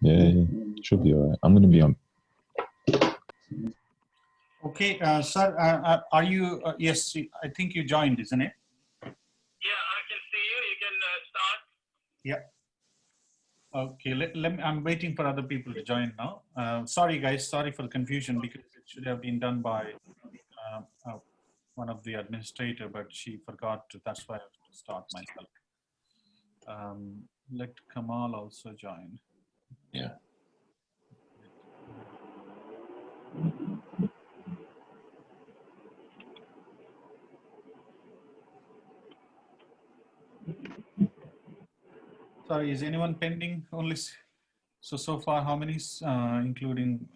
Yeah, should be all right. I'm going to be on. Okay, sir, are you, yes, I think you joined, isn't it? Yeah, I can see you. You can start. Yeah. Okay, let me, I'm waiting for other people to join now. Sorry, guys, sorry for the confusion because it should have been done by one of the administrator, but she forgot to, that's why I have to start myself. Let Kamal also join. Yeah. Sorry, is anyone pending? Only so far, how many, including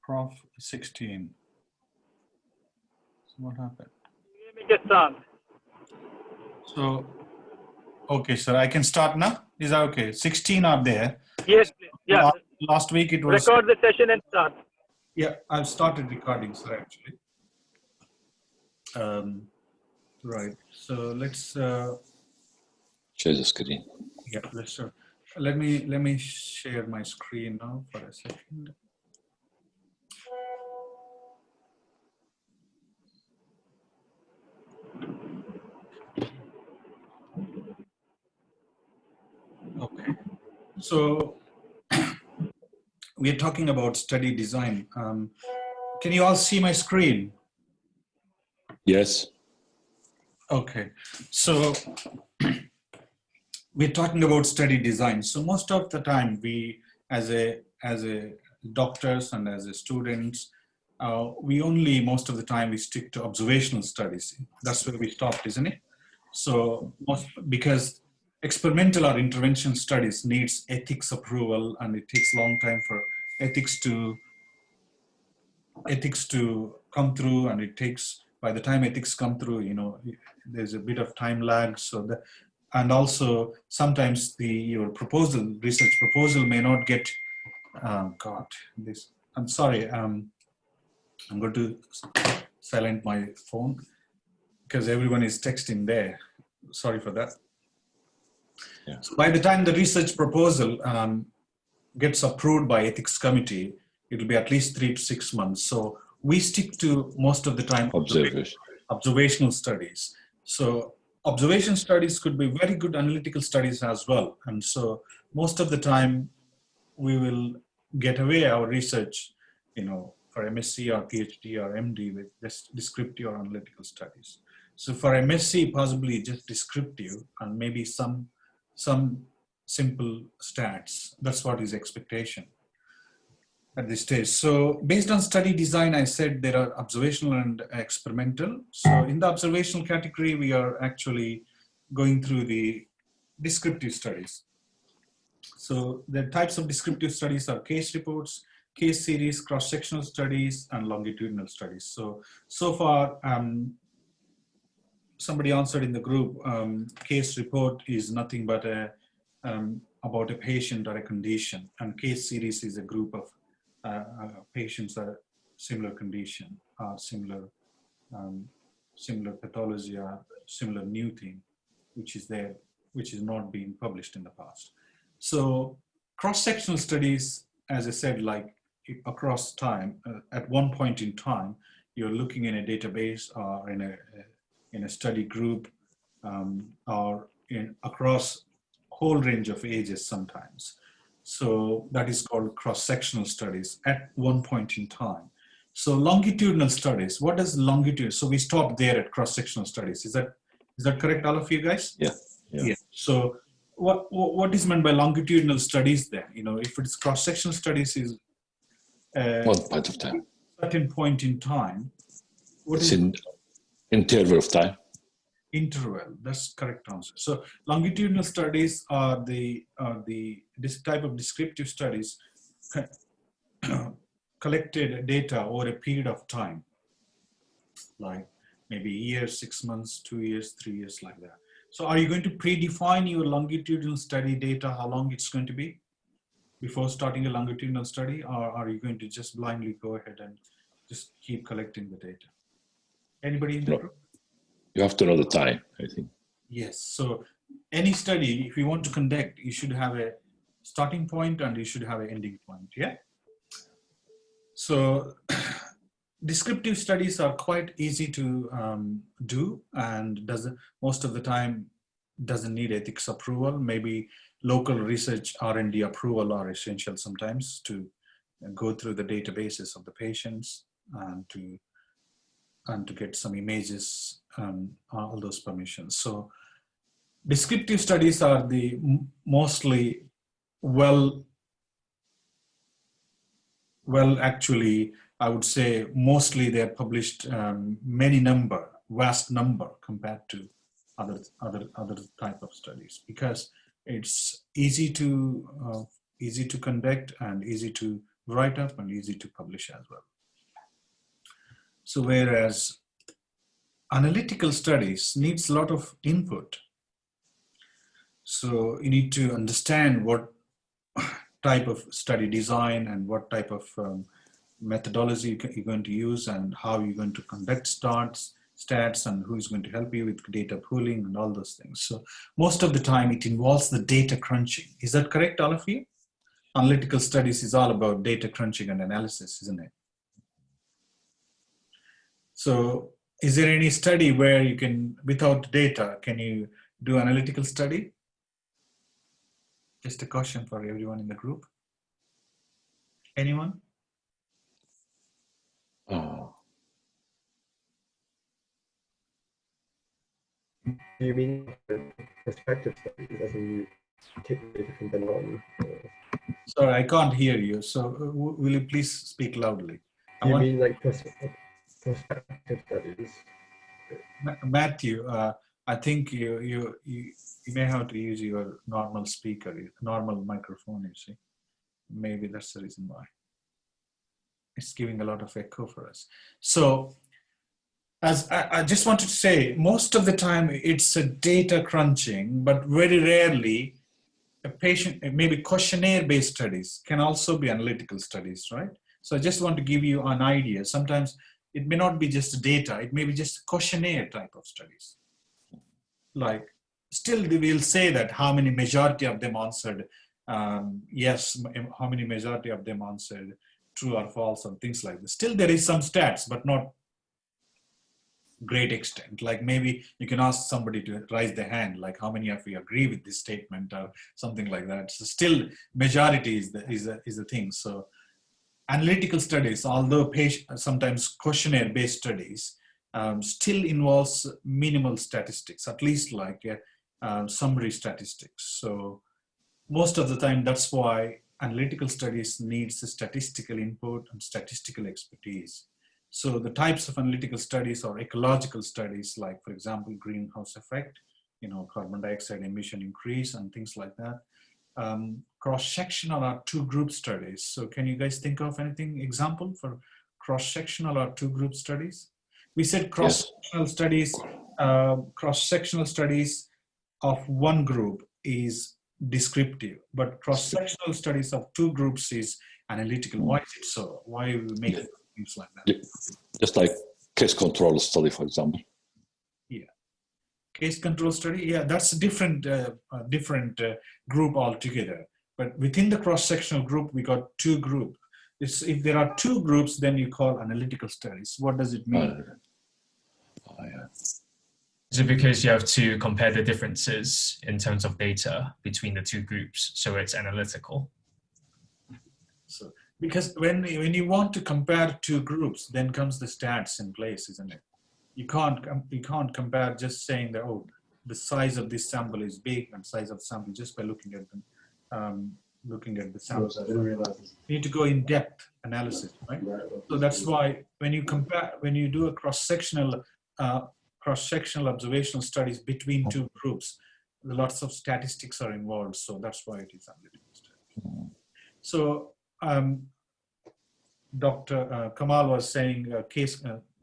Prof 16? So what happened? Let me get started. So, okay, sir, I can start now. Is that okay? 16 are there. Yes, please. Yeah. Last week it was. Record the session and start. Yeah, I've started recording, sir. Actually. Right. So let's. Share the screen. Yeah, let's. Let me share my screen now for a second. Okay. So we're talking about study design. Can you all see my screen? Yes. Okay. So we're talking about study design. So most of the time we, as a doctors and as a students, we only, most of the time we stick to observational studies. That's where we stopped, isn't it? So because experimental or intervention studies needs ethics approval, and it takes a long time for ethics to come through, and it takes, by the time ethics come through, you know, there's a bit of time lag. So and also sometimes your research proposal may not get, I'm sorry, I'm going to silent my phone because everyone is texting there. Sorry for that. Yeah. So by the time the research proposal gets approved by ethics committee, it'll be at least 3 to 6 months. So we stick to most of the time observational studies. So observation studies could be very good analytical studies as well. And so most of the time we will get away our research, you know, for MSc or PhD or MD with just descriptive or analytical studies. So for MSc, possibly just descriptive and maybe some simple stats. That's what is expectation at this stage. So based on study design, I said there are observational and experimental. So in the observational category, we are actually going through the descriptive studies. So the types of descriptive studies are case reports, case series, cross-sectional studies, and longitudinal studies. So far, somebody answered in the group, case report is nothing but about a patient or a condition, and case series is a group of patients that are similar condition, similar pathology, or similar new thing, which is there, which is not being published in the past. So cross-sectional studies, as I said, like across time, at one point in time, you're looking in a database or in a study group, or across whole range of ages sometimes. So that is called cross-sectional studies at one point in time. So longitudinal studies, what does longitude? So we stopped there at cross-sectional studies. Is that correct, all of you guys? Yeah. Yeah. So what is meant by longitudinal studies then? You know, if it's cross-sectional studies is One point of time. certain point in time. What it's is in interval of time. Interval, that's correct answer. So longitudinal studies are this type of descriptive studies collected data over a period of time, like maybe a year, 6 months, 2 years, 3 years, like that. So are you going to predefine your longitudinal study data, how long it's going to be before starting a longitudinal study, or are you going to just blindly go ahead and just keep collecting the data? Anybody in the group? You have to know the time, I think. Yes. So any study, if you want to conduct, you should have starting point and you should have an ending point, yeah? So descriptive studies are quite easy to do, and most of the time doesn't need ethics approval. Maybe local research R&D approval are essential sometimes to go through the databases of the patients and to get some images and all those permissions. So descriptive studies are the mostly actually, I would say mostly they're published vast number compared to other type of studies, because it's easy to conduct and easy to write up and easy to publish as well. So whereas analytical studies needs a lot of input. So you need to understand what type of study design and what type of methodology you're going to use and how you're going to conduct stats and who's going to help you with data pooling and all those things. So most of the time it involves the data crunching. Is that correct, all of you? Analytical studies is all about data crunching and analysis, isn't it? So is there any study where you can, without data, can you do analytical study? Just a question for everyone in the group. Anyone? Do you mean prospective studies as in you take data from then on? Sorry, I can't hear you. So will you please speak loudly? Do you mean like prospective studies? Matthew, I think you may have to use your normal speaker, normal microphone, you see. Maybe that's the reason why. It's giving a lot of echo for us. So as I just wanted to say, most of the time it's a data crunching, but very rarely a patient, maybe questionnaire-based studies can also be analytical studies, right? So I just want to give you an idea. Sometimes it may not be just data, it may be just questionnaire type of studies. Like, still they will say that how many majority of them answered yes, how many majority of them answered true or false and things like this. Still there is some stats, but not great extent. Like maybe you can ask somebody to raise their hand, like how many of you agree with this statement or something like that. So still majority is the thing. So analytical studies, although sometimes questionnaire-based studies, still involves minimal statistics, at least like summary statistics. So most of the time, that's why analytical studies needs statistical input and statistical expertise. So the types of analytical studies are ecological studies, like for example, greenhouse effect, carbon dioxide emission increase and things like that. Cross-sectional are two group studies. So can you guys think of anything example for cross-sectional or two group studies? We said cross-sectional studies, cross-sectional studies of one group is descriptive, but cross-sectional studies of two groups is analytical. Why is it so? Why are we making things like that? Just like case control study, for example. Yeah, case control study. Yeah, that's a different group altogether. But within the cross-sectional group, we got two groups. If there are two groups, then you call analytical studies. What does it mean? Yeah. Is it because you have to compare the differences in terms of data between the two groups, so it's analytical? So, because when you want to compare two groups, then comes the stats in place, isn't it? You can't compare just saying that, oh, the size of this sample is big and size of sample just by looking at them, looking at the samples. I didn't realize. You need to go in depth analysis, right? So that's why when you do a cross-sectional observational studies between two groups, lots of statistics are involved. So that's why it is analytical studies. So Dr. Kamal was saying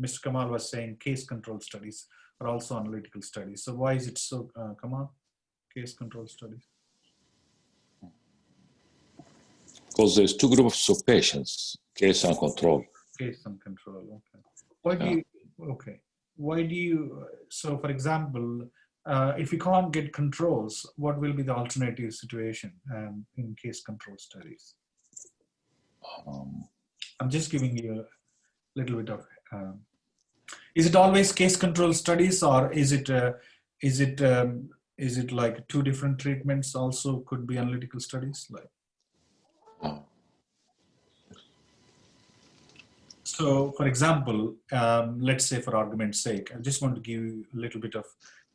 Mr. Kamal was saying case control studies are also analytical studies. So why is it so, Kamal, case control studies? Because there's two groups of patients, case and control. Case and control, okay. Why do you, so for example, if we can't get controls, what will be the alternative situation in case control studies? I'm just giving you a little bit of. Is it always case control studies, or is it like two different treatments? Also, could be analytical studies. Like, so, for example, let's say, for argument's sake, I just want to give you a little bit of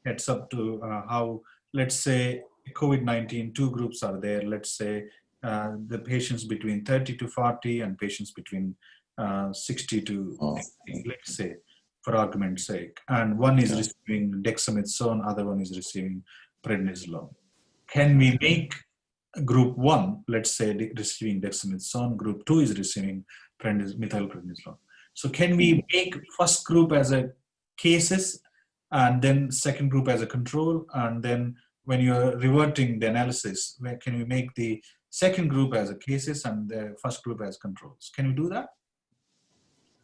heads up to how. Let's say COVID-19, two groups are there. Let's say the patients between 30 to 40 and patients between 60 to 80, let's say, for argument's sake. And one is receiving dexamethasone, other one is receiving prednisolone. Can we make group 1, let's say, receiving dexamethasone, group 2 is receiving methylprednisolone. So can we make first group as a cases and then second group as a control, and then when you're reverting the analysis, can we make the second group as a cases and the first group as controls? Can we do that?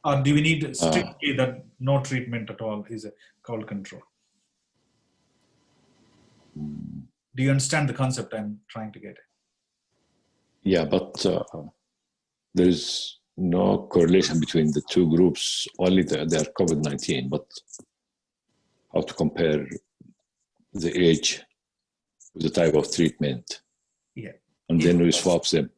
Or do we need strictly that no treatment at all is called control? Do you understand the concept I'm trying to get at? Yeah, but there is no correlation between the two groups, only they are COVID-19, but how to compare the age with the type of treatment. Yeah. And then we swap them.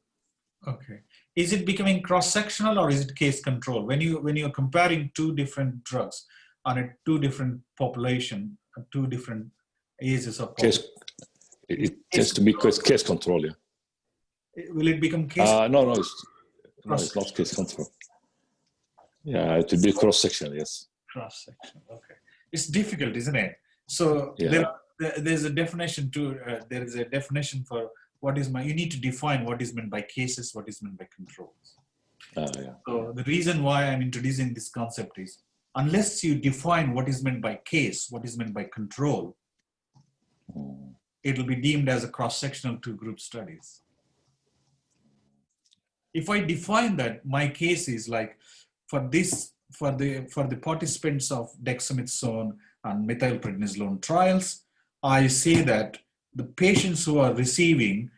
Okay. Is it becoming cross-sectional or is it case control? When you're comparing two different drugs on a two different population, two different ages of population, it tends to be case control, yeah. Will it become case? No, it's not case control. Yeah, it will be cross-sectional, yes. Cross-section, okay. It's difficult, isn't it? So there's a definition to, there is a definition for what is you need to define what is meant by cases, what is meant by controls. So the reason why I'm introducing this concept is, unless you define what is meant by case, what is meant by control, it will be deemed as a cross-sectional two-group studies. If I define that my case is like for the participants of dexamethasone and methylprednisolone trials, I say that the patients who are receiving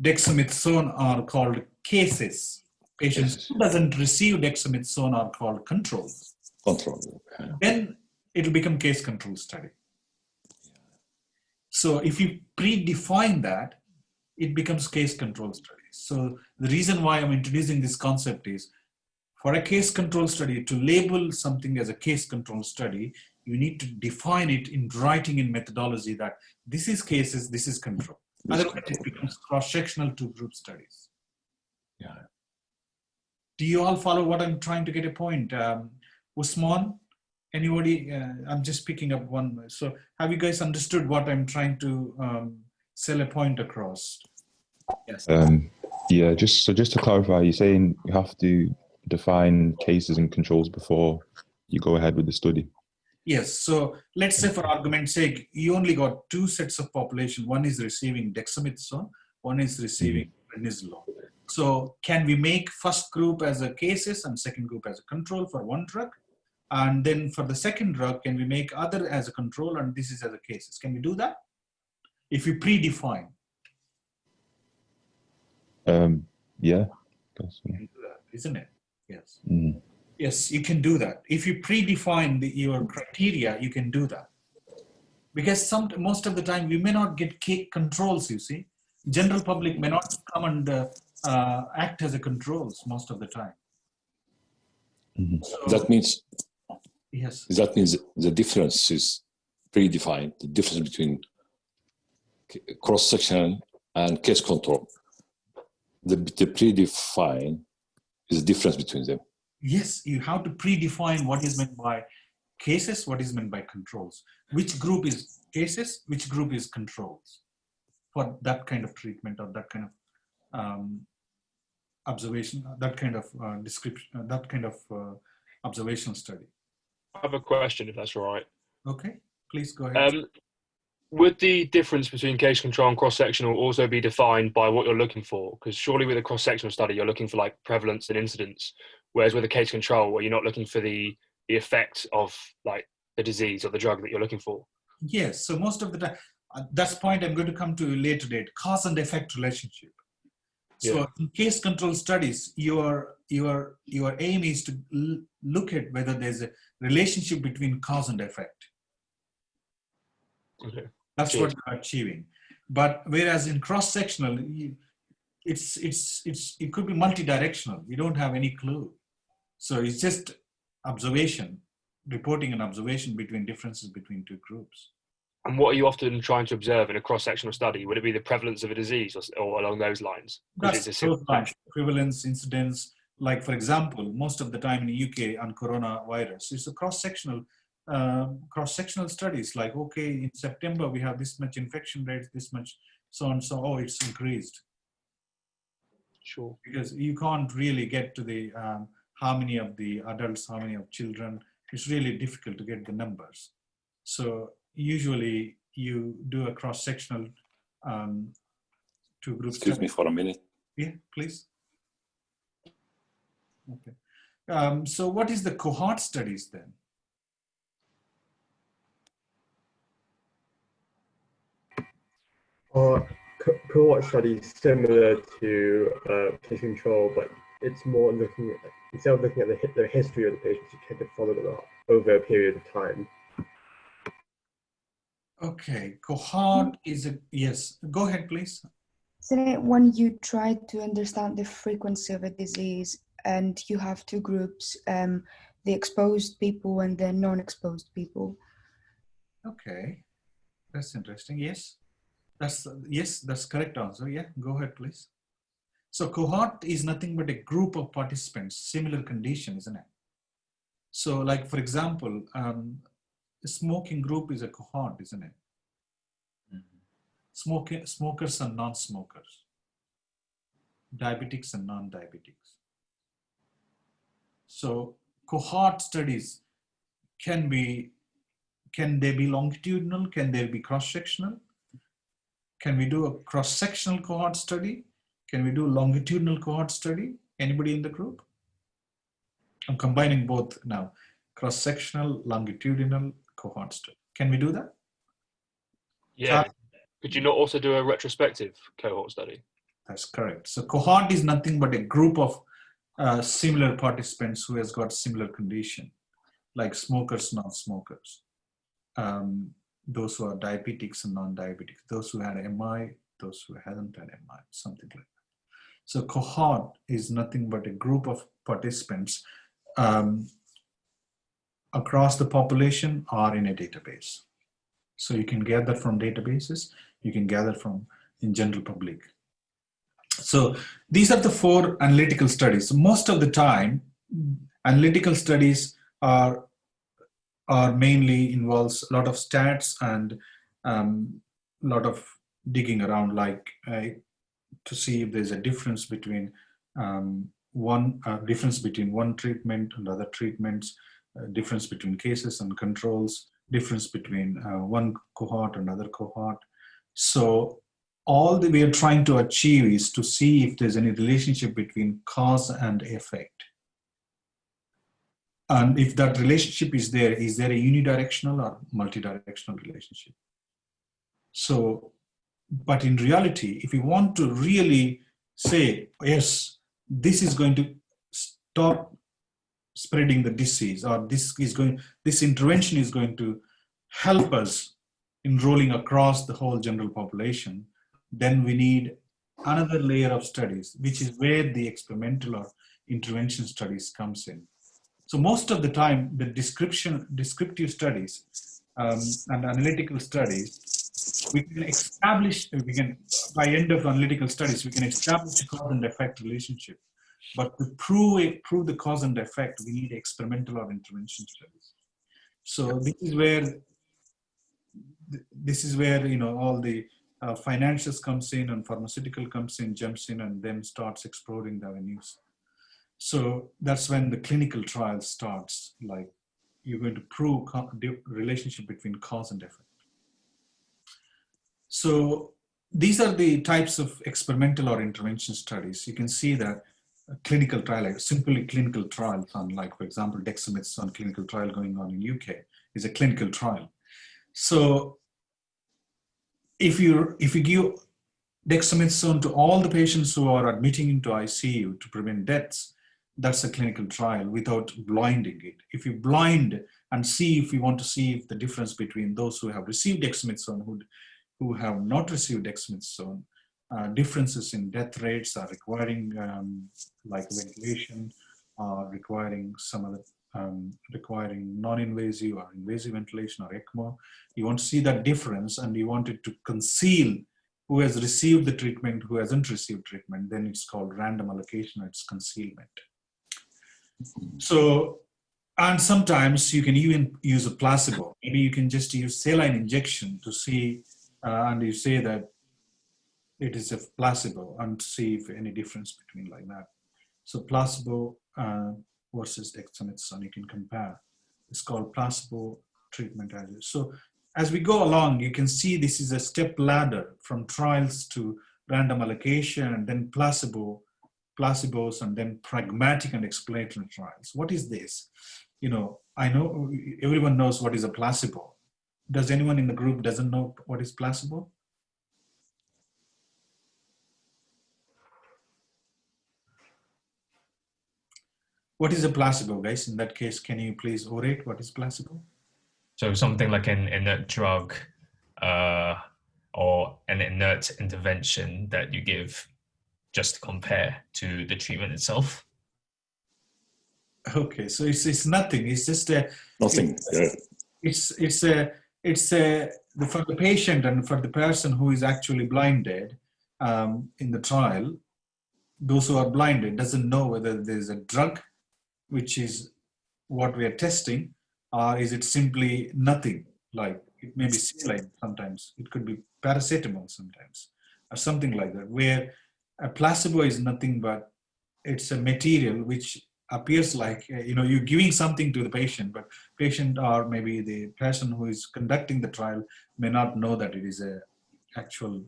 dexamethasone are called cases. Patients who doesn't receive dexamethasone are called controls. Control. Okay. Then it will become case control study. So if you predefine that, it becomes case control study. So the reason why I'm introducing this concept is, for a case control study, to label something as a case control study, you need to define it in writing in methodology that this is cases, this is control. Otherwise, it becomes cross-sectional two-group studies. Yeah. Do you all follow what I'm trying to get a point? Usman, anybody? I'm just picking up one. So have you guys understood what I'm trying to sell a point across? Yes. Yeah, just to clarify, you're saying you have to define cases and controls before you go ahead with the study? Yes. So let's say, for argument's sake, you only got two sets of population. One is receiving dexamethasone, one is receiving prednisolone. So can we make first group as a cases and second group as a control for one drug? And then for the second drug, can we make other as a control and this is as a cases? Can we do that? If you predefine. Yeah. You can do that, isn't it? Yes. Mm. Yes, you can do that. If you predefine your criteria, you can do that. Because most of the time, we may not get controls, you see. General public may not come and act as a controls most of the time. Mm-hmm. So, That means, yes. that means the difference is predefined, the difference between cross-section and case control. The predefined is the difference between them. Yes, you have to predefine what is meant by cases, what is meant by controls. Which group is cases, which group is controls for that kind of treatment or that kind of observation, that kind of description, that kind of observational study. I have a question, if that's all right. Okay, please go ahead. Would the difference between case control and cross-sectional also be defined by what you're looking for? Because surely with a cross-sectional study, you're looking for like prevalence and incidence, whereas with a case control, where you're not looking for the effect of like the disease or the drug that you're looking for. Yes, so most of the time, that's point I'm going to come to later date, cause and effect relationship. So Yeah. in case control studies, your aim is to look at whether there's a relationship between cause and effect. Okay. That's Cheers. what you're achieving. But whereas in cross-sectional, it could be multi-directional. You don't have any clue. So it's just observation, reporting an observation between differences between two groups. And what are you often trying to observe in a cross-sectional study? Would it be the prevalence of a disease or along those lines? That's those lines, prevalence, incidence. Like, for example, most of the time in the UK on coronavirus, it's a cross-sectional studies. Like, okay, in September, we have this much infection rates, this much, so on, so, oh, it's increased. Sure. Because you can't really get to the how many of the adults, how many of children. It's really difficult to get the numbers. So usually you do a cross-sectional two groups. Excuse me for a minute. Yeah, please. Okay. So what is the cohort studies then? Cohort studies similar to case control, but it's more looking at, instead of looking at the history of the patients, you tend to follow them up over a period of time. Okay, cohort is a, yes, go ahead, please. Isn't it when you try to understand the frequency of a disease and you have two groups, the exposed people and the non-exposed people? Okay, that's interesting. Yes, that's correct answer. Yeah, go ahead, please. So cohort is nothing but a group of participants, similar condition, isn't it? So like, for example, a smoking group is a cohort, isn't it? Smokers and non-smokers, diabetics and non-diabetics. So cohort studies can they be longitudinal? Can they be cross-sectional? Can we do a cross-sectional cohort study? Can we do longitudinal cohort study? Anybody in the group? I'm combining both now. Cross-sectional, longitudinal cohort study. Can we do that? Yeah. Could you not also do a retrospective cohort study? That's correct. So cohort is nothing but a group of similar participants who has got similar condition, like smokers, non-smokers, those who are diabetics and non-diabetics, those who had MI, those who hadn't had MI, something like that. So cohort is nothing but a group of participants across the population or in a database. So you can gather from databases, you can gather from in general public. So these are the 4 analytical studies. So most of the time, analytical studies are mainly involves a lot of stats and a lot of digging around, like to see if there's a difference between one treatment and other treatments, difference between cases and controls, difference between one cohort and another cohort. So all that we are trying to achieve is to see if there's any relationship between cause and effect. And if that relationship is there a unidirectional or multidirectional relationship? So, but in reality, if we want to really say, yes, this is going to stop spreading the disease, or this intervention is going to help us in rolling across the whole general population, then we need another layer of studies, which is where the experimental or intervention studies comes in. So most of the time, the descriptive studies and analytical studies, we can establish, by end of analytical studies, we can establish a cause and effect relationship. But to prove the cause and effect, we need experimental or intervention studies. So this is where all the financials comes in and pharmaceutical comes in, jumps in, and then starts exploring the avenues. So that's when the clinical trial starts. Like, you're going to prove the relationship between cause and effect. So these are the types of experimental or intervention studies. You can see that a clinical trial, like simply clinical trials on, like, for example, dexamethasone clinical trial going on in UK is a clinical trial. So if you give dexamethasone to all the patients who are admitting into ICU to prevent deaths, that's a clinical trial without blinding it. If you blind and see, if you want to see if the difference between those who have received dexamethasone who have not received dexamethasone, differences in death rates are requiring like ventilation, requiring some other requiring non-invasive or invasive ventilation or ECMO. You want to see that difference and you want it to conceal who has received the treatment, who hasn't received treatment, then it's called random allocation, it's concealment. So, and sometimes you can even use a placebo. Maybe you can just use saline injection to see, and you say that it is a placebo and see if any difference between like that. So placebo versus dexamethasone, you can compare. It's called placebo treatment. So as we go along, you can see this is a step ladder from trials to random allocation and then placebos and then pragmatic and explanatory trials. What is this? You know, I know everyone knows what is a placebo. Does anyone in the group doesn't know what is placebo? What is a placebo, guys? In that case, can you please orate what is placebo? So something like an inert drug or an inert intervention that you give just to compare to the treatment itself. Okay, so it's nothing. It's just a nothing. It's for the patient and for the person who is actually blinded in the trial. Those who are blinded doesn't know whether there's a drug, which is what we are testing, or is it simply nothing? Like it may be saline sometimes, it could be paracetamol sometimes, or something like that, where a placebo is nothing but it's a material which appears like, you know, you're giving something to the patient, but patient or maybe the person who is conducting the trial may not know that it is a actual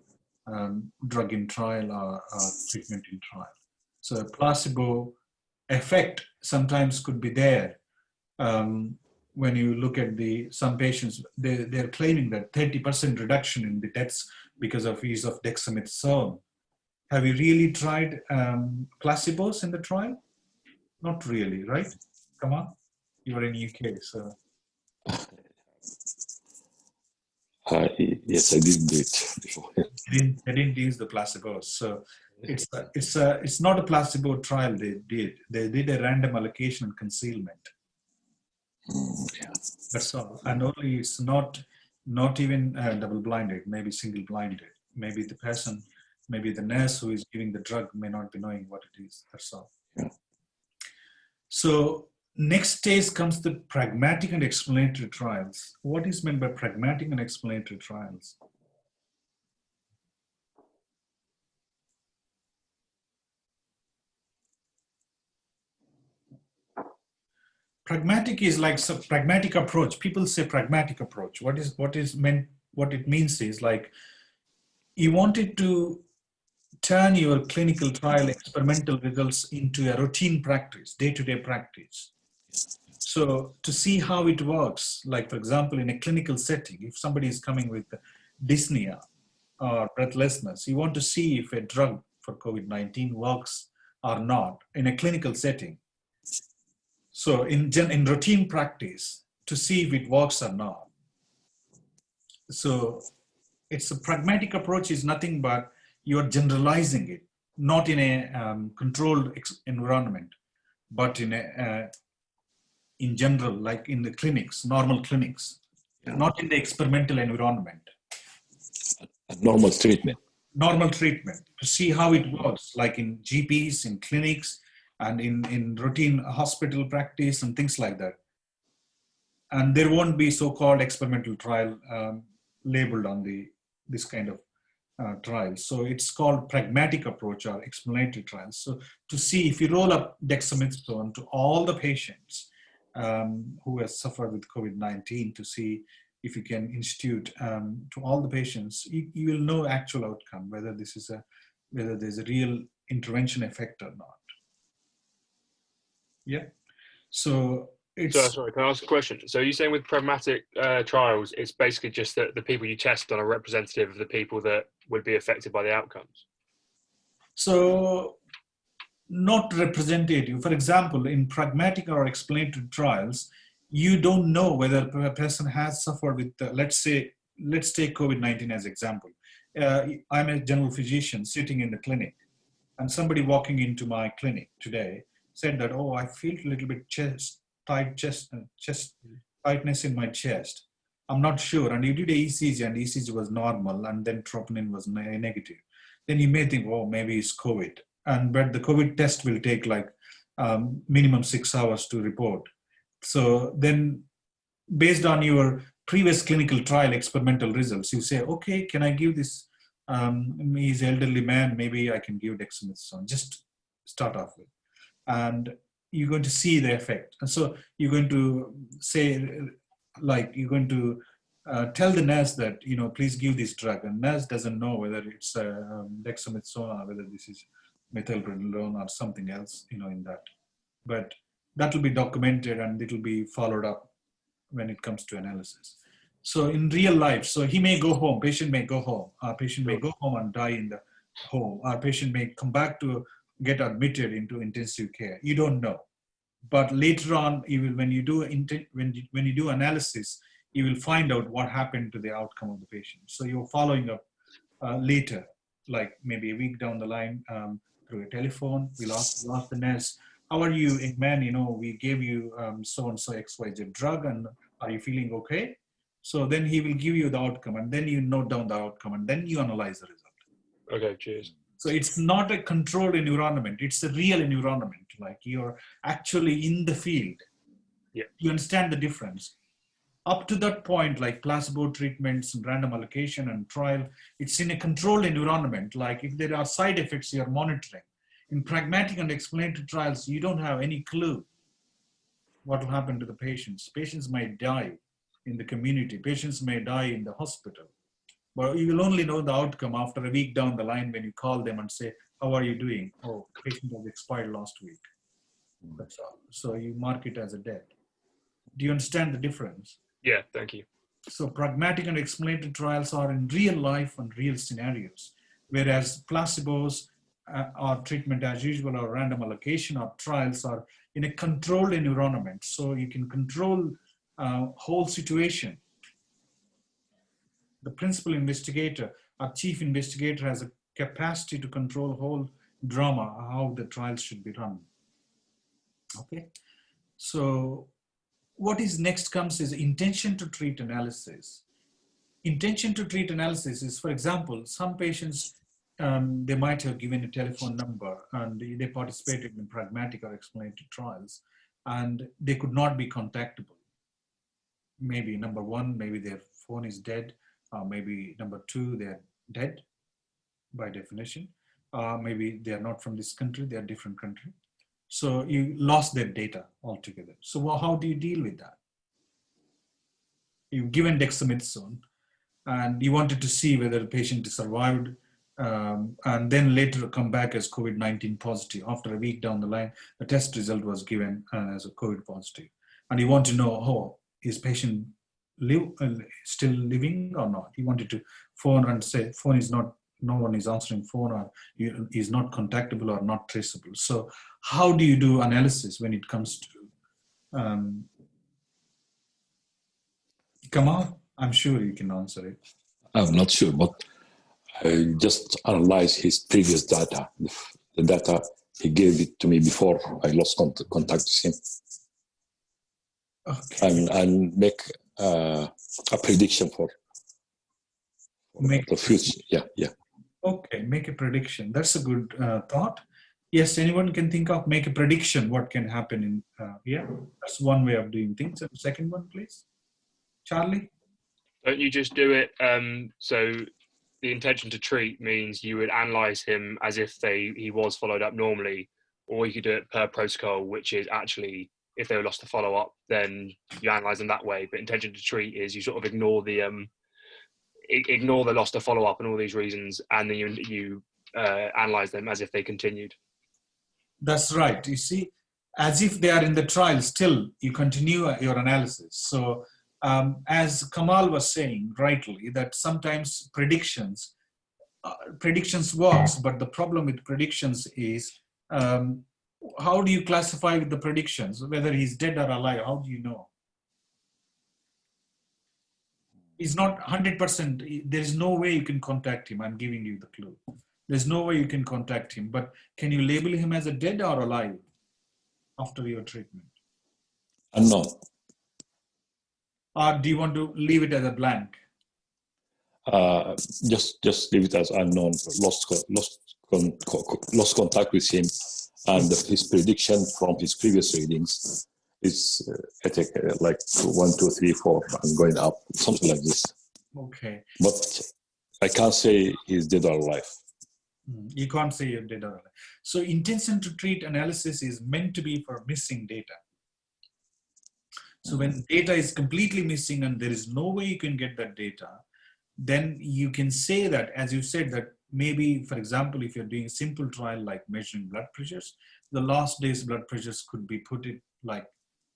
drug in trial or treatment in trial. So a placebo effect sometimes could be there. When you look at some patients, they're claiming that 30% reduction in the deaths because of use of dexamethasone. Have you really tried placebos in the trial? Not really, right? Come on, you're in UK, so. Yes, I did do it before. They didn't use the placebos, so it's not a placebo trial. They did a random allocation and concealment. Yeah. That's all, and only it's not even double-blinded, maybe single-blinded. Maybe the person, maybe the nurse who is giving the drug may not be knowing what it is. That's all. Yeah. So next stage comes the pragmatic and explanatory trials. What is meant by pragmatic and explanatory trials? Pragmatic is like some pragmatic approach. People say pragmatic approach. What it means is like you wanted to turn your clinical trial experimental results into a routine practice, day-to-day practice. So to see how it works, like for example, in a clinical setting, if somebody is coming with dyspnea or breathlessness, you want to see if a drug for COVID-19 works or not in a clinical setting. So in routine practice, to see if it works or not. So it's a pragmatic approach is nothing but you're generalizing it, not in a controlled environment, but in general, like in the clinics, normal clinics, not in the experimental environment. Normal treatment. Normal treatment, to see how it works, like in GPs, in clinics, and in routine hospital practice and things like that. And there won't be so-called experimental trial labeled on this kind of trials. So it's called pragmatic approach or explanatory trials. So to see if you roll up dexamethasone to all the patients who have suffered with COVID-19, to see if you can institute to all the patients, you will know actual outcome, whether there's a real intervention effect or not. Yeah. So Sorry, can I ask a question? So you're saying with pragmatic trials, it's basically just that the people you test on are representative of the people that would be affected by the outcomes? So not representative. For example, in pragmatic or explanatory trials, you don't know whether a person has suffered with, let's take COVID-19 as example. I'm a general physician sitting in the clinic, and somebody walking into my clinic today said that, oh, I feel a little bit chest tightness in my chest. I'm not sure. And you did a ECG, and ECG was normal, and then troponin was negative. Then you may think, oh, maybe it's COVID. But the COVID test will take like minimum 6 hours to report. So then based on your previous clinical trial experimental results, you say, okay, can I give this, he's an elderly man, maybe I can give dexamethasone, just start off with. And you're going to see the effect. And so you're going to say, like, you're going to tell the nurse that, please give this drug. And nurse doesn't know whether it's dexamethasone or whether this is methylprednisolone or something else, in that. But that will be documented and it will be followed up when it comes to analysis. So in real life, so he may go home, patient may go home, our patient may go home and die in the home, our patient may come back to get admitted into intensive care. You don't know. But later on, when you do analysis, you will find out what happened to the outcome of the patient. So you're following up later, like maybe a week down the line, through a telephone. We'll ask the nurse, how are you, man? We gave you so-and-so XYZ drug, and are you feeling okay? So then he will give you the outcome, and then you note down the outcome, and then you analyze the result. Okay, cheers. So it's not a controlled environment. It's a real environment. Like you're actually in the field. Yeah. You understand the difference. Up to that point, like placebo treatments and random allocation and trial, it's in a controlled environment. Like if there are side effects, you're monitoring. In pragmatic and explanatory trials, you don't have any clue what will happen to the patients. Patients might die in the community. Patients may die in the hospital. But you will only know the outcome after a week down the line when you call them and say, how are you doing? Oh, patient was expired last week. That's all. So you mark it as a dead. Do you understand the difference? Yeah, thank you. So pragmatic and explanatory trials are in real life and real scenarios, whereas placebos or treatment as usual or random allocation or trials are in a controlled environment. So you can control whole situation. The principal investigator or chief investigator has a capacity to control whole drama, how the trials should be run. Okay, so what is next comes is intention to treat analysis. Intention to treat analysis is, for example, some patients, they might have given a telephone number and they participated in pragmatic or explanatory trials and they could not be contactable. Maybe number one, maybe their phone is dead. Maybe number two, they're dead by definition. Maybe they're not from this country, they're a different country. So you lost their data altogether. So how do you deal with that? You've given dexamethasone and you wanted to see whether the patient survived and then later come back as COVID-19 positive. After a week down the line, the test result was given as a COVID positive. And you want to know, oh, is patient still living or not? You wanted to phone and say, phone is not, no one is answering phone or is not contactable or not traceable. So how do you do analysis when it comes to, Kamal, I'm sure you can answer it. I'm not sure, but I just analyzed his previous data, the data he gave it to me before I lost contact with him. Okay. And make a prediction for the future. Yeah. Okay, make a prediction. That's a good thought. Yes, anyone can think of make a prediction what can happen in, yeah, that's one way of doing things. And the second one, please. Charlie? Don't you just do it, so the intention to treat means you would analyze him as if he was followed up normally, or you could do it per protocol, which is actually, if they were lost to follow up, then you analyze them that way. But intention to treat is you sort of ignore the loss to follow up and all these reasons, and then you analyze them as if they continued. That's right. You see, as if they are in the trial, still you continue your analysis. So as Kamal was saying rightly, that sometimes predictions works, but the problem with predictions is how do you classify with the predictions, whether he's dead or alive? How do you know? He's not 100%. There is no way you can contact him. I'm giving you the clue. There's no way you can contact him, but can you label him as a dead or alive after your treatment? Unknown. Or do you want to leave it as a blank? Just leave it as unknown. Lost contact with him, and his prediction from his previous readings is I think like 1, 2, 3, 4, and going up, something like this. Okay. But I can't say he's dead or alive. You can't say you're dead or alive. So intention to treat analysis is meant to be for missing data. So when data is completely missing and there is no way you can get that data, then you can say that, as you said, that maybe, for example, if you're doing a simple trial like measuring blood pressures, the last day's blood pressures could be put in like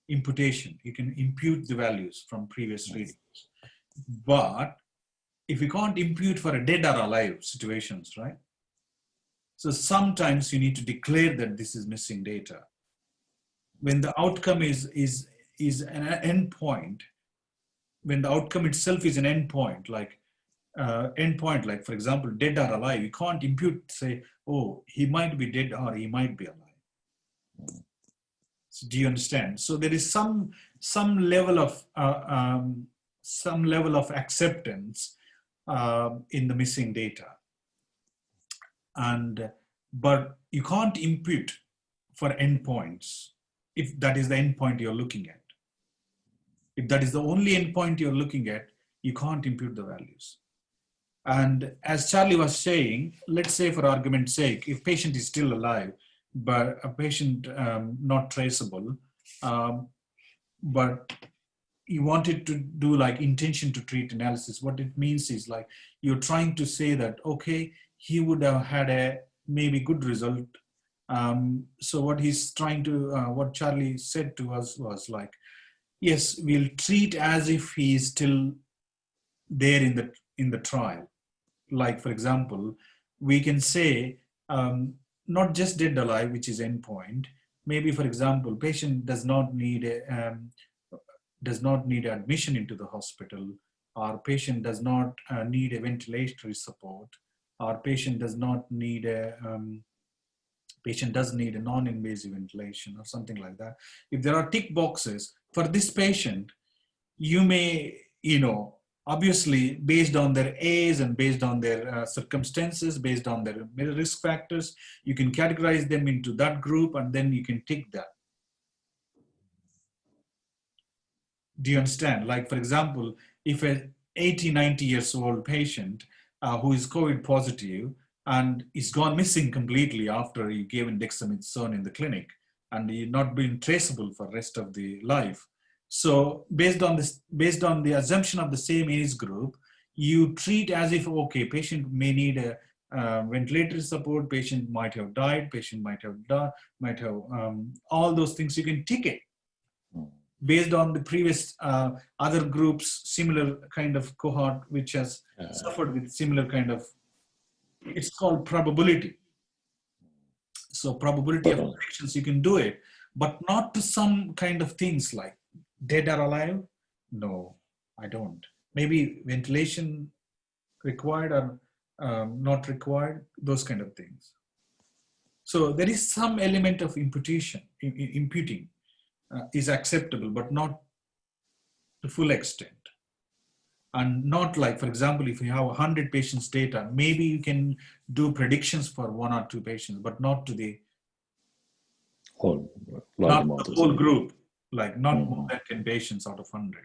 imputation. You can impute the values from previous readings. But if you can't impute for a dead or alive situations, right? So sometimes you need to declare that this is missing data. When the outcome is an endpoint, when the outcome itself is an endpoint, like for example, dead or alive, you can't impute, say, oh, he might be dead or he might be alive. So do you understand? So there is some level of acceptance in the missing data, but you can't impute for endpoints if that is the endpoint you're looking at. If that is the only endpoint you're looking at, you can't impute the values. And as Charlie was saying, let's say for argument's sake, if patient is still alive, but a patient not traceable, but you wanted to do like intention to treat analysis, what it means is like you're trying to say that, okay, he would have had a maybe good result. So what he's trying to, what Charlie said to us was like, yes, we'll treat as if he is still there in the trial. Like, for example, we can say, not just dead alive, which is endpoint. Maybe, for example, patient does not need admission into the hospital, or patient does not need a ventilatory support, or patient does not need patient does need a non-invasive ventilation or something like that. If there are tick boxes for this patient, you may, obviously based on their age and based on their circumstances, based on their risk factors, you can categorize them into that group and then you can tick that. Do you understand? Like, for example, if an 80, 90 years old patient who is COVID positive and is gone missing completely after you gave dexamethasone in the clinic and you're not being traceable for the rest of the life. So based on the assumption of the same age group, you treat as if, okay, patient may need a ventilatory support, patient might have died, patient might have all those things you can tick it. Based on the previous other groups, similar kind of cohort, which has suffered with similar kind of, it's called probability. So probability of predictions, you can do it, but not to some kind of things like dead or alive. No, I don't. Maybe ventilation required or not required, those kind of things. So there is some element of imputing is acceptable, but not to full extent. And not like, for example, if you have 100 patients data, maybe you can do predictions for 1 or 2 patients, but not to the whole group, like not more than 10 patients out of 100.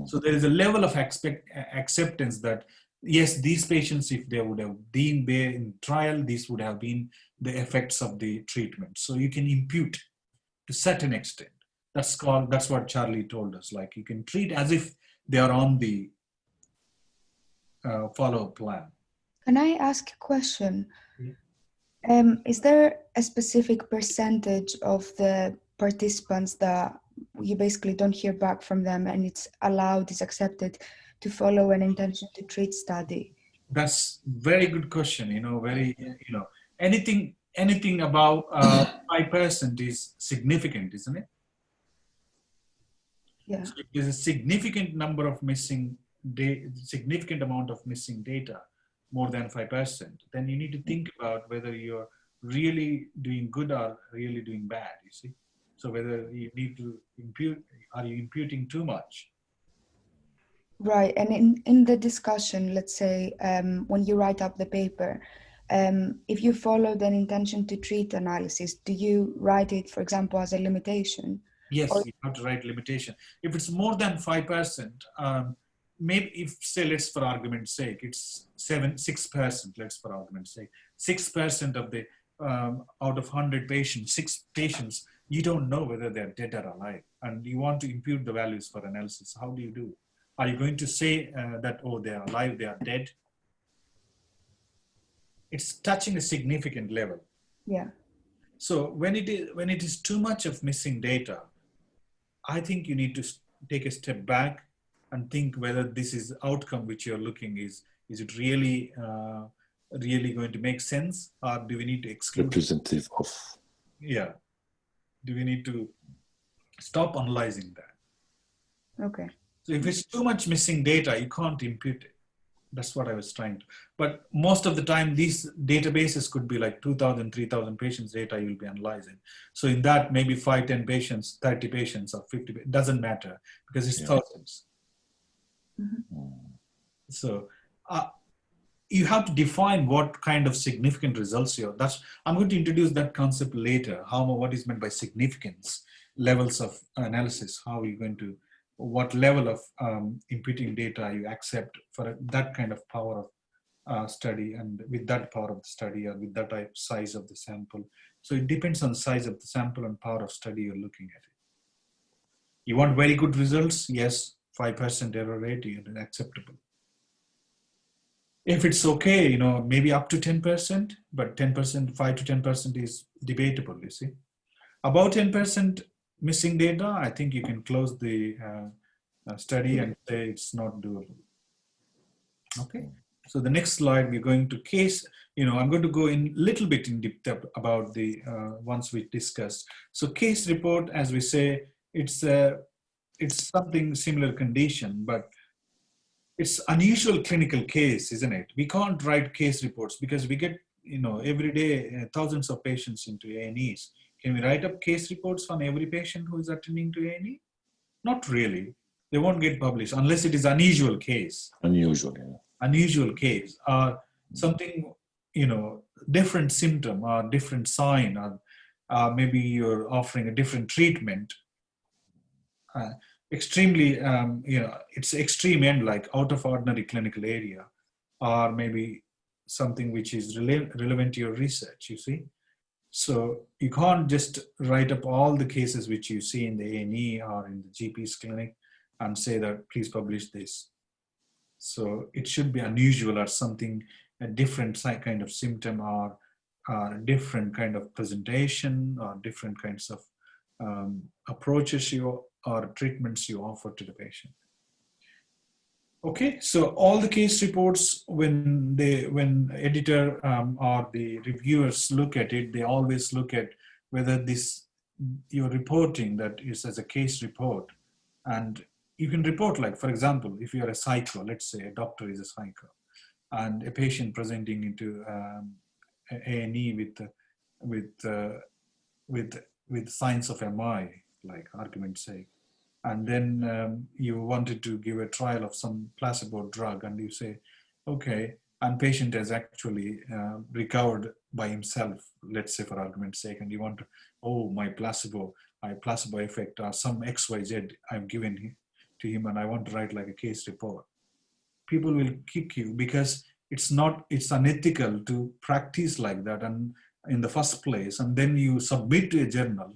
So there is a level of acceptance that, yes, these patients, if they would have been there in trial, these would have been the effects of the treatment. So you can impute to a certain extent. That's what Charlie told us. Like, you can treat as if they are on the follow-up plan. Can I ask a question? Is there a specific percentage of the participants that you basically don't hear back from them, and it's allowed, it's accepted to follow an intention to treat study? That's very good question. Very, anything about 5% is significant, isn't it? Yeah. So if there's a significant number of significant amount of missing data, more than 5%, then you need to think about whether you're really doing good or really doing bad, you see. So whether you need to are you imputing too much? Right, and in the discussion, let's say, when you write up the paper, if you followed an intention to treat analysis, do you write it, for example, as a limitation? Yes, Or, you have to write limitation. If it's more than 5%, maybe if, say, let's for argument's sake, it's 6%, let's for argument's sake, 6% of the, out of 100 patients, 6 patients, you don't know whether they're dead or alive, and you want to impute the values for analysis. How do you do? Are you going to say that, oh, they are alive, they are dead? It's touching a significant level. yeah. So when it is too much of missing data, I think you need to take a step back and think whether this is outcome which you're looking is it really really going to make sense, or do we need to exclude? Representative of. Yeah. Do we need to stop analyzing that? Okay. So if it's too much missing data, you can't impute it. That's what I was trying to. But most of the time, these databases could be like 2,000, 3,000 patients data you'll be analyzing. So in that, maybe 5, 10 patients, 30 patients, or 50, it doesn't matter because it's thousands. Mm-hmm. So you have to define what kind of significant results you're. I'm going to introduce that concept later. What is meant by significance, levels of analysis, how are you going to, what level of imputing data you accept for that kind of power of study, and with that power of the study, or with that type size of the sample. So it depends on size of the sample and power of study you're looking at it. You want very good results? Yes, 5% error rate is acceptable. If it's okay, maybe up to 10%, but 10%, 5 to 10% is debatable, you see. About 10% missing data, I think you can close the study and say it's not doable. Okay, so the next slide, we're going to case, I'm going to go in a little bit in depth about the ones we discussed. So case report, as we say, it's something similar condition, but it's unusual clinical case, isn't it? We can't write case reports because we get, every day thousands of patients into A&Es. Can we write up case reports on every patient who is attending to A&E? Not really. They won't get published unless it is unusual case. Unusual, yeah. Unusual case, or something, different symptom or different sign, or maybe you're offering a different treatment. Extremely, it's extreme end, like out of ordinary clinical area, or maybe something which is relevant to your research, you see. So you can't just write up all the cases which you see in the A&E or in the GP's clinic and say that please publish this. So it should be unusual, or something, a different kind of symptom, or a different kind of presentation, or different kinds of approaches or treatments you offer to the patient. Okay, so all the case reports, when editor or the reviewers look at it, they always look at whether you're reporting that is as a case report. And you can report, like, for example, if you're a psycho, let's say a doctor is a psycho, and a patient presenting into A&E with signs of MI, like argument's sake, and then you wanted to give a trial of some placebo drug, and you say, okay, and patient has actually recovered by himself, let's say for argument's sake, and you want to, oh, my placebo effect, or some XYZ I've given to him, and I want to write like a case report. People will kick you because it's unethical to practice like that, and in the first place, and then you submit to a journal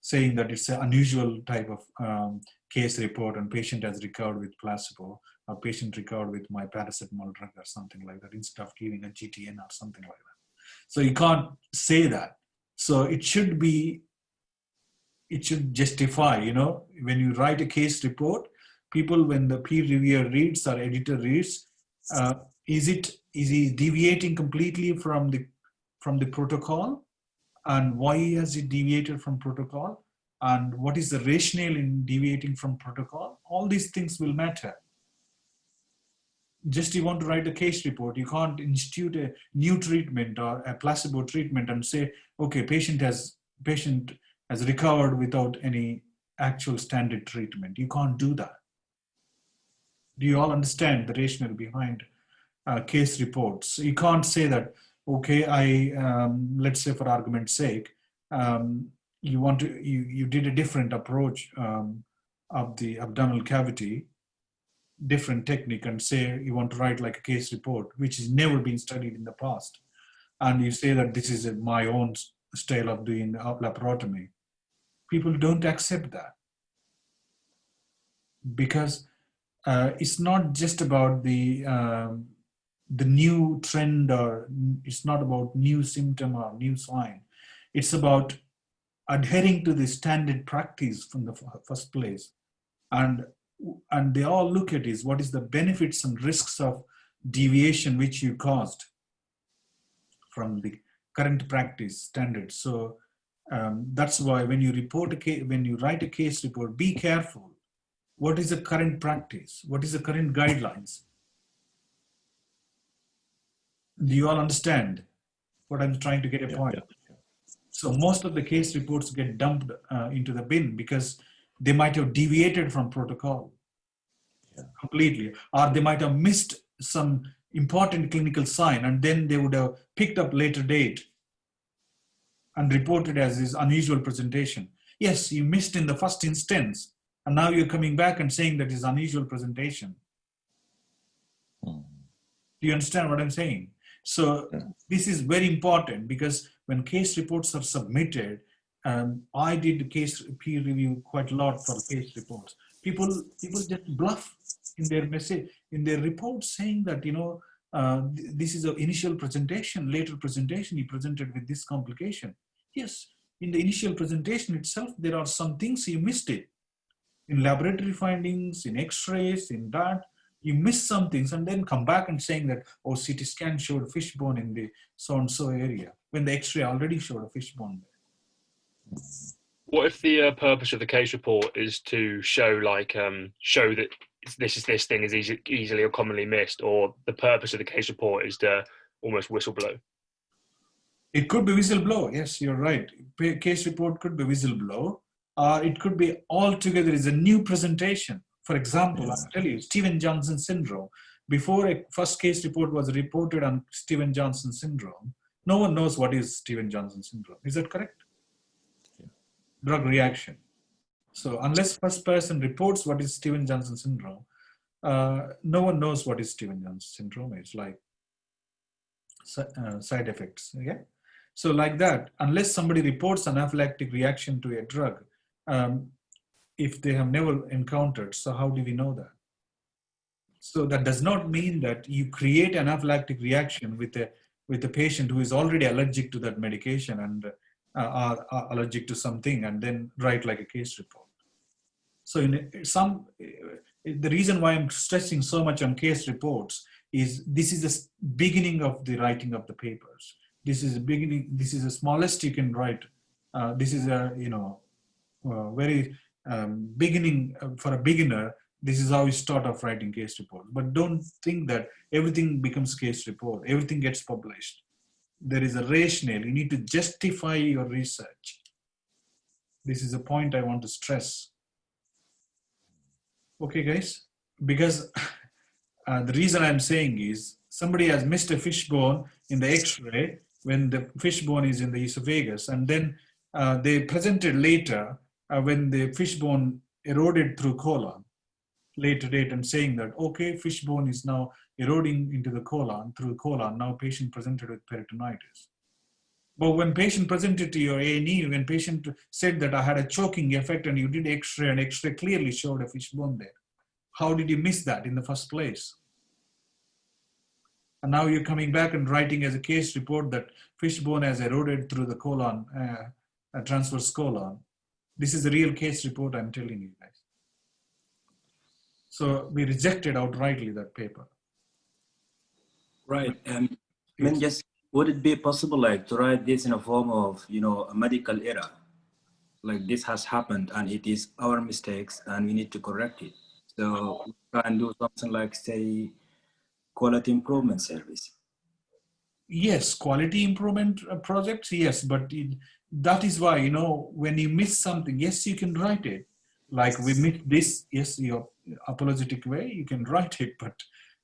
saying that it's an unusual type of case report, and patient has recovered with placebo, or patient recovered with my paracetamol drug or something like that, instead of giving a GTN or something like that. So you can't say that. So it should be it should justify, you know, when you write a case report, people, when the peer reviewer reads or editor reads, is he deviating completely from the protocol, and why has it deviated from protocol, and what is the rationale in deviating from protocol? All these things will matter. Just you want to write a case report, you can't institute a new treatment or a placebo treatment and say, okay, patient has recovered without any actual standard treatment. You can't do that. Do you all understand the rationale behind case reports? You can't say that, okay, let's say for argument's sake, you did a different approach of the abdominal cavity, different technique, and say you want to write like a case report, which has never been studied in the past. And you say that this is my own style of doing laparotomy. People don't accept that, because it's not just about the new trend, or it's not about new symptom or new sign. It's about adhering to the standard practice from the first place. And they all look at is what is the benefits and risks of deviation which you caused from the current practice standards. So that's why when you write a case report, be careful. What is the current practice? What is the current guidelines? Do you all understand what I'm trying to get a point? Yeah. So most of the case reports get dumped into the bin because they might have deviated from protocol completely, or they might have missed some important clinical sign, and then they would have picked up later date and reported as this unusual presentation. Yes, you missed in the first instance, and now you're coming back and saying that is unusual presentation. Do you understand what I'm saying? So this is very important, because when case reports are submitted, I did case peer review quite a lot for case reports. People just bluff in their message, in their report, saying that, you know, this is an initial presentation, later presentation, he presented with this complication. Yes, in the initial presentation itself, there are some things you missed it. In laboratory findings, in x-rays, in that, you miss some things, and then come back and saying that, oh, CT scan showed a fishbone in the so-and-so area, when the x-ray already showed a fishbone there. What if the purpose of the case report is to show, like, show that this thing is easily or commonly missed, or the purpose of the case report is to almost whistleblow? It could be whistleblow. Yes, you're right. Case report could be whistleblow, or it could be altogether is a new presentation. For example, I'll tell you, Steven Johnson syndrome. Before a first case report was reported on Steven Johnson syndrome, no one knows what is Steven Johnson syndrome. Is that correct? Yeah. Drug reaction. So unless first person reports what is Steven Johnson syndrome, no one knows what is Steven Johnson syndrome. It's like side effects. Yeah. So like that, unless somebody reports an anaphylactic reaction to a drug, if they have never encountered, so how do we know that? So that does not mean that you create an anaphylactic reaction with a patient who is already allergic to that medication and are allergic to something, and then write like a case report. So the reason why I'm stressing so much on case reports is this is the beginning of the writing of the papers. This is a beginning. This is the smallest you can write. This is a very beginning for a beginner. This is how you start off writing case report. But don't think that everything becomes case report. Everything gets published. There is a rationale. You need to justify your research. This is a point I want to stress. Okay, guys? Because the reason I'm saying is somebody has missed a fishbone in the x-ray when the fishbone is in the esophagus, and then they presented later when the fishbone eroded through colon, later date, and saying that, okay, fishbone is now eroding into the colon, through colon, now patient presented with peritonitis. But when patient presented to your A&E, when patient said that I had a choking effect and you did x-ray and x-ray clearly showed a fishbone there, how did you miss that in the first place? And now you're coming back and writing as a case report that fishbone has eroded through the colon, transverse colon. This is a real case report, I'm telling you guys. So we rejected outrightly that paper. Right. Then just, would it be possible like to write this in a form of, you know, a medical error? Like this has happened and it is our mistakes and we need to correct it. So we try and do something like, say, quality improvement service. Yes, quality improvement projects, yes, but that is why, you know, when you miss something, yes, you can write it. Like we missed this, yes, your apologetic way, you can write it, but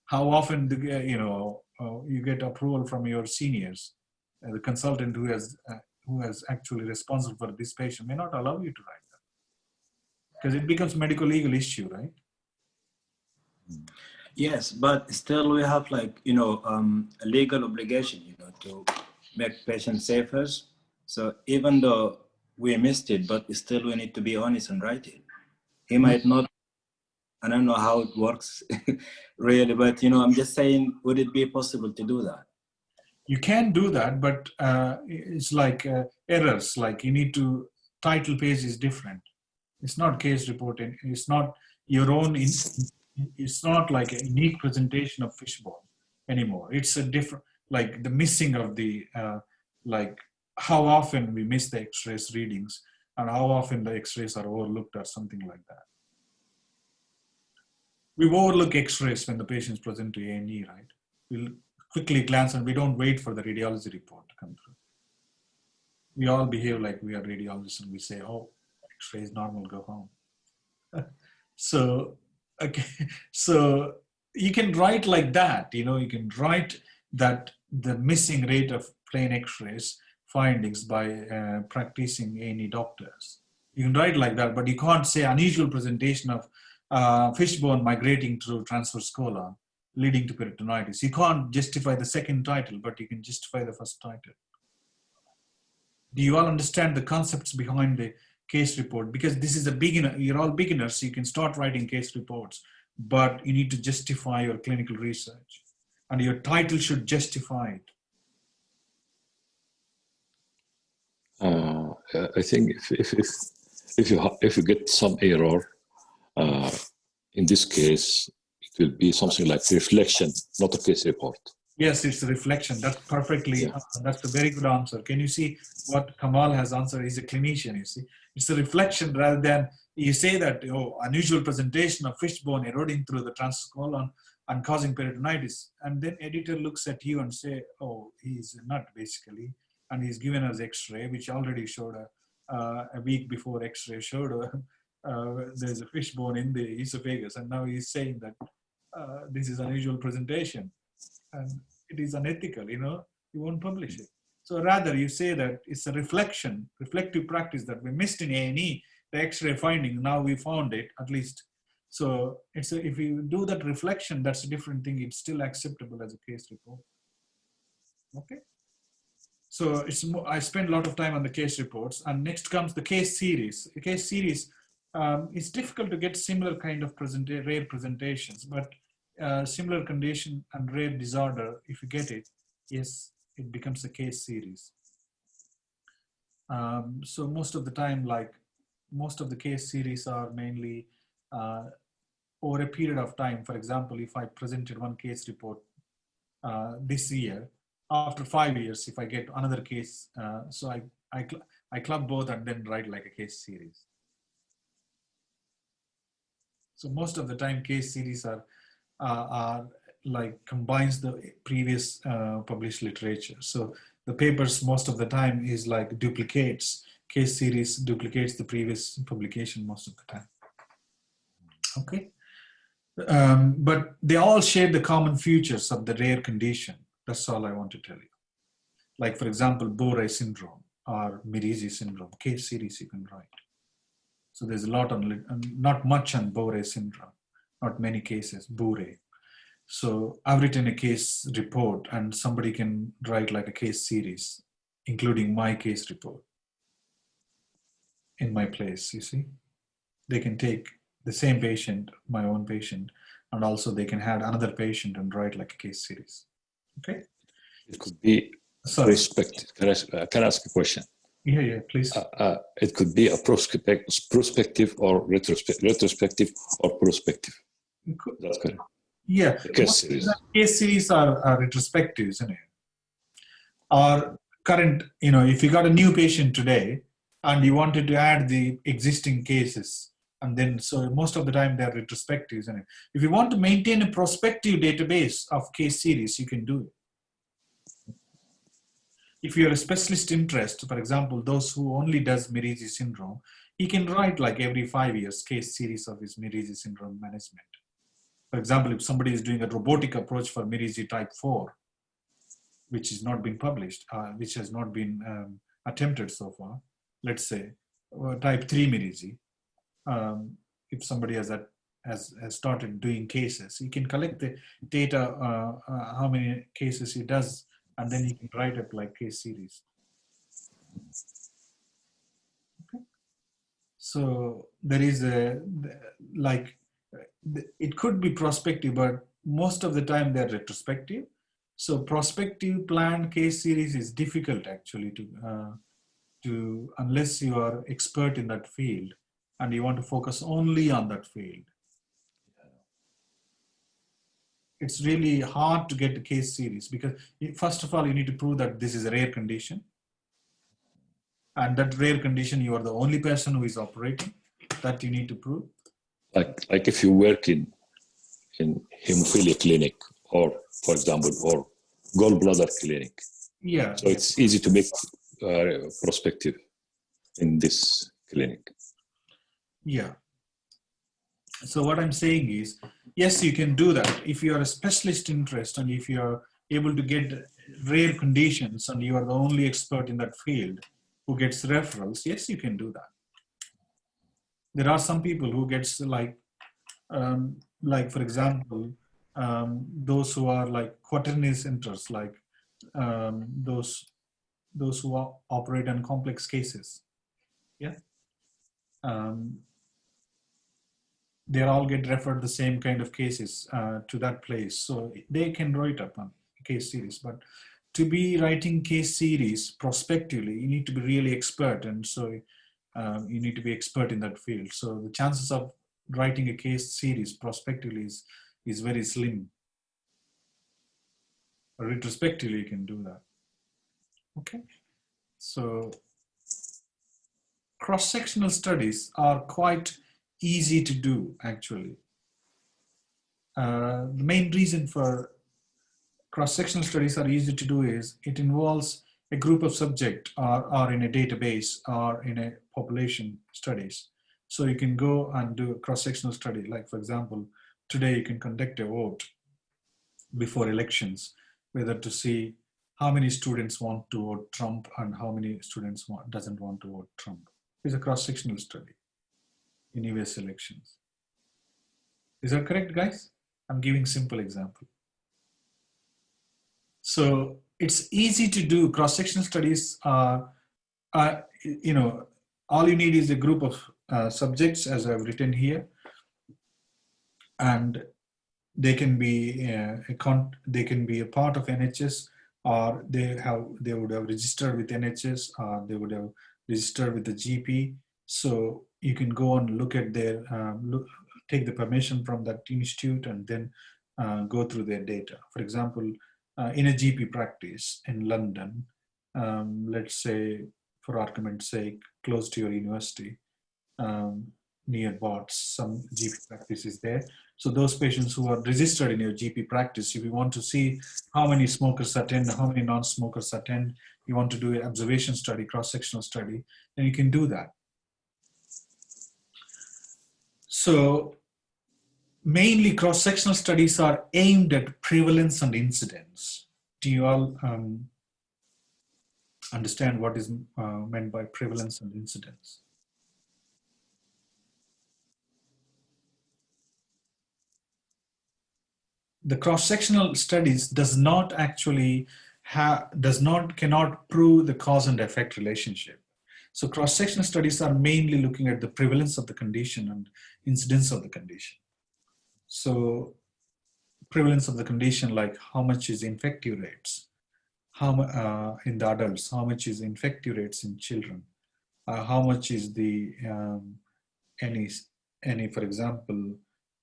how often, you know, you get approval from your seniors, the consultant who has actually responsible for this patient may not allow you to write that. Because it becomes medical legal issue, right? Yes, but still we have like, you know, a legal obligation, you know, to make patients safer. So even though we missed it, but still we need to be honest and write it. He might not, I don't know how it works really, but, you know, I'm just saying, would it be possible to do that? You can do that, but it's like errors, like you need to, title page is different. It's not case reporting. It's not your own, it's not like a unique presentation of fishbone anymore. It's a different, like the missing of the, like how often we miss the x-rays readings and how often the x-rays are overlooked or something like that. We overlook x-rays when the patients present to A&E, right? We'll quickly glance and we don't wait for the radiology report to come through. We all behave like we are radiologists and we say, oh, x-ray is normal, go home. So, okay, so you can write like that, you know, you can write that the missing rate of plain x-rays findings by practicing A&E doctors. You can write like that, but you can't say unusual presentation of fishbone migrating through transverse colon leading to peritonitis. You can't justify the second title, but you can justify the first title. Do you all understand the concepts behind the case report? Because this is a beginner, you're all beginners, so you can start writing case reports, but you need to justify your clinical research. And your title should justify it. I think if you get some error, in this case, it will be something like reflection, not a case report. Yes, it's a reflection. That's perfectly, that's a very good answer. Can you see what Kamal has answered? He's a clinician, you see. It's a reflection rather than you say that, oh, unusual presentation of fishbone eroding through the transverse colon and causing peritonitis. And then editor looks at you and say, oh, he's a nut basically. And he's given us x-ray, which already showed a week before x-ray showed there's a fishbone in the esophagus. And now he's saying that this is unusual presentation. And it is unethical, you know, you won't publish it. So rather you say that it's a reflection, reflective practice that we missed in A&E, the x-ray finding, now we found it at least. So it's if you do that reflection, that's a different thing. It's still acceptable as a case report. Okay. So it's more, I spend a lot of time on the case reports, and next comes the case series. The case series, it's difficult to get similar kind of rare presentations, but similar condition and rare disorder, if you get it, yes, it becomes a case series. So most of the time, like most of the case series are mainly over a period of time. For example, if I presented one case report this year, after 5 years, if I get another case, so I club both and then write like a case series. So most of the time case series are like combines the previous published literature. So the papers most of the time is like duplicates, case series duplicates the previous publication most of the time. Okay. But they all share the common features of the rare condition. That's all I want to tell you. Like for example, Bore syndrome or Mirizi syndrome, case series you can write. So there's a lot on, not much on Bore syndrome, not many cases, Bore. So I've written a case report and somebody can write like a case series, including my case report in my place, you see. They can take the same patient, my own patient, and also they can add another patient and write like a case series, okay? It could be respected. Can I ask a question? Yeah, please. It could be a prospective or retrospective or prospective. That's correct. Yeah, The case series. The case series are retrospective, isn't it? Or current, if you got a new patient today and you wanted to add the existing cases, and then so most of the time they're retrospective, isn't it? If you want to maintain a prospective database of case series, you can do it. If you're a specialist interest, for example, those who only does Mirizi syndrome, he can write like every 5 years case series of his Mirizi syndrome management. For example, if somebody is doing a robotic approach for Mirizi type 4, which is not been published, which has not been attempted so far, let's say type 3 Mirizi, if somebody has started doing cases, he can collect the data, how many cases he does, and then he can write up like case series. Okay. So there is it could be prospective, but most of the time they're retrospective. So prospective planned case series is difficult actually to unless you are expert in that field and you want to focus only on that field. It's really hard to get a case series because first of all, you need to prove that this is a rare condition. And that rare condition, you are the only person who is operating, that you need to prove. Like if you work in hemophilia clinic or, for example, or gallbladder clinic. Yeah. So it's easy to make prospective in this clinic. Yeah. So what I'm saying is, yes, you can do that. If you are a specialist interest and if you are able to get rare conditions and you are the only expert in that field who gets referrals, yes, you can do that. There are some people who gets like for example, those who are like quaternary centers, like those who operate on complex cases. Yeah. They all get referred the same kind of cases to that place. So they can write up on case series, but to be writing case series prospectively, you need to be really expert. And so you need to be expert in that field. So the chances of writing a case series prospectively is very slim. Or retrospectively, you can do that. Okay. So cross-sectional studies are quite easy to do, actually. The main reason for cross-sectional studies are easy to do is it involves a group of subjects or in a database or in a population studies. So you can go and do a cross-sectional study. Like, for example, today you can conduct a vote before elections, whether to see how many students want to vote Trump and how many students doesn't want to vote Trump. It's a cross-sectional study in US elections. Is that correct, guys? I'm giving simple example. So it's easy to do. Cross-sectional studies are, all you need is a group of subjects, as I've written here, and they can be a part of NHS, or they would have registered with NHS, or they would have registered with the GP. So you can go and look at their take the permission from that institute and then go through their data. For example, in a GP practice in London, let's say, for argument's sake, close to your university, near Barts, some GP practice is there. So those patients who are registered in your GP practice, if you want to see how many smokers attend, how many non-smokers attend, you want to do an observation study, cross-sectional study, then you can do that. So mainly cross-sectional studies are aimed at prevalence and incidence. Do you all understand what is meant by prevalence and incidence? The cross-sectional studies cannot prove the cause and effect relationship. So cross-sectional studies are mainly looking at the prevalence of the condition and incidence of the condition. So prevalence of the condition, like how much is infective rates, in the adults, how much is infective rates in children, how much is the any, for example,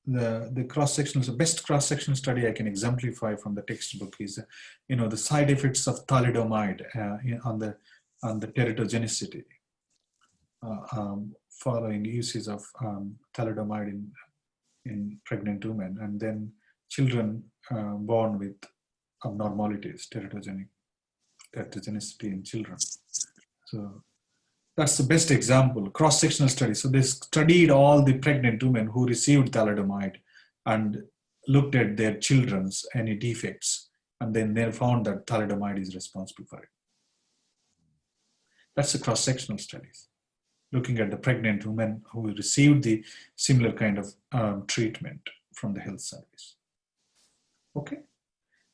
the cross-sectional, the best cross-sectional study I can exemplify from the textbook is, the side effects of thalidomide on the teratogenicity following uses of thalidomide in pregnant women, and then children born with abnormalities, teratogenicity in children. So that's the best example, cross-sectional study. So they studied all the pregnant women who received thalidomide and looked at their children's any defects, and then they found that thalidomide is responsible for it. That's the cross-sectional studies, looking at the pregnant women who received the similar kind of treatment from the health service. Okay,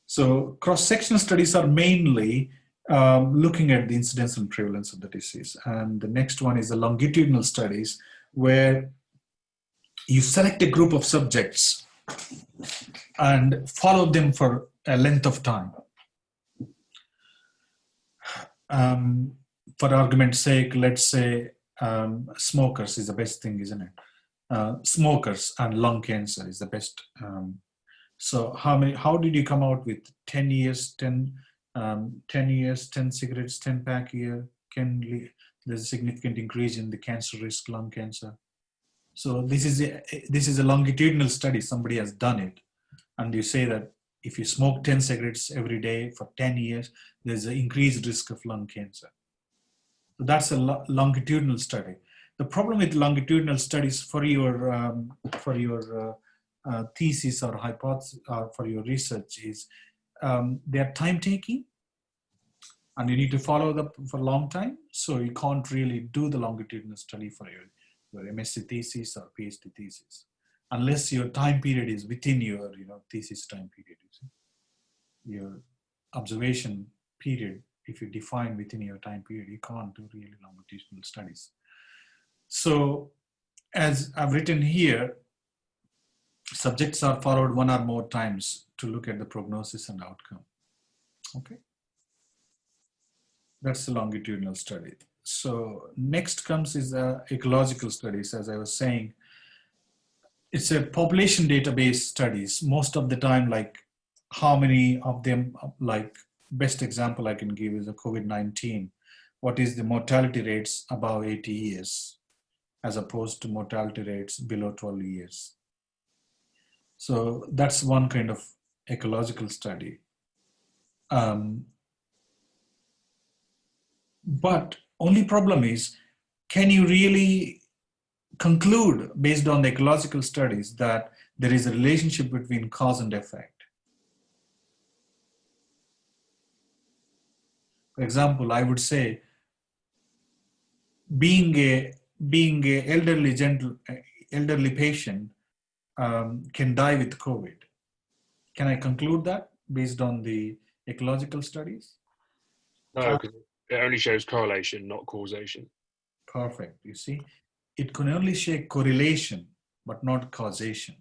so cross-sectional studies are mainly looking at the incidence and prevalence of the disease. And the next one is the longitudinal studies, where you select a group of subjects and follow them for a length of time. For argument's sake, let's say smokers is the best thing, isn't it? Smokers and lung cancer is the best. So how did you come out with 10 years, 10 years, 10 cigarettes, 10 pack a year? There's a significant increase in the cancer risk, lung cancer. So this is a longitudinal study. Somebody has done it. And you say that if you smoke 10 cigarettes every day for 10 years, there's an increased risk of lung cancer. So that's a longitudinal study. The problem with longitudinal studies for your thesis or hypothesis or for your research is they are time-taking, and you need to follow them for a long time. So you can't really do the longitudinal study for your MSc thesis or PhD thesis, unless your time period is within your thesis time period. Your observation period, if you define within your time period, you can't do really longitudinal studies. So as I've written here, subjects are followed one or more times to look at the prognosis and outcome. Okay, that's the longitudinal study. So next comes is ecological studies. As I was saying, it's a population database studies. Most of the time, like how many of them, like best example I can give is a COVID-19. What is the mortality rates above 80 years as opposed to mortality rates below 12 years? So that's one kind of ecological study. But only problem is, can you really conclude based on the ecological studies that there is a relationship between cause and effect? For example, I would say being a elderly patient can die with COVID. Can I conclude that based on the ecological studies? No, because it only shows correlation, not causation. Perfect. You see, it can only show correlation, but not causation.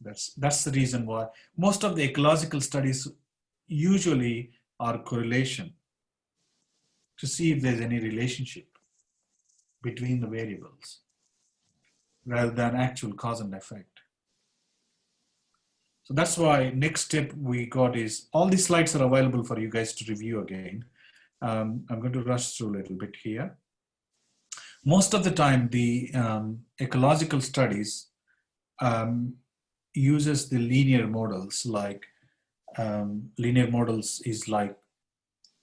That's the reason why most of the ecological studies usually are correlation, to see if there's any relationship between the variables rather than actual cause and effect. So that's why next step we got is, all these slides are available for you guys to review again. I'm going to rush through a little bit here. Most of the time, the ecological studies uses the linear models. Like linear models is like,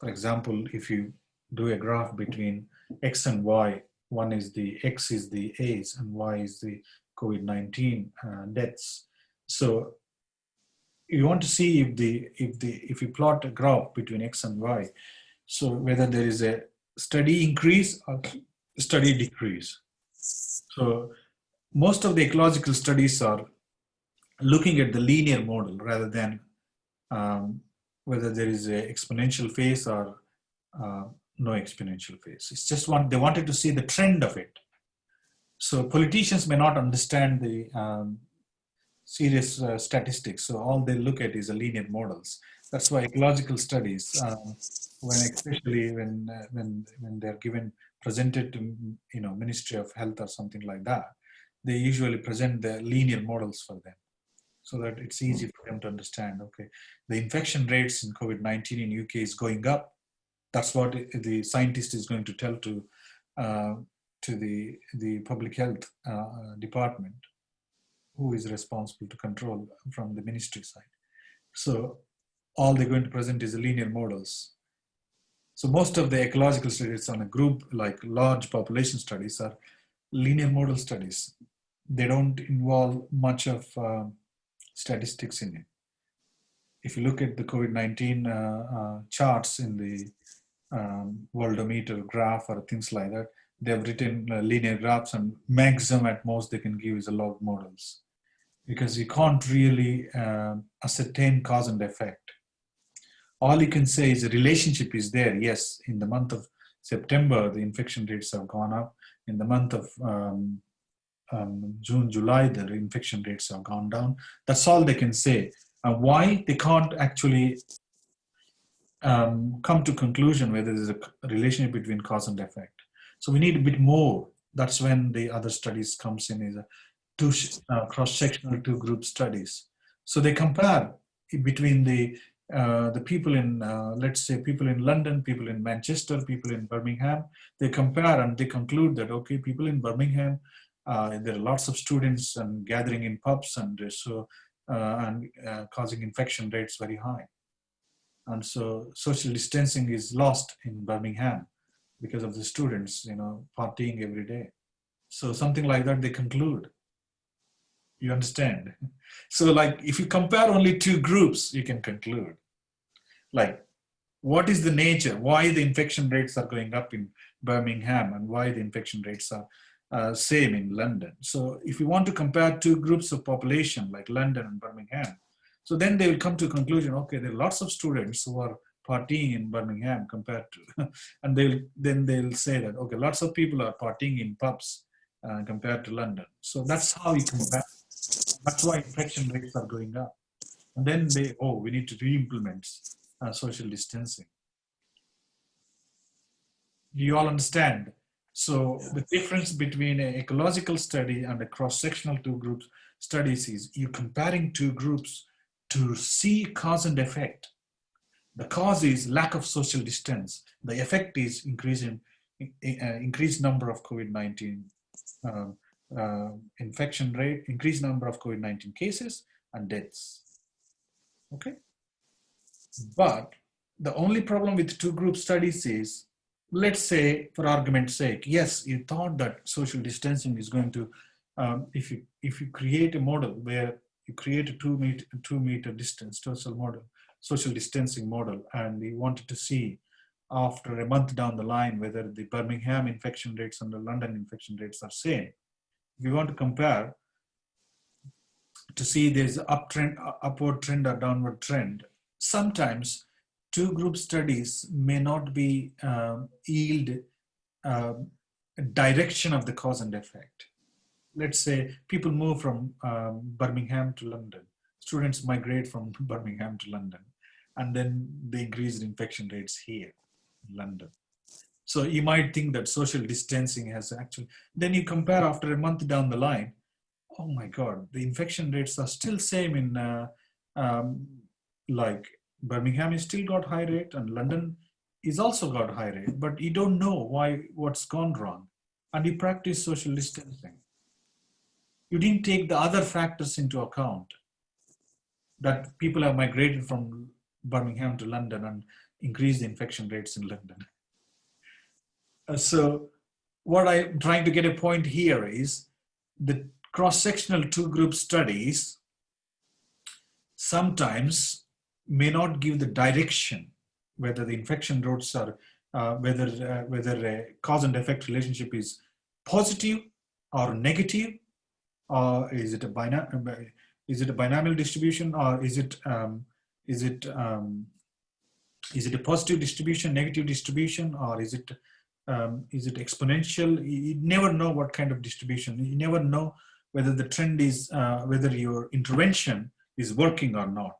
for example, if you do a graph between X and Y, one is the X is the A's and Y is the COVID-19 deaths. So you want to see if you plot a graph between X and Y, so whether there is a steady increase or steady decrease. So most of the ecological studies are looking at the linear model rather than whether there is an exponential phase or no exponential phase. It's just they wanted to see the trend of it. So politicians may not understand the serious statistics. So all they look at is the linear models. That's why ecological studies, especially when they're presented to Ministry of Health or something like that, they usually present the linear models for them, so that it's easy for them to understand. Okay, the infection rates in COVID-19 in UK is going up. That's what the scientist is going to tell to the public health department, who is responsible to control from the ministry side. So all they're going to present is the linear models. So most of the ecological studies on a group, like large population studies, are linear model studies. They don't involve much of statistics in it. If you look at the COVID-19 charts in the worldometer graph or things like that, they've written linear graphs, and maximum at most they can give is a log models, because you can't really ascertain cause and effect. All you can say is a relationship is there. Yes, in the month of September, the infection rates have gone up. In the month of June, July, the infection rates have gone down. That's all they can say. And why? They can't actually come to conclusion whether there's a relationship between cause and effect. So we need a bit more. That's when the other studies comes in, is a cross-sectional two-group studies. So they compare between the people in, let's say, people in London, people in Manchester, people in Birmingham. They compare and they conclude that, okay, people in Birmingham, there are lots of students and gathering in pubs, and causing infection rates very high. And so social distancing is lost in Birmingham because of the students, partying every day. So something like that they conclude. You understand? So like, if you compare only two groups, you can conclude. Like, what is the nature? Why the infection rates are going up in Birmingham, and why the infection rates are same in London? So if you want to compare two groups of population like London and Birmingham, so then they will come to a conclusion, okay, there are lots of students who are partying in Birmingham compared to, and they'll say that, okay, lots of people are partying in pubs compared to London. So that's how you compare. That's why infection rates are going up. And then we need to re-implement social distancing. Do you all understand? So the difference between an ecological study and a cross-sectional two groups studies is you're comparing two groups to see cause and effect. The cause is lack of social distance. The effect is increased number of COVID-19 infection rate, increased number of COVID-19 cases and deaths. Okay? But the only problem with two group studies is, let's say, for argument's sake, yes, you thought that social distancing is going to, if you create a model where you create a 2 meter distance social distancing model, and you wanted to see after a month down the line whether the Birmingham infection rates and the London infection rates are same. If you want to compare to see there's upward trend or downward trend, sometimes two group studies may not be yield direction of the cause and effect. Let's say people move from Birmingham to London. Students migrate from Birmingham to London, and then they increase infection rates here in London. So you might think that social distancing has actually, then you compare after a month down the line, oh my God, the infection rates are still same in like Birmingham is still got high rate and London is also got high rate, but you don't know what's gone wrong, and you practice social distancing. You didn't take the other factors into account, that people have migrated from Birmingham to London and increased the infection rates in London. So what I'm trying to get a point here is the cross-sectional two group studies sometimes may not give the direction whether the infection rates are, whether a cause and effect relationship is positive or negative, or is it a binomial distribution, or is it a positive distribution, negative distribution, or is it exponential? You never know what kind of distribution. You never know whether the trend is, whether your intervention is working or not.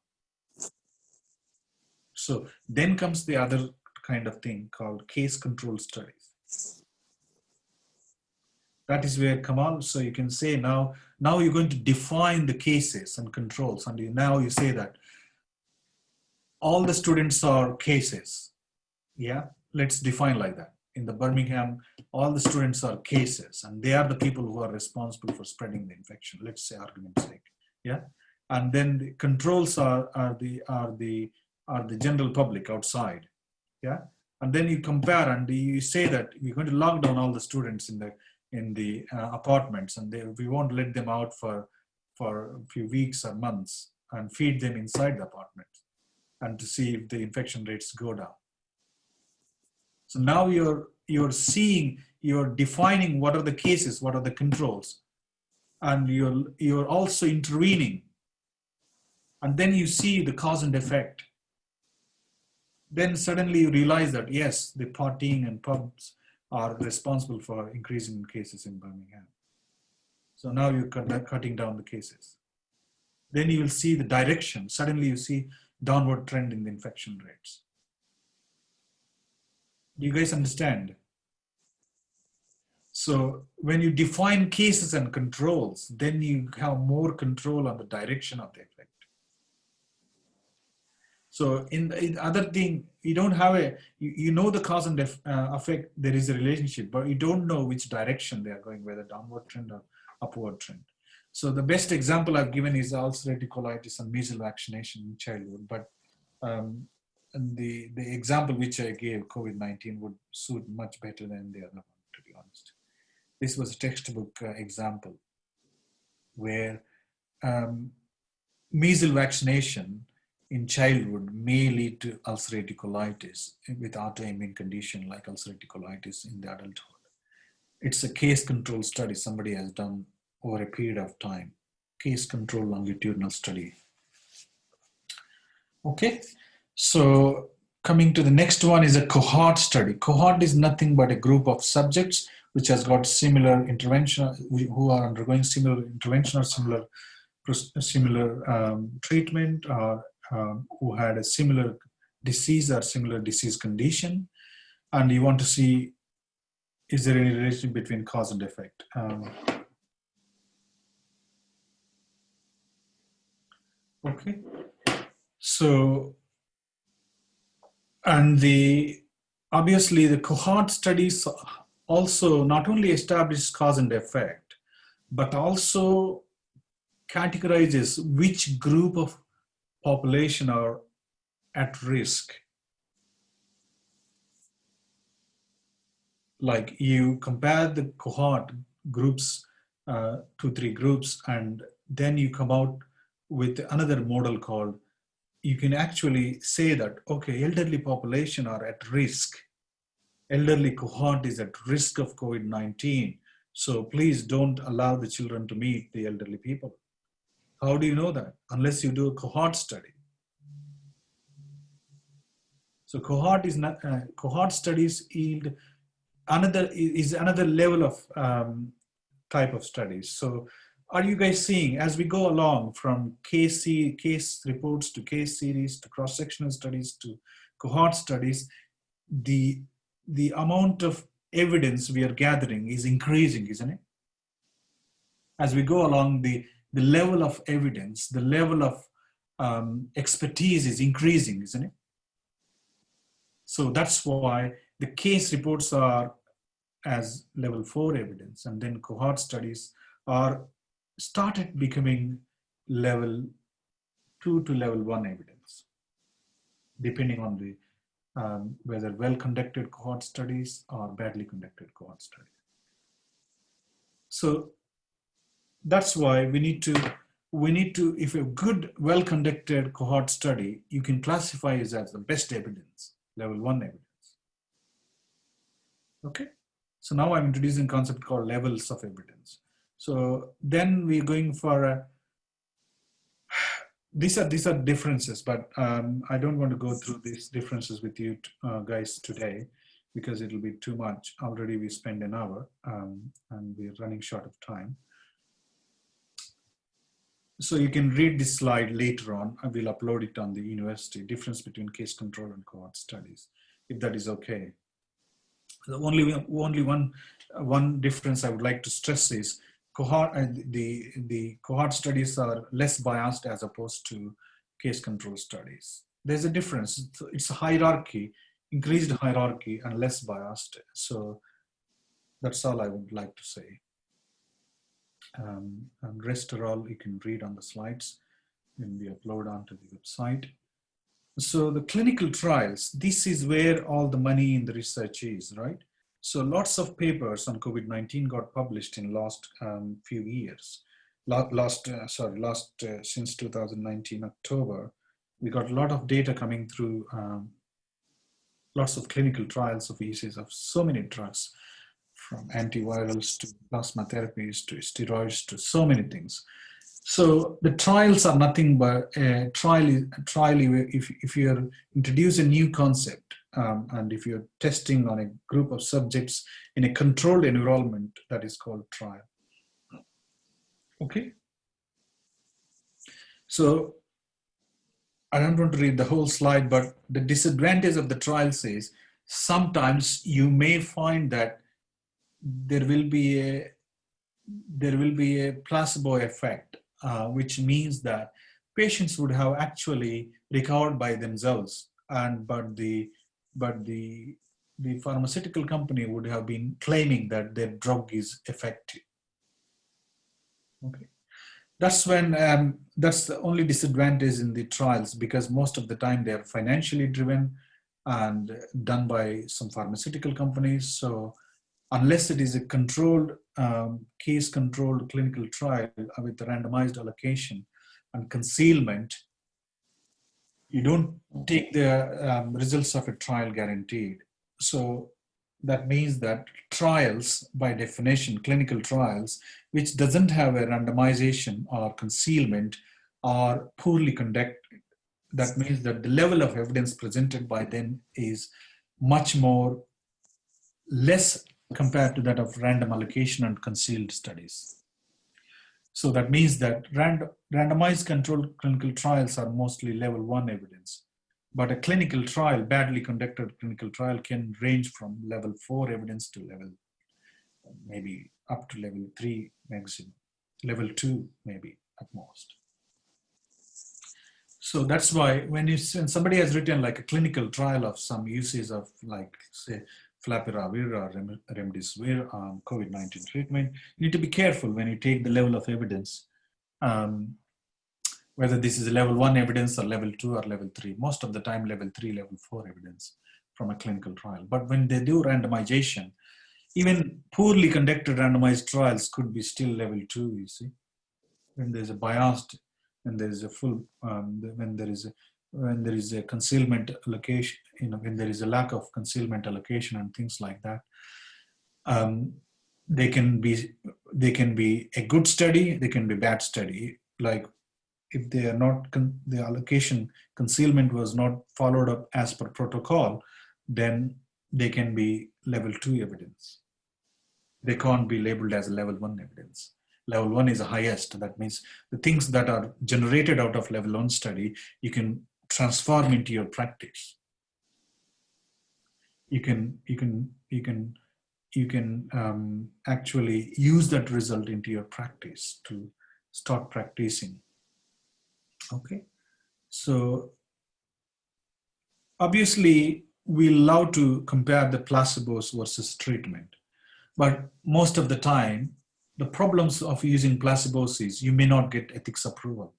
So then comes the other kind of thing called case control studies. That is where Kamal, so you can say now you're going to define the cases and controls, and now you say that all the students are cases. Yeah, let's define like that. In the Birmingham, all the students are cases, and they are the people who are responsible for spreading the infection. Let's say, argument's sake, yeah. And then the controls are the general public outside, yeah. And then you compare and you say that you're going to lock down all the students in the apartments, and we won't let them out for a few weeks or months, and feed them inside the apartment, and to see if the infection rates go down. So now you're defining what are the cases, what are the controls, and you're also intervening. And then you see the cause and effect. Then suddenly you realize that yes, the partying and pubs are responsible for increasing cases in Birmingham. So now you're cutting down the cases. Then you will see the direction. Suddenly you see downward trend in the infection rates. Do you guys understand? So when you define cases and controls, then you have more control on the direction of the effect. So in the other thing, you don't have you know the cause and effect, there is a relationship, but you don't know which direction they are going, whether downward trend or upward trend. So the best example I've given is ulcerative colitis and measles vaccination in childhood, but and the example which I gave, COVID-19, would suit much better than the other one, to be honest. This was a textbook example where measles vaccination in childhood may lead to ulcerative colitis with autoimmune condition like ulcerative colitis in the adulthood. It's a case control study somebody has done over a period of time. Case control longitudinal study. Okay. So coming to the next one is a cohort study. Cohort is nothing but a group of subjects which has got similar intervention, who are undergoing similar intervention or similar treatment, or who had a similar disease or similar disease condition. And you want to see, is there any relation between cause and effect? Okay. So, and obviously the cohort studies also not only establish cause and effect, but also categorizes which group of population are at risk. Like you compare the cohort groups, 2-3 groups, and then you come out with another model called, you can actually say that, okay, elderly population are at risk. Elderly cohort is at risk of COVID-19. So please don't allow the children to meet the elderly people. How do you know that? Unless you do a cohort study. So cohort studies yield another level of type of studies. So are you guys seeing, as we go along from case reports to case series to cross-sectional studies to cohort studies, the amount of evidence we are gathering is increasing, isn't it? As we go along, the level of evidence, the level of expertise is increasing, isn't it? So that's why the case reports are as level 4 evidence, and then cohort studies are started becoming level 2 to level 1 evidence, depending on the whether well-conducted cohort studies or badly conducted cohort studies. So that's why we need to, if a good, well-conducted cohort study, you can classify it as the best evidence, level 1 evidence. Okay, so now I'm introducing a concept called levels of evidence. So then we're going for these are differences, but I don't want to go through these differences with you guys today, because it'll be too much. Already we spent an hour and we're running short of time. So you can read this slide later on. I will upload it on the university, difference between case control and cohort studies, if that is okay. The only one difference I would like to stress is the cohort studies are less biased as opposed to case control studies. There's a difference. It's a hierarchy, increased hierarchy and less biased. So that's all I would like to say. And rest are all you can read on the slides when we upload onto the website. So the clinical trials, this is where all the money in the research is, right? So lots of papers on COVID-19 got published in last few years. Since 2019 October, we got a lot of data coming through, lots of clinical trials of uses of so many drugs, from antivirals to plasma therapies to steroids to so many things. So the trials are nothing but a trial. If you introduce a new concept and if you're testing on a group of subjects in a controlled environment, that is called trial. Okay. So I don't want to read the whole slide, but the disadvantage of the trials is sometimes you may find that there will be a placebo effect, which means that patients would have actually recovered by themselves, but the pharmaceutical company would have been claiming that their drug is effective. Okay, that's when that's the only disadvantage in the trials, because most of the time they are financially driven and done by some pharmaceutical companies. So unless it is a controlled, case-controlled clinical trial with randomized allocation and concealment, you don't take the results of a trial guaranteed. So that means that trials, by definition, clinical trials, which doesn't have a randomization or concealment, are poorly conducted. That means that the level of evidence presented by them is much more less compared to that of random allocation and concealed studies. So that means that randomized controlled clinical trials are mostly level 1 evidence, but a clinical trial, badly conducted clinical trial, can range from level 4 evidence to level, maybe up to level 3 maximum, level 2 maybe at most. So that's why when somebody has written like a clinical trial of some uses of, like, say, flapiravir or remdesivir on COVID-19 treatment, you need to be careful when you take the level of evidence, whether this is a level 1 evidence or level 2 or level 3. Most of the time level 3, level 4 evidence from a clinical trial. But when they do randomization, even poorly conducted randomized trials could be still level 2, you see. When there's a biased, when there is a full, when there is a concealment allocation, when there is a lack of concealment allocation and things like that, they can be a good study, they can be bad study. Like if they are not, the allocation concealment was not followed up as per protocol, then they can be level 2 evidence. They can't be labeled as a level 1 evidence. Level 1 is the highest. That means the things that are generated out of level 1 study, you can transform into your practice. You can actually use that result into your practice to start practicing. Okay, so obviously we love to compare the placebos versus treatment, but most of the time the problems of using placebos is you may not get ethics approval.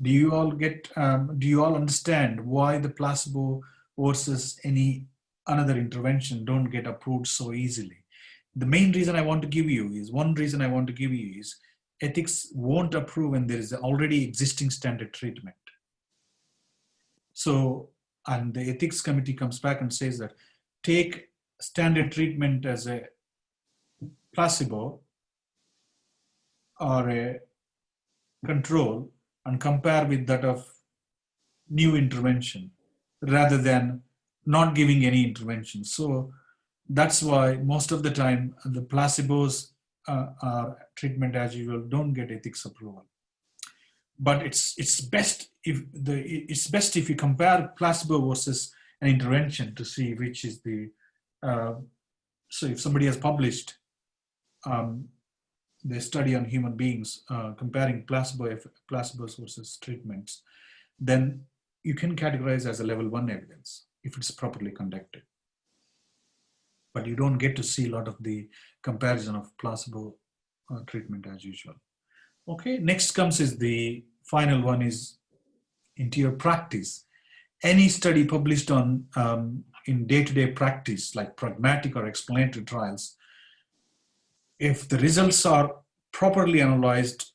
Do you all understand why the placebo versus any another intervention don't get approved so easily? The main reason I want to give you is ethics won't approve when there is already existing standard treatment. So, and the ethics committee comes back and says that take standard treatment as a placebo or a control and compare with that of new intervention rather than not giving any intervention. So that's why most of the time the placebos treatment as usual don't get ethics approval. But it's best if you compare placebo versus an intervention to see which is the. So if somebody has published the study on human beings comparing placebos versus treatments, then you can categorize as a level 1 evidence if it's properly conducted. But you don't get to see a lot of the comparison of placebo treatment as usual. Okay, next comes is the final one is into your practice. Any study published on in day-to-day practice, like pragmatic or explanatory trials, if the results are properly analyzed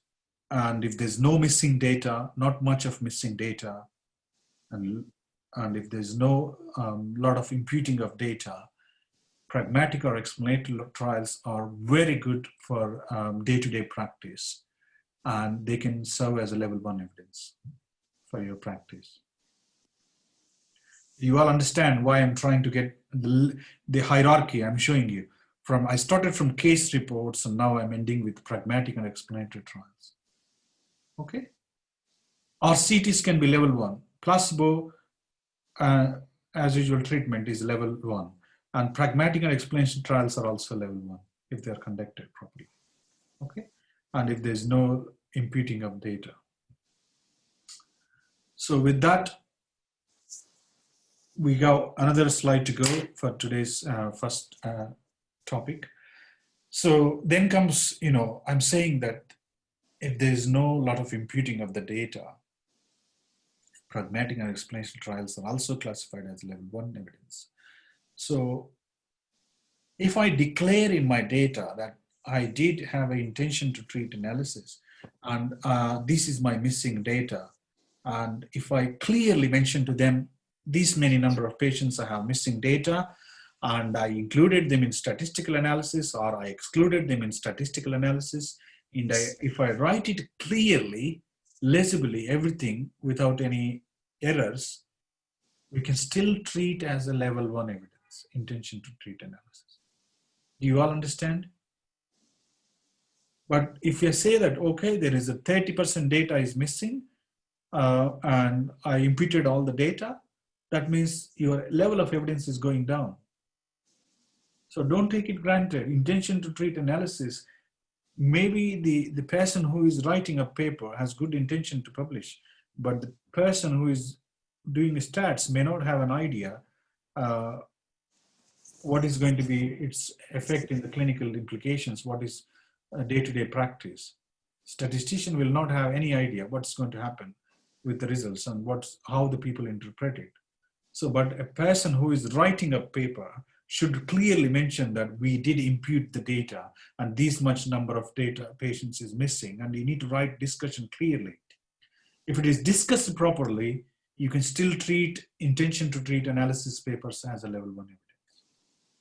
and if there's no missing data, not much of missing data, and if there's no lot of imputing of data, pragmatic or explanatory trials are very good for day-to-day practice, and they can serve as a level 1 evidence for your practice. You all understand why I'm trying to get the hierarchy I'm showing you. I started from case reports and now I'm ending with pragmatic and explanatory trials. Okay? RCTs can be level 1. Placebo, as usual treatment is level 1. And pragmatic and explanatory trials are also level 1 if they're conducted properly. Okay? And if there's no imputing of data. So with that, we got another slide to go for today's first topic. So then comes, I'm saying that if there's no lot of imputing of the data, pragmatic and explanatory trials are also classified as level 1 evidence. So if I declare in my data that I did have an intention to treat analysis, and this is my missing data, and if I clearly mention to them this many number of patients I have missing data, and I included them in statistical analysis or I excluded them in statistical analysis, and if I write it clearly, legibly, everything without any errors, we can still treat as a level 1 evidence, intention to treat analysis. Do you all understand? But if you say that, okay, there is a 30% data is missing, and I imputed all the data, that means your level of evidence is going down. So don't take it granted. Intention to treat analysis, maybe the person who is writing a paper has good intention to publish, but the person who is doing the stats may not have an idea what is going to be its effect in the clinical implications, what is day-to-day practice. Statistician will not have any idea what's going to happen with the results and how the people interpret it. So, but a person who is writing a paper should clearly mention that we did impute the data and this much number of data patients is missing, and you need to write discussion clearly. If it is discussed properly, you can still treat intention to treat analysis papers as a level 1 evidence.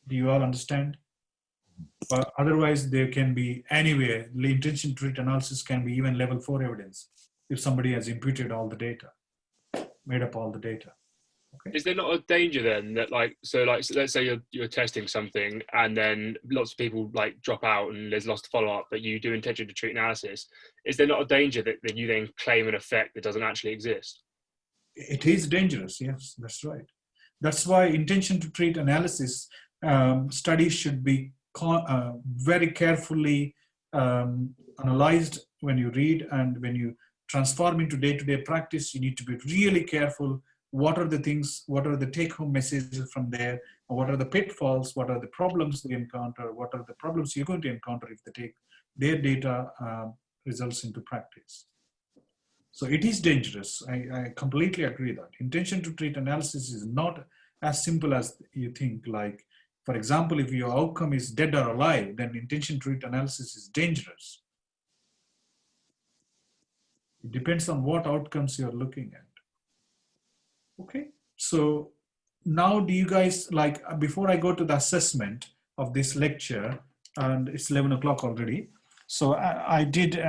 Do you all understand? But otherwise there can be anywhere, the intention to treat analysis can be even level 4 evidence if somebody has imputed all the data, made up all the data. Okay. Is there not a danger then that so let's say you're testing something and then lots of people drop out and there's lost follow-up, but you do intention to treat analysis? Is there not a danger that you then claim an effect that doesn't actually exist? It is dangerous, yes, that's right. That's why intention to treat analysis studies should be very carefully analyzed when you read, and when you transform into day-to-day practice, you need to be really careful. What are the things, what are the take-home messages from there, what are the pitfalls, what are the problems they encounter, what are the problems you're going to encounter if they take their data results into practice. So it is dangerous. I completely agree that intention to treat analysis is not as simple as you think. Like, for example, if your outcome is dead or alive, then intention to treat analysis is dangerous. It depends on what outcomes you're looking at. Okay, so now do you guys, before I go to the assessment of this lecture, and it's 11 o'clock already, so I did,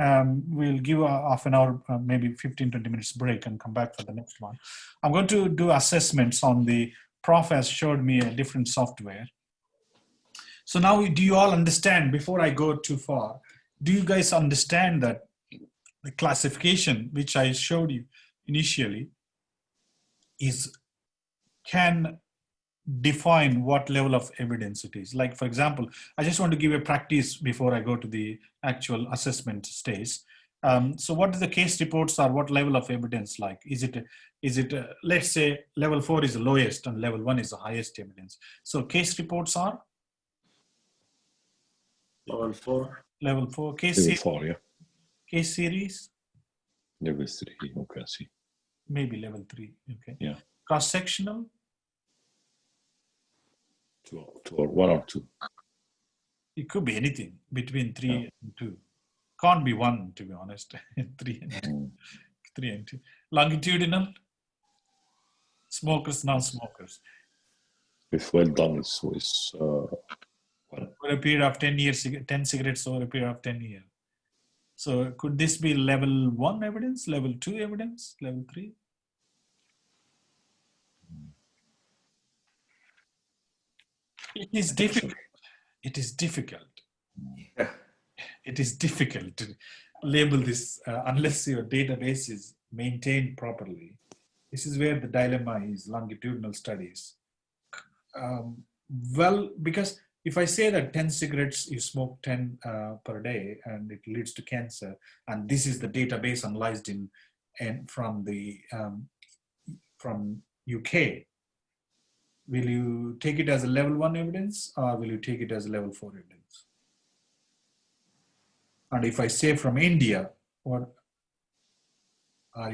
we'll give a half an hour, maybe 15, 20 minutes break and come back for the next one. I'm going to do assessments on the prof has showed me a different software. So now, do you all understand, before I go too far, do you guys understand that the classification, which I showed you initially, can define what level of evidence it is? Like, for example, I just want to give a practice before I go to the actual assessment stage. So what the case reports are, what level of evidence like? Is it let's say level 4 is the lowest and level 1 is the highest evidence. So case reports are? Level 4. Level 4. Level 4, yeah. Case series? Level 3, okay, I see. Maybe level 3, okay. Yeah. Cross-sectional? 2 or 1 or 2. It could be anything between 3 and 2. Can't be 1, to be honest. 3 and 2. 3 and 2. Longitudinal? Smokers, non-smokers. If well done, it's For a period of 10 years, 10 cigarettes over a period of 10 years. So could this be level 1 evidence, level 2 evidence, level 3? It is difficult. It is difficult. It is difficult to label this unless your database is maintained properly. This is where the dilemma is, longitudinal studies. Well, because if I say that 10 cigarettes, you smoke 10 per day and it leads to cancer, and this is the database analyzed from UK, will you take it as a level 1 evidence or will you take it as a level 4 evidence? And if I say from India, or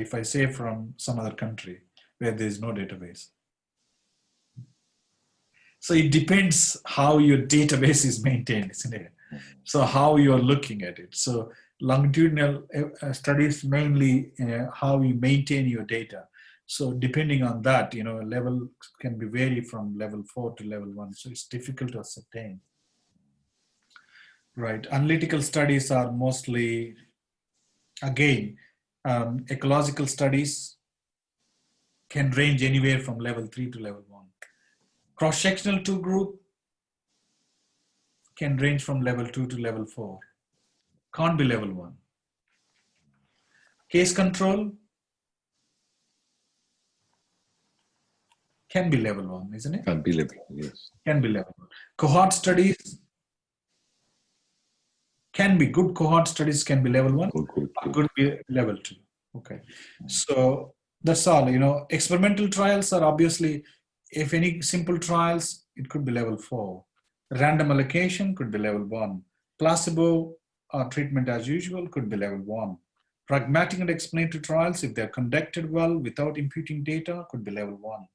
if I say from some other country where there is no database. So it depends how your database is maintained, isn't it? So how you're looking at it. So longitudinal studies mainly how you maintain your data. So depending on that, level can be vary from level 4 to level 1. So it's difficult to ascertain. Right. Analytical studies are mostly, again, ecological studies can range anywhere from level 3 to level 1. Cross-sectional 2 group can range from level 2 to level 4. Can't be level 1. Case control can be level 1, isn't it? Can be level, yes. Can be level 1. Cohort studies can be, good cohort studies can be level 1, could be level 2. Okay. So that's all, experimental trials are obviously, if any simple trials, it could be level 4. Random allocation could be level 1. Placebo or treatment as usual could be level 1. Pragmatic and explanatory trials, if they're conducted well without imputing data, could be level 1.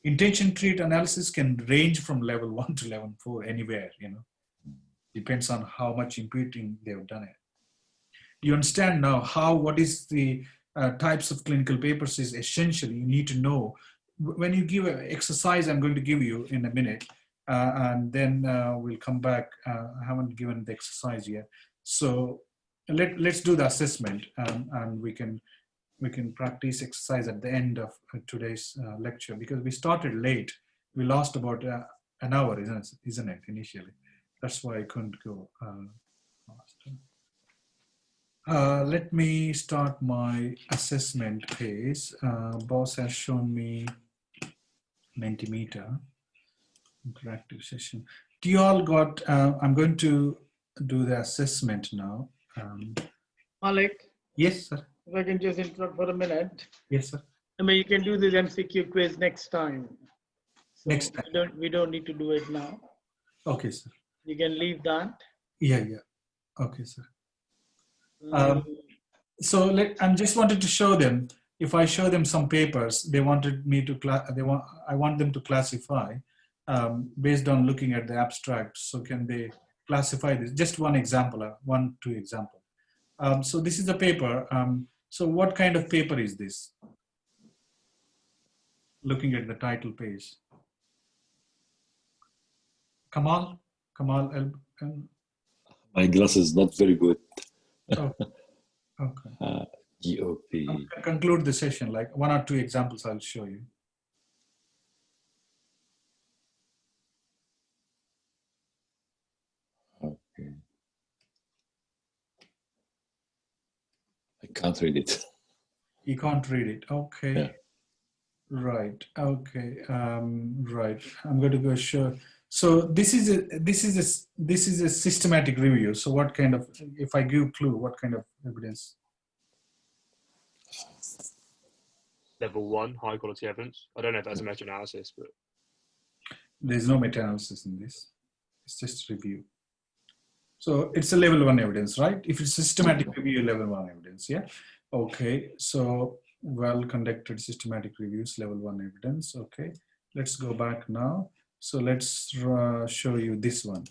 Intention treat analysis can range from level 1 to level 4, anywhere, Depends on how much imputing they've done it. You understand now what is the types of clinical papers is essentially, you need to know. When you give an exercise, I'm going to give you in a minute, and then we'll come back. I haven't given the exercise yet. So let's do the assessment, and we can practice exercise at the end of today's lecture, because we started late. We lost about an hour, isn't it, initially? That's why I couldn't go faster. Let me start my assessment phase. Boss has shown me Mentimeter interactive session. Do you all got, I'm going to do the assessment now. Malik? Yes, sir. If I can just interrupt for a minute. Yes, sir. I mean, you can do this MCQ quiz next time. So next time. We don't need to do it now. Okay, sir. You can leave that. Yeah. Okay, sir. So I just wanted to show them. If I show them some papers, they wanted me to I want them to classify based on looking at the abstract. So can they classify this? Just one example, 2 example. So this is the paper. So what kind of paper is this? Looking at the title page. Kamal. My glass is not very good. Oh, okay. GOP. I'll conclude the session, like 1 or 2 examples I'll show you. Can't read it. You can't read it. Okay. Yeah. Right. Okay. Right. I'm going to go show. So this is a systematic review. So what kind of, if I give clue, what kind of evidence? Level 1, high quality evidence. I don't know if that's a meta-analysis, but There's no meta-analysis in this. It's just review. So it's a level 1 evidence, right? If it's systematic review, level 1 evidence, yeah? Okay, so well-conducted systematic reviews, level 1 evidence, okay. Let's go back now. So let's show you this one.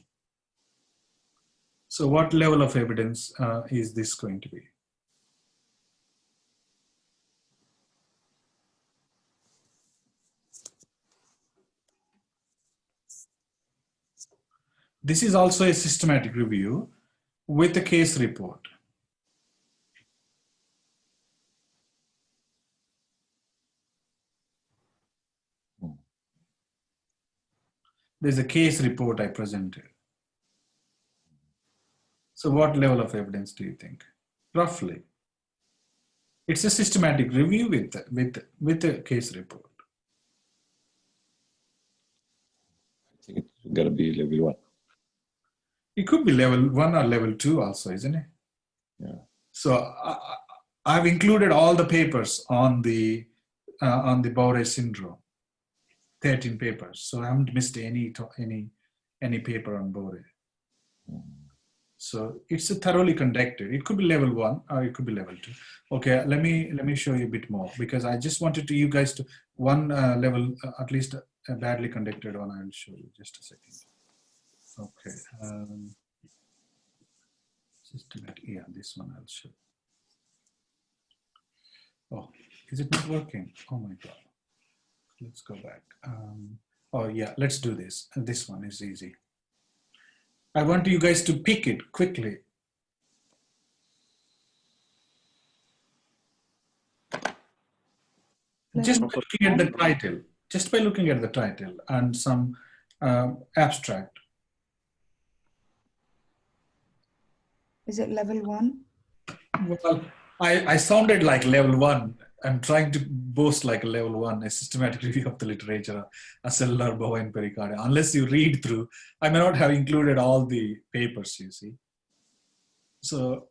So what level of evidence is this going to be? This is also a systematic review with a case report. There's a case report I presented. So what level of evidence do you think? Roughly. It's a systematic review with a case report. I think it's got to be level 1. It could be level 1 or level 2 also, isn't it? Yeah. So I've included all the papers on the Bowre syndrome, 13 papers. So I haven't missed any paper on Bowre. So it's a thoroughly conducted. It could be level 1 or it could be level 2. Okay, let me show you a bit more, because I just wanted you guys to one level, at least a badly conducted one. I'll show you just a second. Okay. Systematic. Yeah, this one I'll show. Oh, is it not working? Oh my God. Let's go back. Oh yeah, let's do this. This one is easy. I want you guys to pick it quickly. Just by looking at the title, just by looking at the title and some abstract. Is it level 1? Well, I sounded like level 1. I'm trying to boast like a level 1, a systematic review of the literature, a cellular bovine pericardium. Unless you read through, I may not have included all the papers, you see. So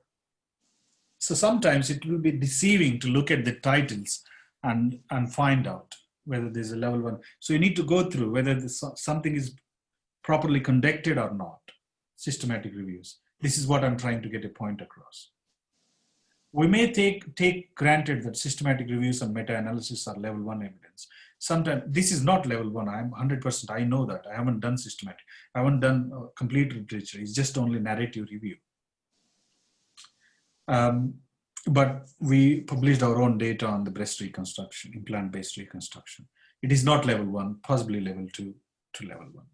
sometimes it will be deceiving to look at the titles and find out whether there's a level 1. So you need to go through whether something is properly conducted or not. Systematic reviews. This is what I'm trying to get a point across. We may take granted that systematic reviews and meta-analysis are level 1 evidence. Sometimes this is not level 1. I'm 100%. I know that. I haven't done systematic. I haven't done complete literature. It's just only narrative review. But we published our own data on the breast reconstruction, implant-based reconstruction. It is not level 1, possibly level 2 to level 1.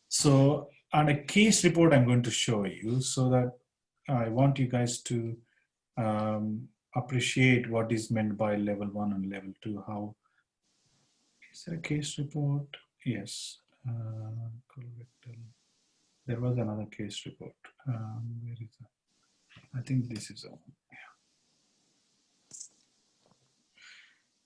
So on a case report, I'm going to show you, so that I want you guys to appreciate what is meant by level 1 and level 2. How is there a case report? Yes. There was another case report. Where is that? I think this is one. Yeah.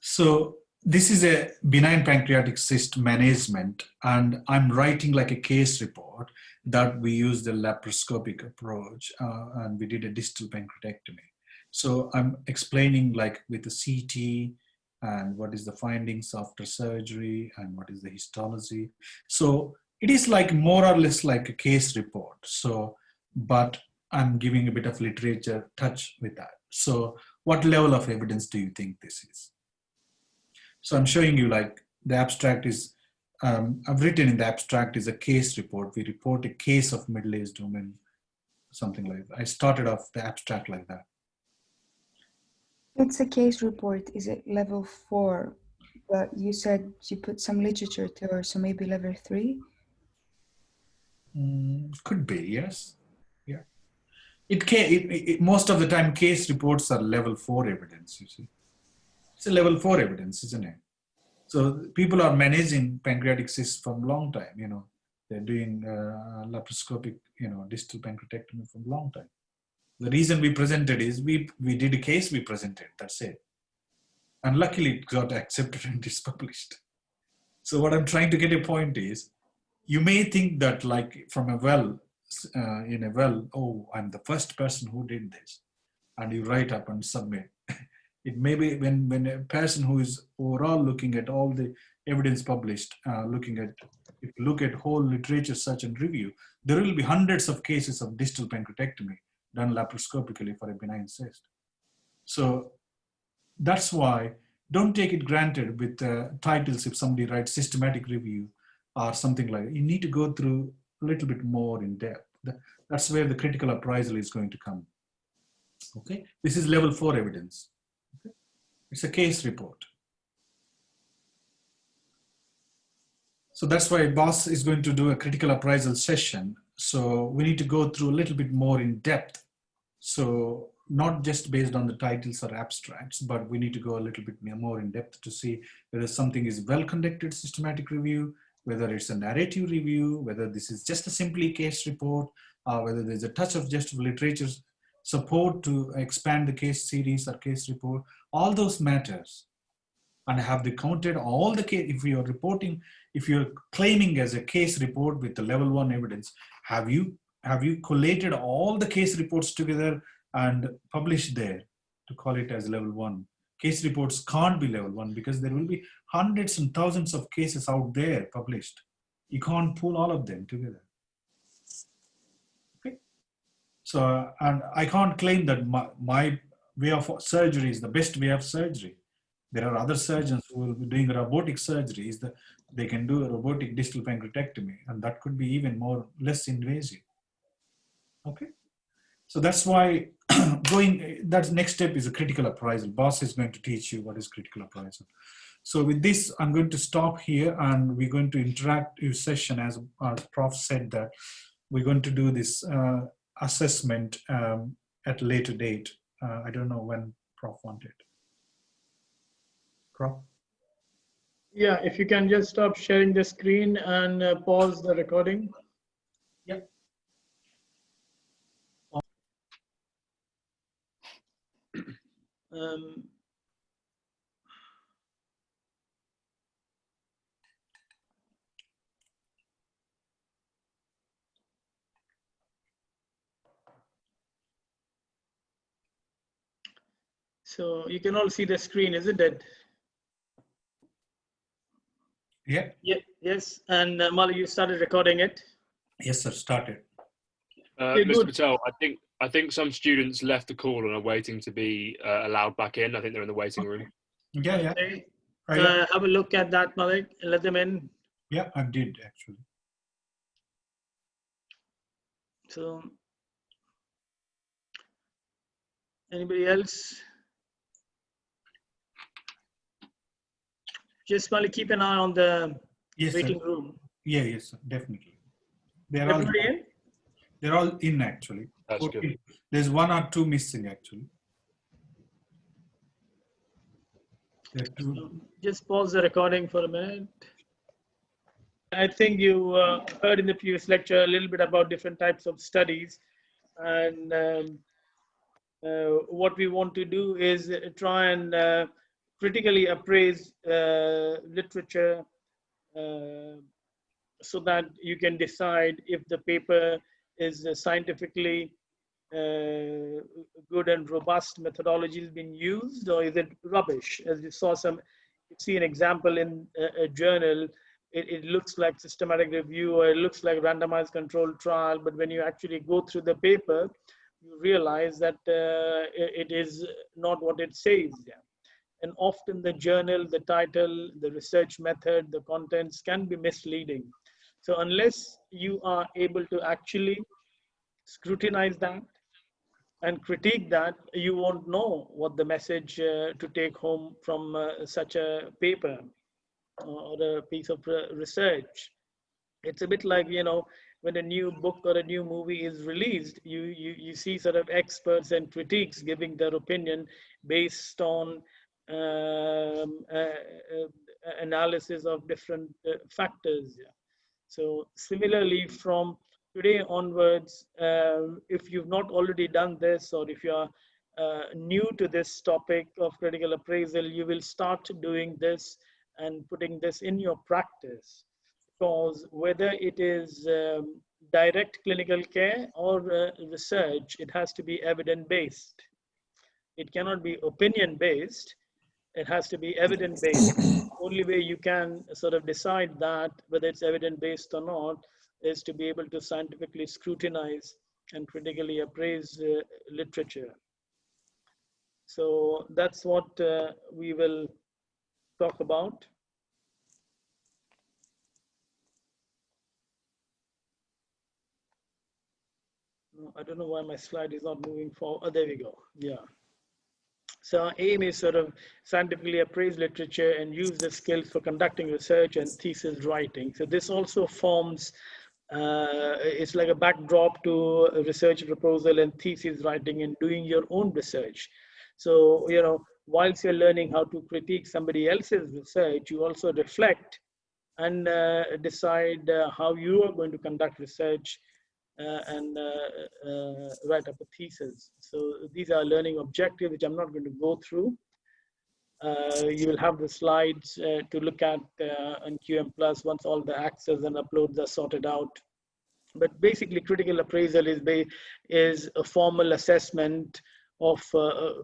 So this is a benign pancreatic cyst management, and I'm writing like a case report that we use the laparoscopic approach, and we did a distal pancreatectomy. So I'm explaining like with the CT and what is the findings after surgery and what is the histology. So it is like more or less like a case report. So, but I'm giving a bit of literature touch with that. So what level of evidence do you think this is? So I'm showing you like the abstract is, I've written in the abstract is a case report. We report a case of middle-aged women, something like that. I started off the abstract like that. It's a case report. Is it level 4? But you said you put some literature to her, so maybe level 3? Could be, yes. Yeah. Most of the time, case reports are level 4 evidence, you see. It's a level 4 evidence, isn't it? So people are managing pancreatic cysts from a long time, They're doing laparoscopic, distal pancreatectomy from a long time. The reason we presented is we did a case, we presented, that's it. And luckily it got accepted and it's published. So what I'm trying to get a point is, you may think that like from a well, in a well, oh, I'm the first person who did this. And you write up and submit. It may be when a person who is overall looking at all the evidence published, if you look at whole literature search and review, there will be hundreds of cases of distal pancreatectomy done laparoscopically for a benign cyst. So that's why don't take it granted with titles. If somebody writes systematic review or something like that, you need to go through a little bit more in depth. That's where the critical appraisal is going to come. Okay, this is level 4 evidence. Okay. It's a case report. So that's why boss is going to do a critical appraisal session. So we need to go through a little bit more in depth. So not just based on the titles or abstracts, but we need to go a little bit more in depth to see whether something is well-conducted systematic review, whether it's a narrative review, whether this is just a simply case report, or whether there's a touch of just literature support to expand the case series or case report. All those matters. And have they counted all the case? If you're reporting, if you're claiming as a case report with the level 1 evidence, have you collated all the case reports together and published there to call it as level 1? Case reports can't be level 1 because there will be hundreds and thousands of cases out there published. You can't pull all of them together. Okay. So, and I can't claim that my way of surgery is the best way of surgery. There are other surgeons who will be doing robotic surgeries that they can do a robotic distal pancreatectomy, and that could be even less invasive. Okay. So that's why that next step is a critical appraisal. Boss is going to teach you what is critical appraisal. So with this, I'm going to stop here and we're going to interactive session as Prof said that we're going to do this assessment at a later date. I don't know when Prof wanted. Prof? Yeah, if you can just stop sharing the screen and pause the recording. Yep. So you can all see the screen, isn't it? Yeah. Yeah. Yes. And Mali, you started recording it. Yes, sir. Started. Mr. Patel, I think some students left the call and are waiting to be allowed back in. I think they're in the waiting room. Yeah, yeah. Okay. Yeah. Have a look at that, Malik, and let them in. Yeah, I did actually. So, anybody else? Just Malik, keep an eye on the waiting room. Yeah, yes, sir, definitely. They're Everybody all in? They're all in actually. That's good. There's 1 or 2 missing actually. Just pause the recording for a minute. I think you heard in the previous lecture a little bit about different types of studies, and what we want to do is try and critically appraise literature so that you can decide if the paper is scientifically good and robust methodology has been used, or is it rubbish? As you see an example in a journal, it looks like systematic review or it looks like randomized controlled trial, but when you actually go through the paper, you realize that it is not what it says. Yeah. And often the journal, the title, the research method, the contents can be misleading. So unless you are able to actually scrutinize that and critique that, you won't know what the message to take home from such a paper or a piece of research. It's a bit like, you know, when a new book or a new movie is released, you see sort of experts and critiques giving their opinion based on analysis of different factors. Yeah. So similarly, from today onwards, if you've not already done this, or if you're new to this topic of critical appraisal, you will start doing this and putting this in your practice. Because whether it is direct clinical care or research, it has to be evidence-based. It cannot be opinion-based. It has to be evidence-based. Only way you can sort of decide that whether it's evidence-based or not is to be able to scientifically scrutinize and critically appraise literature. So that's what we will talk about. I don't know why my slide is not moving forward. Oh, there we go. Yeah. So our aim is sort of scientifically appraise literature and use the skills for conducting research and thesis writing. So this also forms, it's like a backdrop to a research proposal and thesis writing and doing your own research. So, you know, whilst you're learning how to critique somebody else's research, you also reflect and decide how you are going to conduct research and write up a thesis. So these are learning objectives, which I'm not going to go through. You will have the slides to look at on QM Plus once all the access and uploads are sorted out. But basically, critical appraisal is a formal assessment of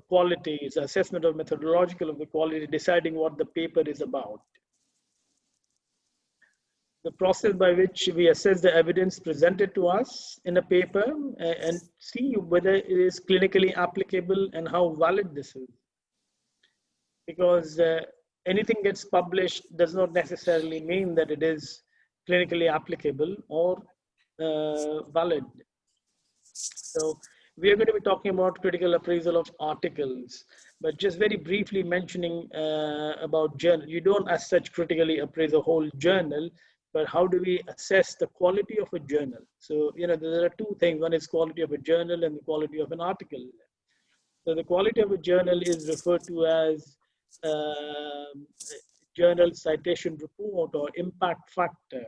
quality. It's an assessment of methodological of the quality, deciding what the paper is about. The process by which we assess the evidence presented to us in a paper and see whether it is clinically applicable and how valid this is. Because anything gets published does not necessarily mean that it is clinically applicable or valid. So we are going to be talking about critical appraisal of articles, but just very briefly mentioning about journal. You don't as such critically appraise a whole journal, but how do we assess the quality of a journal? So, you know, there are two things. One is quality of a journal and the quality of an article. So the quality of a journal is referred to as journal citation report or impact factor.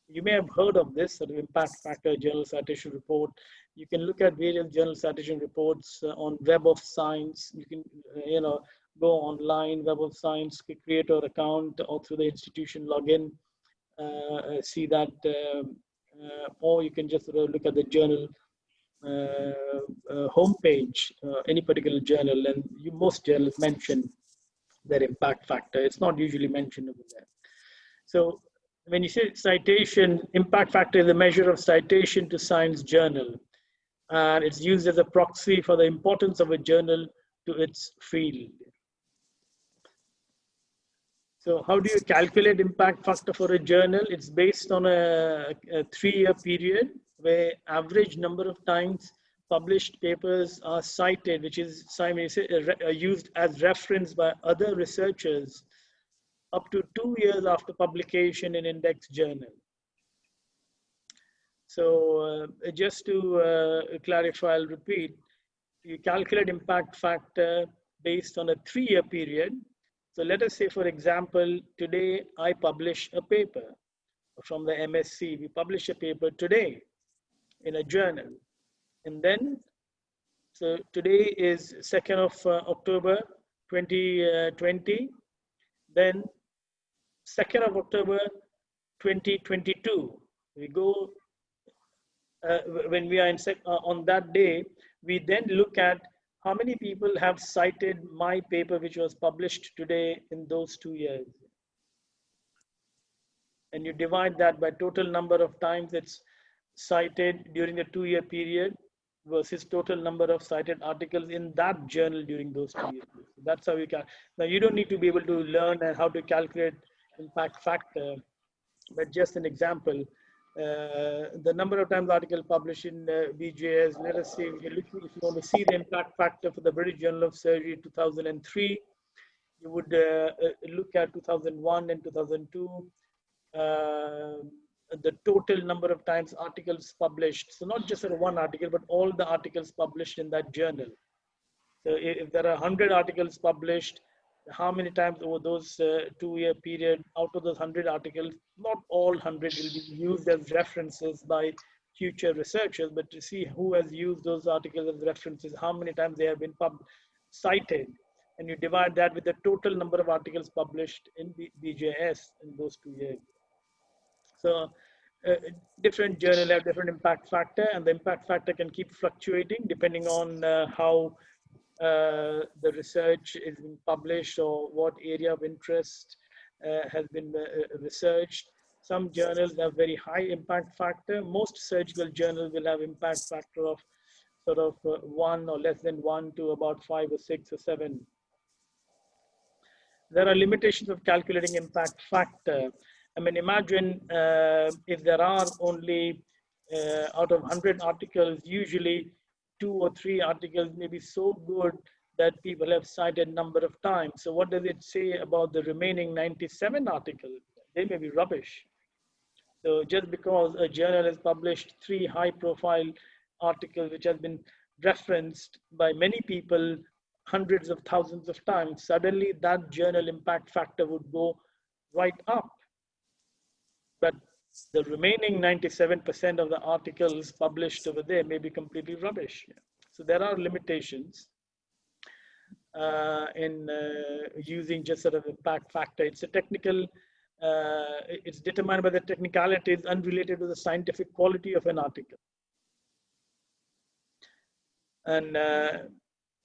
You may have heard of this sort of impact factor journal citation report. You can look at various journal citation reports on Web of Science. You can, you know, go online, Web of Science, create your account or through the institution login. See that, or you can just look at the journal homepage, any particular journal, and most journals mention their impact factor. It's not usually mentioned over there. So when you say citation, impact factor is a measure of citation to science journal, and it's used as a proxy for the importance of a journal to its field. So how do you calculate impact factor for a journal? It's based on a 3-year period where average number of times published papers are cited, which is used as reference by other researchers up to 2 years after publication in index journal. So just to clarify, I'll repeat, you calculate impact factor based on a 3-year period. So let us say, for example, today I publish a paper from the MSc. We publish a paper today in a journal. And then, so today is 2nd of October, 2020. Then 2nd of October, 2022, we go, when we are on that day, we then look at how many people have cited my paper, which was published today in those 2 years. And you divide that by total number of times it's cited during the 2-year period versus total number of cited articles in that journal during those 2 years. So that's how you can. Now, you don't need to be able to learn how to calculate impact factor, but just an example. The number of times article published in BJS, let us say, if you want to see the impact factor for the British Journal of Surgery 2003, you would look at 2001 and 2002, the total number of times articles published. So not just one article, but all the articles published in that journal. So if there are 100 articles published, how many times over those 2-year period, out of those 100 articles, not all 100 will be used as references by future researchers, but to see who has used those articles as references, how many times they have been cited, and you divide that with the total number of articles published in BJS in those 2 years. So different journals have different impact factor, and the impact factor can keep fluctuating depending on how the research is being published or what area of interest has been researched. Some journals have very high impact factor. Most surgical journals will have impact factor of sort of 1 or less than 1 to about 5 or 6 or 7. There are limitations of calculating impact factor. I mean, imagine if there are only out of 100 articles, usually 2 or 3 articles may be so good that people have cited number of times. So what does it say about the remaining 97 articles? They may be rubbish. So just because a journal has published 3 high-profile articles which has been referenced by many people hundreds of thousands of times, suddenly that journal impact factor would go right up. But the remaining 97% of the articles published over there may be completely rubbish. So there are limitations in using just sort of impact factor. It's a technical, it's determined by the technicalities unrelated to the scientific quality of an article. And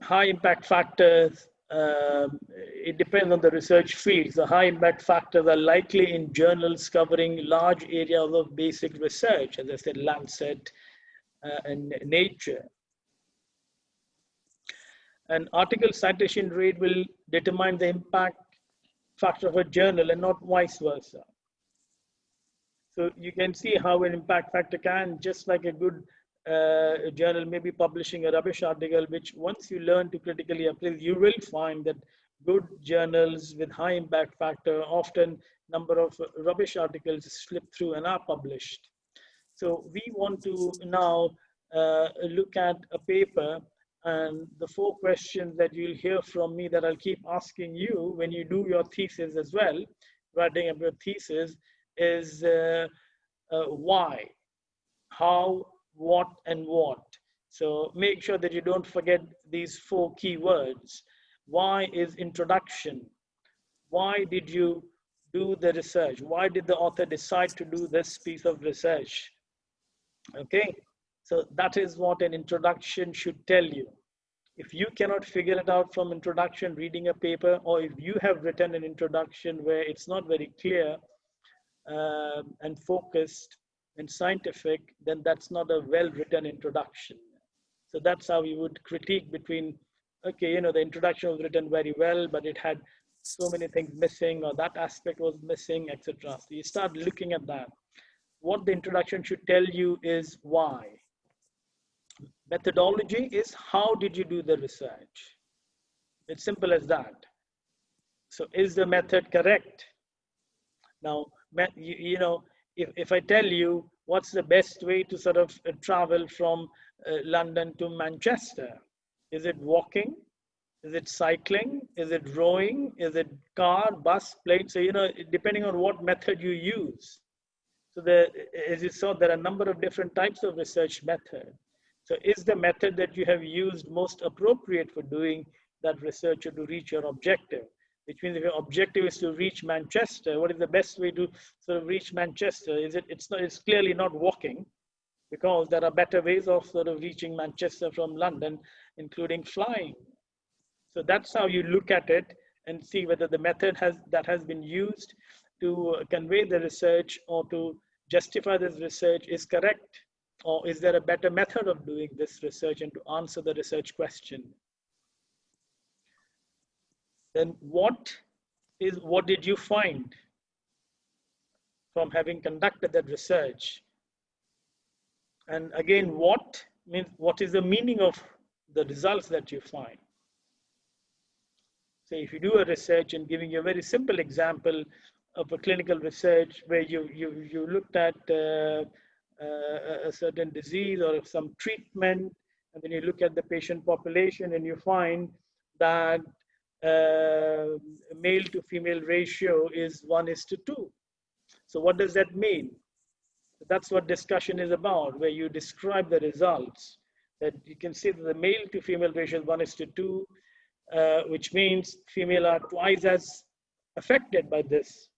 high impact factors, it depends on the research field. The high impact factors are likely in journals covering large areas of basic research, as I said, Lancet and Nature. An article citation rate will determine the impact factor of a journal and not vice versa. So you can see how an impact factor can, just like a good journal may be publishing a rubbish article, which once you learn to critically appraise, you will find that good journals with high impact factor, often number of rubbish articles slip through and are published. So we want to now look at a paper, and the 4 questions that you'll hear from me that I'll keep asking you when you do your thesis as well, writing up your thesis, is why, how, what, and what. So make sure that you don't forget these 4 key words. Why is introduction? Why did you do the research? Why did the author decide to do this piece of research? Okay, so that is what an introduction should tell you. If you cannot figure it out from introduction, reading a paper, or if you have written an introduction where it's not very clear and focused and scientific, then that's not a well-written introduction. So that's how you would critique between, okay, you know, the introduction was written very well, but it had so many things missing, or that aspect was missing, etc. So you start looking at that. What the introduction should tell you is why. Methodology is how did you do the research? It's simple as that. So is the method correct? Now, you know, if I tell you what's the best way to sort of travel from London to Manchester, is it walking? Is it cycling? Is it rowing? Is it car, bus, plane? So, you know, depending on what method you use. So as you saw, there are a number of different types of research methods. So is the method that you have used most appropriate for doing that research or to reach your objective? Which means if your objective is to reach Manchester, what is the best way to sort of reach Manchester? It's clearly not walking, because there are better ways of sort of reaching Manchester from London, including flying. So that's how you look at it and see whether the method that has been used to convey the research or to justify this research is correct, or is there a better method of doing this research and to answer the research question. Then what did you find from having conducted that research? And again, what means, what is the meaning of the results that you find? So if you do a research, and giving you a very simple example of a clinical research where you looked at a certain disease or some treatment, and then you look at the patient population and you find that male to female ratio is 1:2. So what does that mean? That's what discussion is about, where you describe the results. That you can see that the male to female ratio is 1:2, which means female are twice as affected by this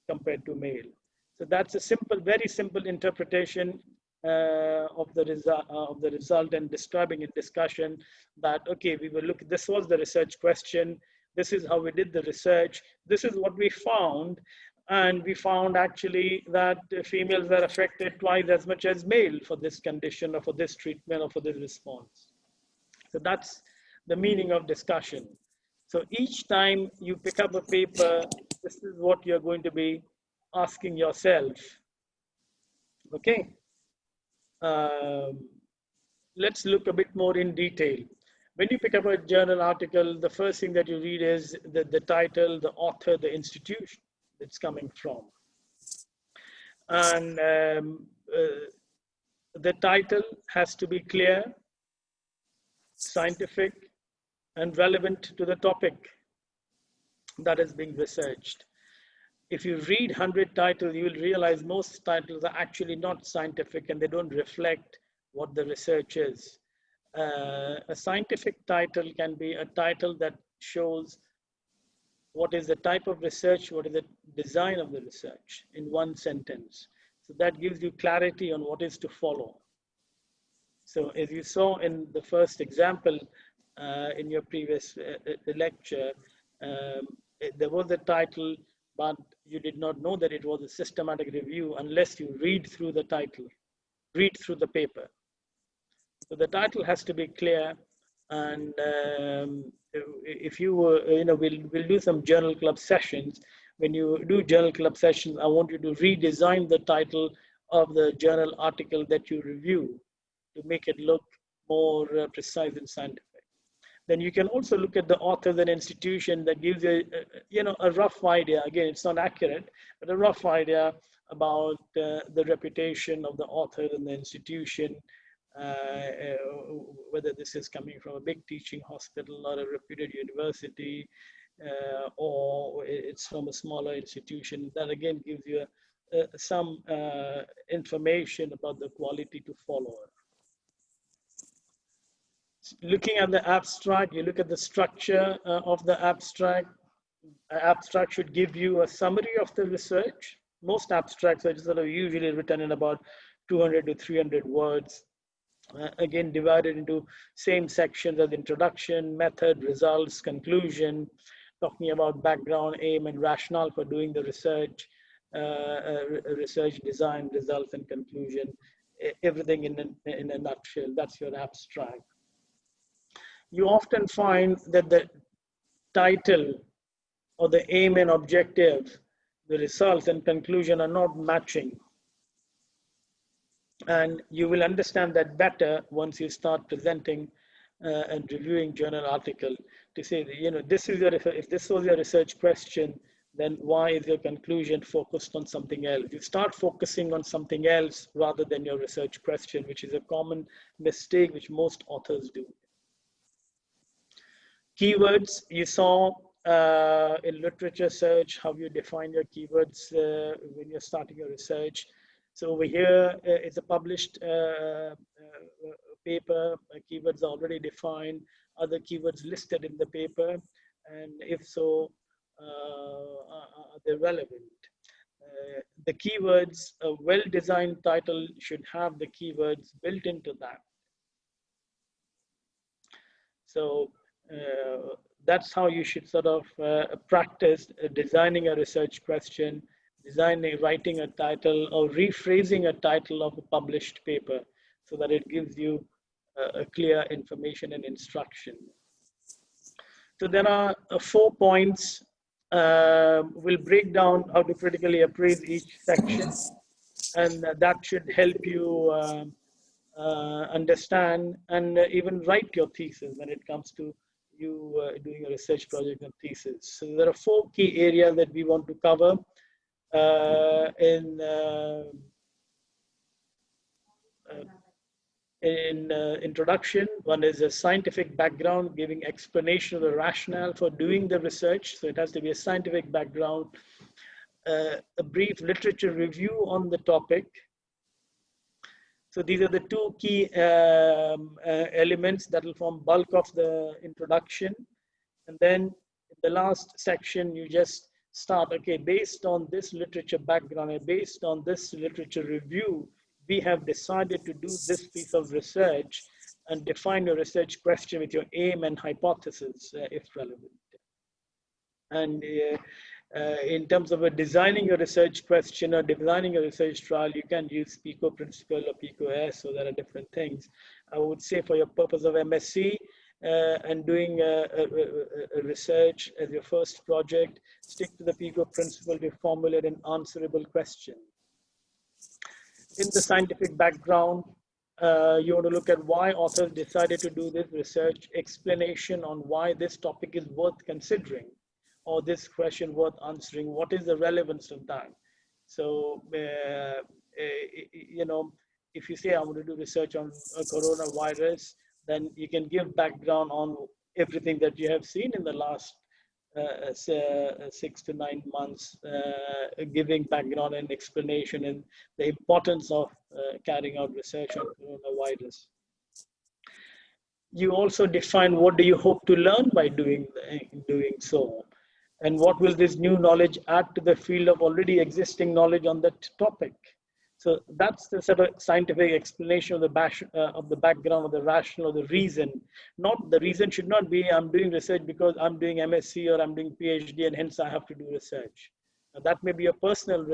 compared to male. So that's a simple, very simple interpretation of the result and describing in discussion that, okay, we will look, this was the research question, this is how we did the research, this is what we found, and we found actually that females are affected twice as much as male for this condition or for this treatment or for this response. So that's the meaning of discussion. So each time you pick up a paper, this is what you're going to be asking yourself. Okay. Let's look a bit more in detail. When you pick up a journal article, the first thing that you read is the title, the author, the institution it's coming from. And the title has to be clear, scientific, and relevant to the topic that is being researched. If you read 100 titles, you will realize most titles are actually not scientific and they don't reflect what the research is. A scientific title can be a title that shows what is the type of research, what is the design of the research in one sentence. So that gives you clarity on what is to follow. So as you saw in the first example in your previous lecture, there was a title, but you did not know that it was a systematic review unless you read through the title, read through the paper. So the title has to be clear, and if you we'll do some journal club sessions. When you do journal club sessions, I want you to redesign the title of the journal article that you review to make it look more precise and scientific. Then you can also look at the authors and institution. That gives you a rough idea. Again, it's not accurate, but a rough idea about the reputation of the author and the institution, whether this is coming from a big teaching hospital or a reputed university, or it's from a smaller institution. That again gives you some information about the quality to follow. Looking at the abstract, you look at the structure of the abstract. Abstract should give you a summary of the research. Most abstracts are sort of usually written in about 200 to 300 words. Again, divided into same sections as introduction, method, results, conclusion, talking about background, aim, and rationale for doing the research, research design, results, and conclusion. Everything in a nutshell. That's your abstract. You often find that the title or the aim and objective, the results and conclusion are not matching. And you will understand that better once you start presenting and reviewing journal article to say, this is your, if this was your research question, then why is your conclusion focused on something else? You start focusing on something else rather than your research question, which is a common mistake which most authors do. Keywords, you saw in literature search how you define your keywords when you're starting your research. So over here is a published paper. Keywords are already defined. Other keywords listed in the paper, and if so, are they relevant? The keywords, a well-designed title should have the keywords built into that. So that's how you should sort of practice designing a research question, writing a title, or rephrasing a title of a published paper so that it gives you a clear information and instruction. So there are 4 points. We'll break down how to critically appraise each section, and that should help you understand and even write your thesis when it comes to you doing a research project and thesis. So there are 4 key areas that we want to cover in introduction. One is a scientific background, giving explanation of the rationale for doing the research. So it has to be a scientific background, a brief literature review on the topic, So these are the two key elements that will form bulk of the introduction. And then in the last section, you just start, okay, based on this literature background and based on this literature review, we have decided to do this piece of research and define your research question with your aim and hypothesis, if relevant. And in terms of designing a research question or designing a research trial, you can use PICO principle or PICO-S, so there are different things. I would say for your purpose of MSc and doing a research as your first project, stick to the PICO principle to formulate an answerable question. In the scientific background, you want to look at why authors decided to do this research, explanation on why this topic is worth considering, or this question worth answering. What is the relevance of that? So, you know, if you say I want to do research on a coronavirus, then you can give background on everything that you have seen in the last 6 to 9 months, giving background and explanation and the importance of carrying out research on coronavirus. You also define what do you hope to learn by doing so, and what will this new knowledge add to the field of already existing knowledge on that topic. So that's the sort of scientific explanation of the background, of the rationale, of the reason. Not the reason should not be I'm doing research because I'm doing MSc or I'm doing PhD and hence I have to do research. Now, that may be a personal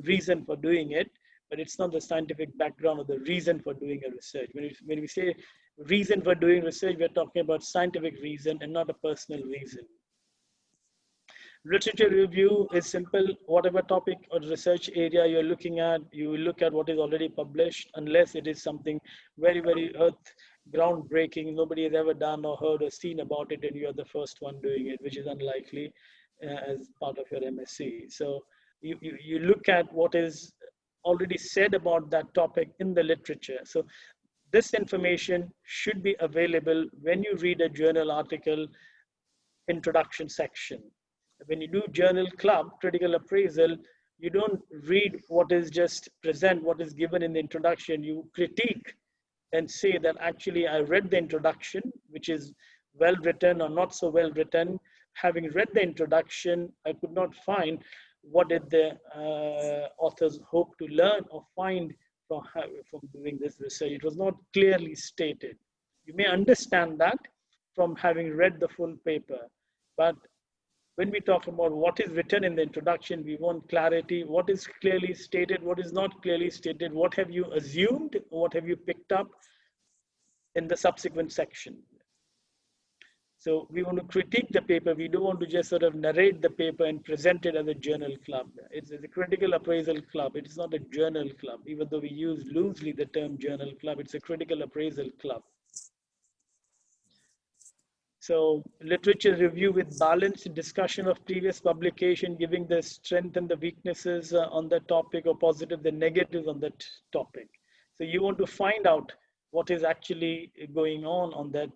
reason for doing it, but it's not the scientific background of the reason for doing a research. When we say reason for doing research, we're talking about scientific reason and not a personal reason. Literature review is simple. Whatever topic or research area you're looking at, you will look at what is already published, unless it is something very, very groundbreaking, nobody has ever done or heard or seen about it, and you're the first one doing it, which is unlikely as part of your MSc. So you look at what is already said about that topic in the literature. So this information should be available when you read a journal article introduction section. When you do journal club, critical appraisal, you don't read what is just present, what is given in the introduction. You critique and say that actually I read the introduction, which is well written or not so well written. Having read the introduction, I could not find what did the authors hope to learn or find from doing this research. It was not clearly stated. You may understand that from having read the full paper, but when we talk about what is written in the introduction, we want clarity. What is clearly stated? What is not clearly stated? What have you assumed? What have you picked up in the subsequent section? So we want to critique the paper. We don't want to just sort of narrate the paper and present it as a journal club. It's a critical appraisal club. It is not a journal club. Even though we use loosely the term journal club, it's a critical appraisal club. So literature review with balanced discussion of previous publication, giving the strength and the weaknesses on the topic, or positive, the negatives on that topic. So you want to find out what is actually going on that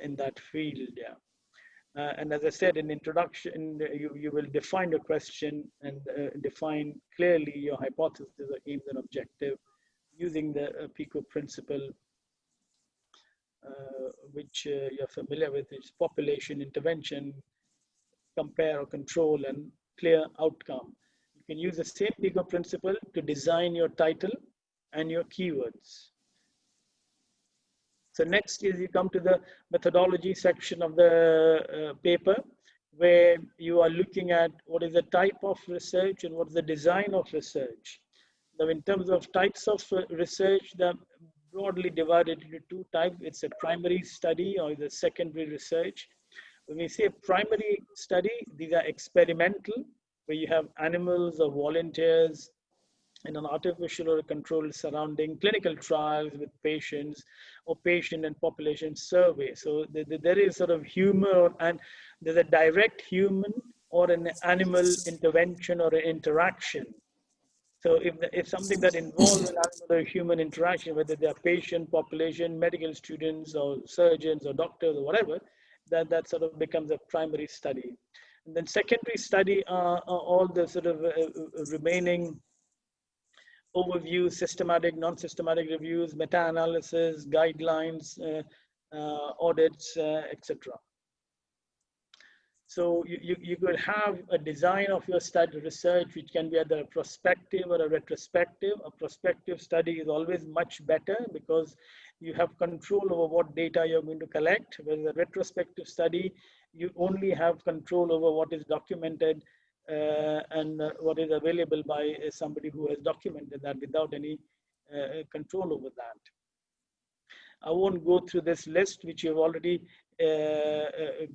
in that field. Yeah. And as I said in introduction, you will define your question and define clearly your hypothesis or aims and objective using the PICO principle, which you're familiar with. It's population, intervention, compare or control, and clear outcome. You can use the same PICO principle to design your title and your keywords. So next is you come to the methodology section of the paper, where you are looking at what is the type of research and what is the design of research. Now, in terms of types of research, they're broadly divided into two types. It's a primary study or the secondary research. When we say primary study, these are experimental, where you have animals or volunteers in an artificial or a controlled surrounding, clinical trials with patients or patient and population survey. So there is sort of humor, and there's a direct human or an animal intervention or an interaction. So if something that involves an animal or human interaction, whether they are patient, population, medical students or surgeons or doctors or whatever, that sort of becomes a primary study. And then secondary study are all the sort of remaining overview, systematic, non-systematic reviews, meta-analysis, guidelines, audits, etc. So you could have a design of your study research, which can be either a prospective or a retrospective. A prospective study is always much better because you have control over what data you're going to collect. Whereas a retrospective study, you only have control over what is documented and what is available by somebody who has documented that without any control over that. I won't go through this list, which you've already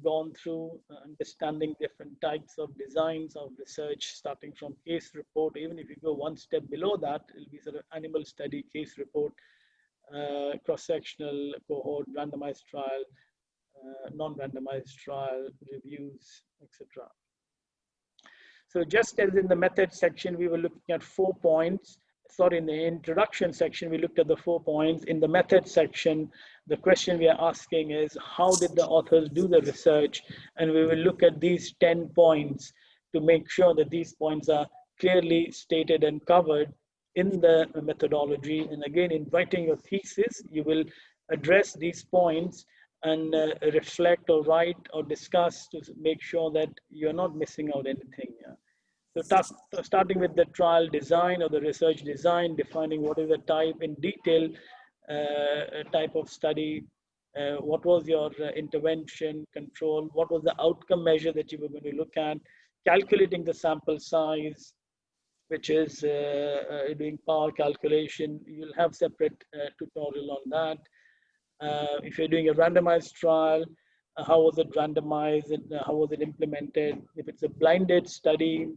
gone through, understanding different types of designs of research, starting from case report. Even if you go one step below that, it'll be sort of animal study, case report, cross-sectional cohort, randomized trial, non-randomized trial, reviews, etc. So just as in the method section, we were looking at 4 points. Sorry, in the introduction section, we looked at the 4 points. In the method section, the question we are asking is, how did the authors do the research? And we will look at these 10 points to make sure that these points are clearly stated and covered in the methodology. And again, in writing your thesis, you will address these points and reflect or write or discuss to make sure that you're not missing out anything. Yeah. So starting with the trial design or the research design, defining what is the type in detail, type of study, what was your intervention, control, what was the outcome measure that you were going to look at, calculating the sample size, which is doing power calculation. You'll have separate tutorial on that. If you're doing a randomized trial, how was it randomized and how was it implemented? If it's a blinded study,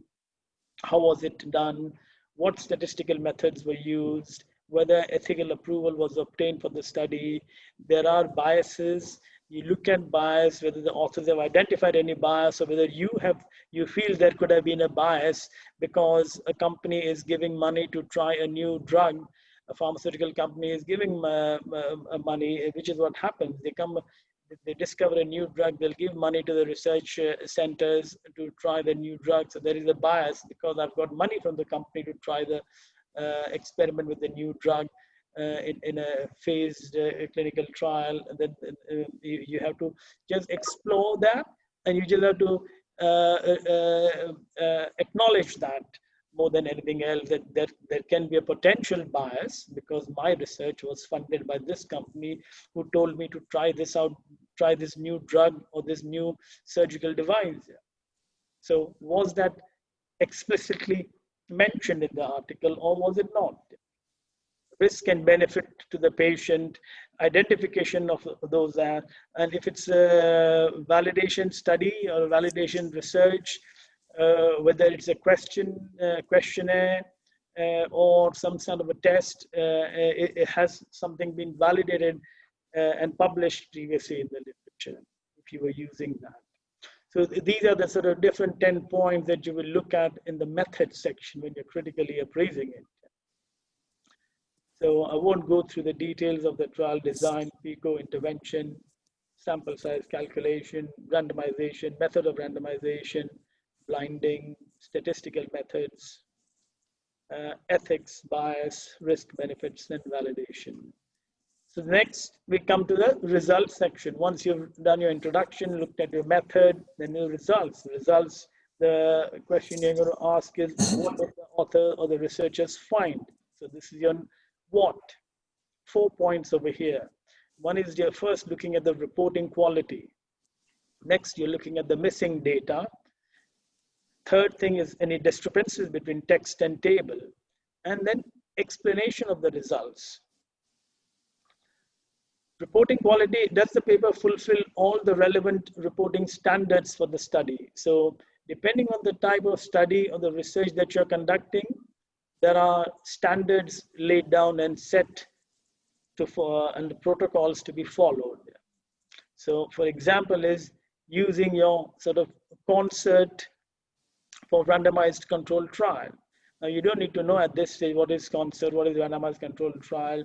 how was it done? What statistical methods were used? Whether ethical approval was obtained for the study? There are biases. You look at bias, whether the authors have identified any bias or whether you feel there could have been a bias because a company is giving money to try a new drug. A pharmaceutical company is giving money, which is what happens. They discover a new drug, they'll give money to the research centers to try the new drug. So there is a bias because I've got money from the company to try the experiment with the new drug in a phased clinical trial. And then you have to just explore that, and you just have to acknowledge that more than anything else, that there can be a potential bias because my research was funded by this company who told me to try this out, try this new drug or this new surgical device. So was that explicitly mentioned in the article or was it not? Risk and benefit to the patient, identification of those, and if it's a validation study or validation research, whether it's a questionnaire or some sort of a test, it has something been validated and published previously in the literature, if you were using that. So these are the sort of different 10 points that you will look at in the method section when you're critically appraising it. So I won't go through the details of the trial design, PICO intervention, sample size calculation, randomization, method of randomization, blinding, statistical methods, ethics, bias, risk, benefits, and validation. So next, we come to the results section. Once you've done your introduction, looked at your method, then the results. Results, the question you're going to ask is, what did the author or the researchers find? So this is your what. 4 points over here. One is you're first looking at the reporting quality. Next, you're looking at the missing data. Third thing is any discrepancies between text and table, and then explanation of the results. Reporting quality, does the paper fulfill all the relevant reporting standards for the study? So depending on the type of study or the research that you're conducting, there are standards laid down and set and the protocols to be followed. So for example is using your sort of concert for randomized controlled trial. Now you don't need to know at this stage what is concert, what is randomized controlled trial.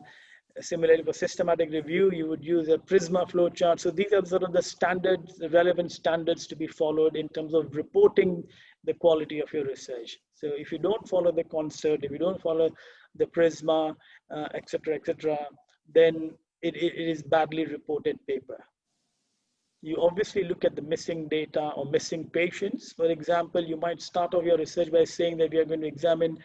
Similarly for systematic review, you would use a Prisma flowchart. So these are sort of the standards, the relevant standards to be followed in terms of reporting the quality of your research. So if you don't follow the concert, if you don't follow the Prisma, etc., then it is badly reported paper. You obviously look at the missing data or missing patients. For example, you might start off your research by saying that we are going to examine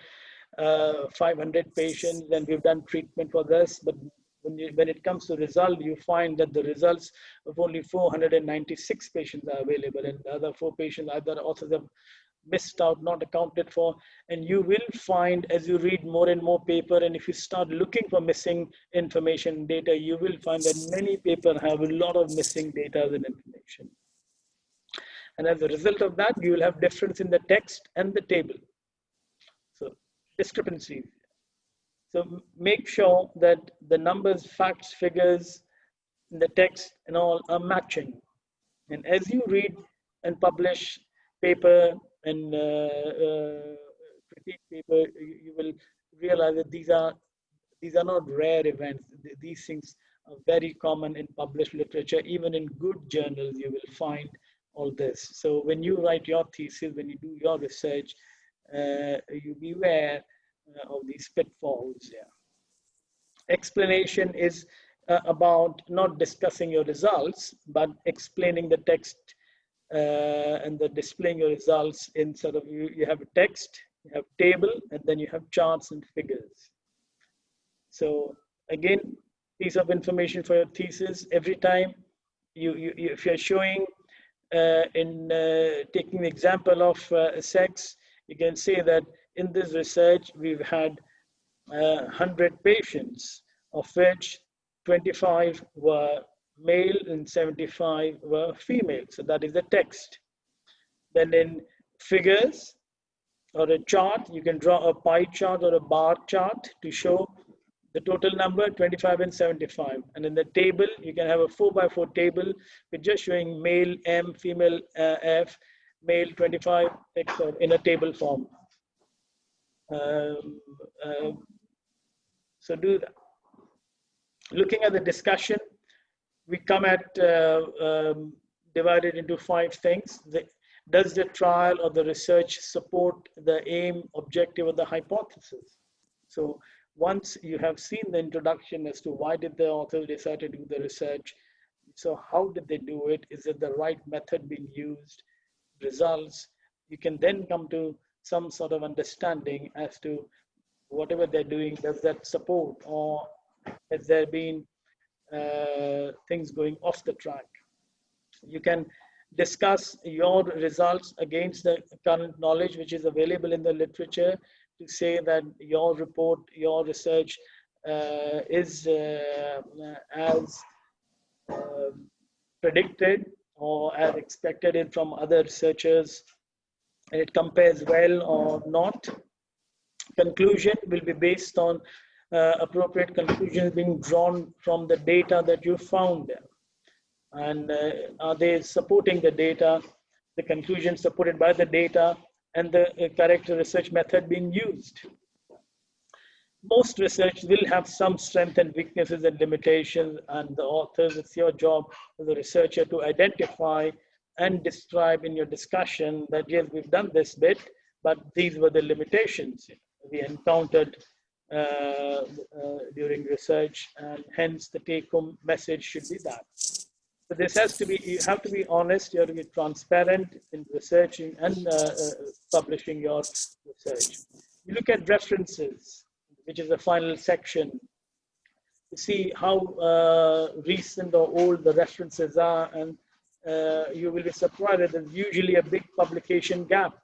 500 patients and we've done treatment for this, but when it comes to result, you find that the results of only 496 patients are available, and the other 4 patients either authors have missed out, not accounted for. And you will find, as you read more and more paper, and if you start looking for missing information data, you will find that many papers have a lot of missing data and information. And as a result of that, you will have difference in the text and the table. So discrepancies. So make sure that the numbers, facts, figures, in the text and all are matching. And as you read and publish paper and critique paper, you will realize that these are not rare events. These things are very common in published literature. Even in good journals, you will find all this. So when you write your thesis, when you do your research, you beware of these pitfalls. Yeah. Explanation is about not discussing your results, but explaining the text and the displaying your results in sort of, you have a text, you have table, and then you have charts and figures. So again, piece of information for your thesis. Every time if you're showing taking the example of sex, you can say that in this research, we've had 100 patients, of which 25 were male and 75 were female. So that is the text. Then in figures or a chart, you can draw a pie chart or a bar chart to show the total number, 25 and 75. And in the table, you can have a 4x4 table with just showing male M, female F, male 25, etc. in a table form. So do that. Looking at the discussion, we come at divided into 5 things. Does the trial or the research support the aim, objective, or the hypothesis? So once you have seen the introduction as to why did the author decide to do the research, so how did they do it? Is it the right method being used? Results. You can then come to some sort of understanding as to whatever they're doing, does that support, or has there been things going off the track? You can discuss your results against the current knowledge which is available in the literature to say that your report, your research is as predicted or as expected from other researchers, and it compares well or not. Conclusion will be based on appropriate conclusions being drawn from the data that you found there. And are they supporting the data, the conclusions supported by the data, and the correct research method being used? Most research will have some strengths and weaknesses and limitations, and the authors, it's your job as a researcher to identify and describe in your discussion that yes, we've done this bit, but these were the limitations we encountered during research, and hence the take-home message should be that. So this has to be, you have to be honest, you have to be transparent in researching and publishing your research. You look at references, which is the final section, to see how recent or old the references are, and you will be surprised that there's usually a big publication gap.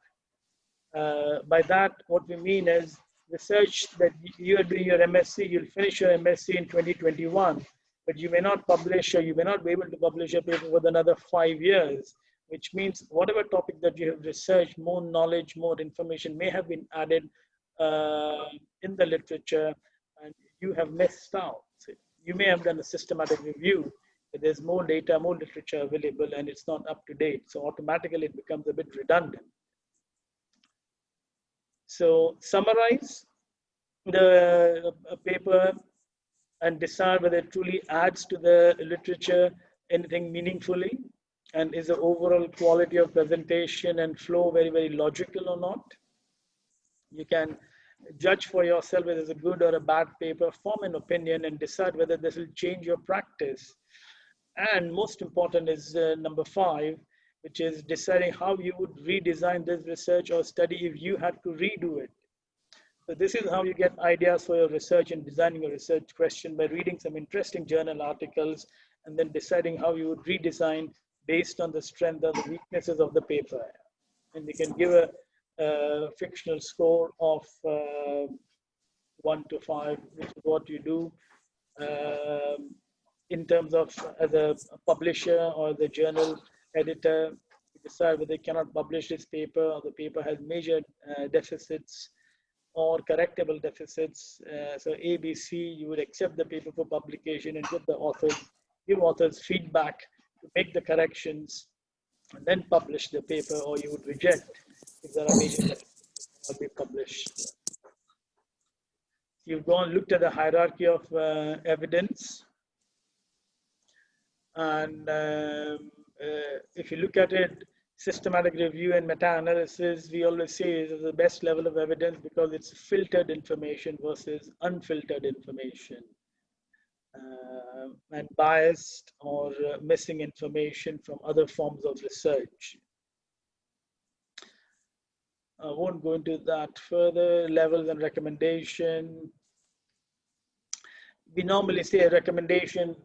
By that, what we mean is research that you are doing your MSc, you'll finish your MSc in 2021, but you may not publish, or you may not be able to publish a paper for another 5 years, which means whatever topic that you have researched, more knowledge, more information may have been added in the literature, and you have missed out. So you may have done a systematic review, but there's more data, more literature available, and it's not up to date. So automatically it becomes a bit redundant. So summarize the paper and decide whether it truly adds to the literature anything meaningfully, and is the overall quality of presentation and flow very, very logical or not. You can Judge for yourself whether it's a good or a bad paper, form an opinion, and decide whether this will change your practice. And most important is number 5, which is deciding how you would redesign this research or study if you had to redo it. So this is how you get ideas for your research and designing a research question, by reading some interesting journal articles and then deciding how you would redesign based on the strength or the weaknesses of the paper. And you can give a fictional score of 1 to 5, which is what you do. In terms of as a publisher or the journal editor, you decide whether they cannot publish this paper or the paper has major deficits or correctable deficits. So A, B, C, you would accept the paper for publication and give authors feedback to make the corrections and then publish the paper, or you would reject if there are major deficits that will be published. You've gone looked at the hierarchy of evidence. And if you look at it, systematic review and meta-analysis, we always say is the best level of evidence because it's filtered information versus unfiltered information, and biased or missing information from other forms of research. I won't go into that further. Levels and recommendation. We normally say a recommendation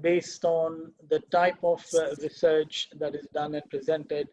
based on the type of research that is done and presented,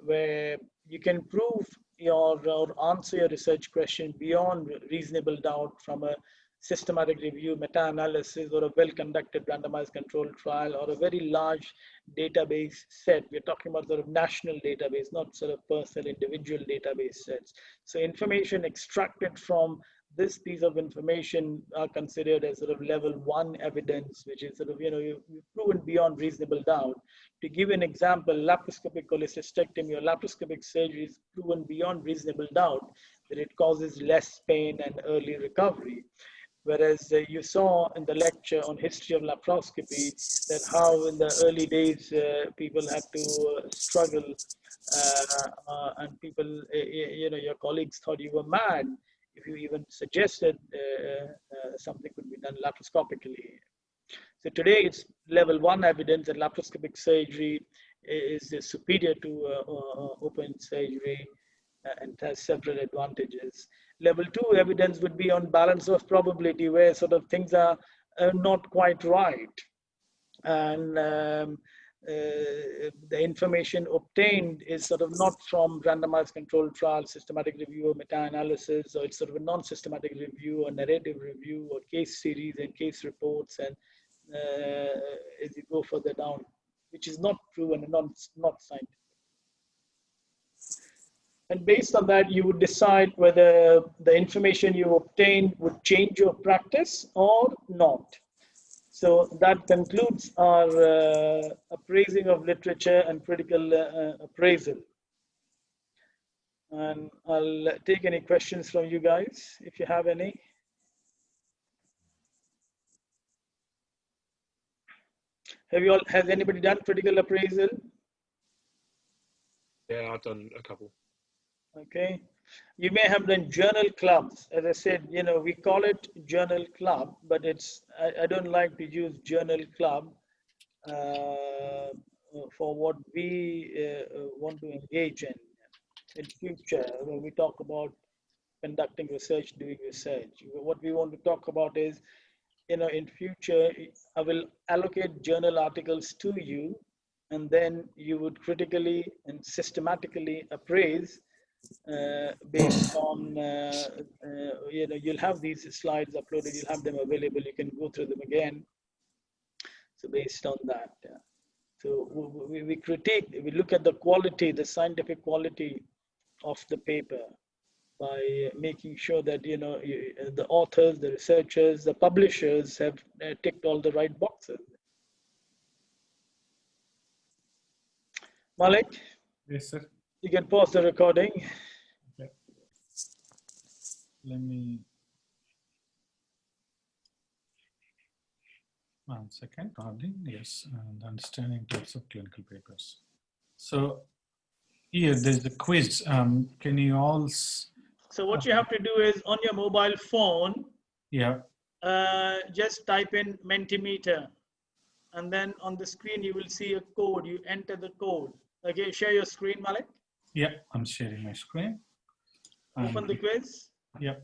where you can prove or answer your research question beyond reasonable doubt from a systematic review, meta-analysis, or a well-conducted randomized controlled trial, or a very large database set. We're talking about sort of national database, not sort of personal individual database sets. So information extracted from this piece of information are considered as sort of level 1 evidence, which is sort of, you've proven beyond reasonable doubt. To give an example, laparoscopic cholecystectomy or laparoscopic surgery is proven beyond reasonable doubt that it causes less pain and early recovery. Whereas you saw in the lecture on history of laparoscopy that how in the early days people had to struggle and people, your colleagues thought you were mad if you even suggested something could be done laparoscopically. So today it's level 1 evidence that laparoscopic surgery is superior to open surgery and has several advantages. Level 2 evidence would be on balance of probability, where sort of things are not quite right. And the information obtained is sort of not from randomized controlled trial, systematic review, or meta-analysis, or it's sort of a non-systematic review or narrative review or case series and case reports, and as you go further down, which is not proven and not scientific. And based on that, you would decide whether the information you obtained would change your practice or not. So that concludes our appraising of literature and critical appraisal. And I'll take any questions from you guys, if you have any. Has anybody done critical appraisal? Yeah, I've done a couple. Okay. You may have done journal clubs. As I said, we call it journal club, but I don't like to use journal club for what we want to engage in future when we talk about conducting research, doing research. What we want to talk about is, in future, I will allocate journal articles to you, and then you would critically and systematically appraise based on, you'll have these slides uploaded, you'll have them available, you can go through them again. So based on that, so we critique, we look at the quality, the scientific quality of the paper by making sure that, the authors, the researchers, the publishers have ticked all the right boxes. Malik? Yes, sir. You can pause the recording. Okay. Let me. 1 second. Recording. Yes, and understanding types of clinical papers. So here there's the quiz. Can you all So what you have to do is on your mobile phone, Yeah. just type in Mentimeter. And then on the screen, you will see a code. You enter the code. Okay, share your screen, Malik. Yeah, I'm sharing my screen. Open the quiz. Yeah.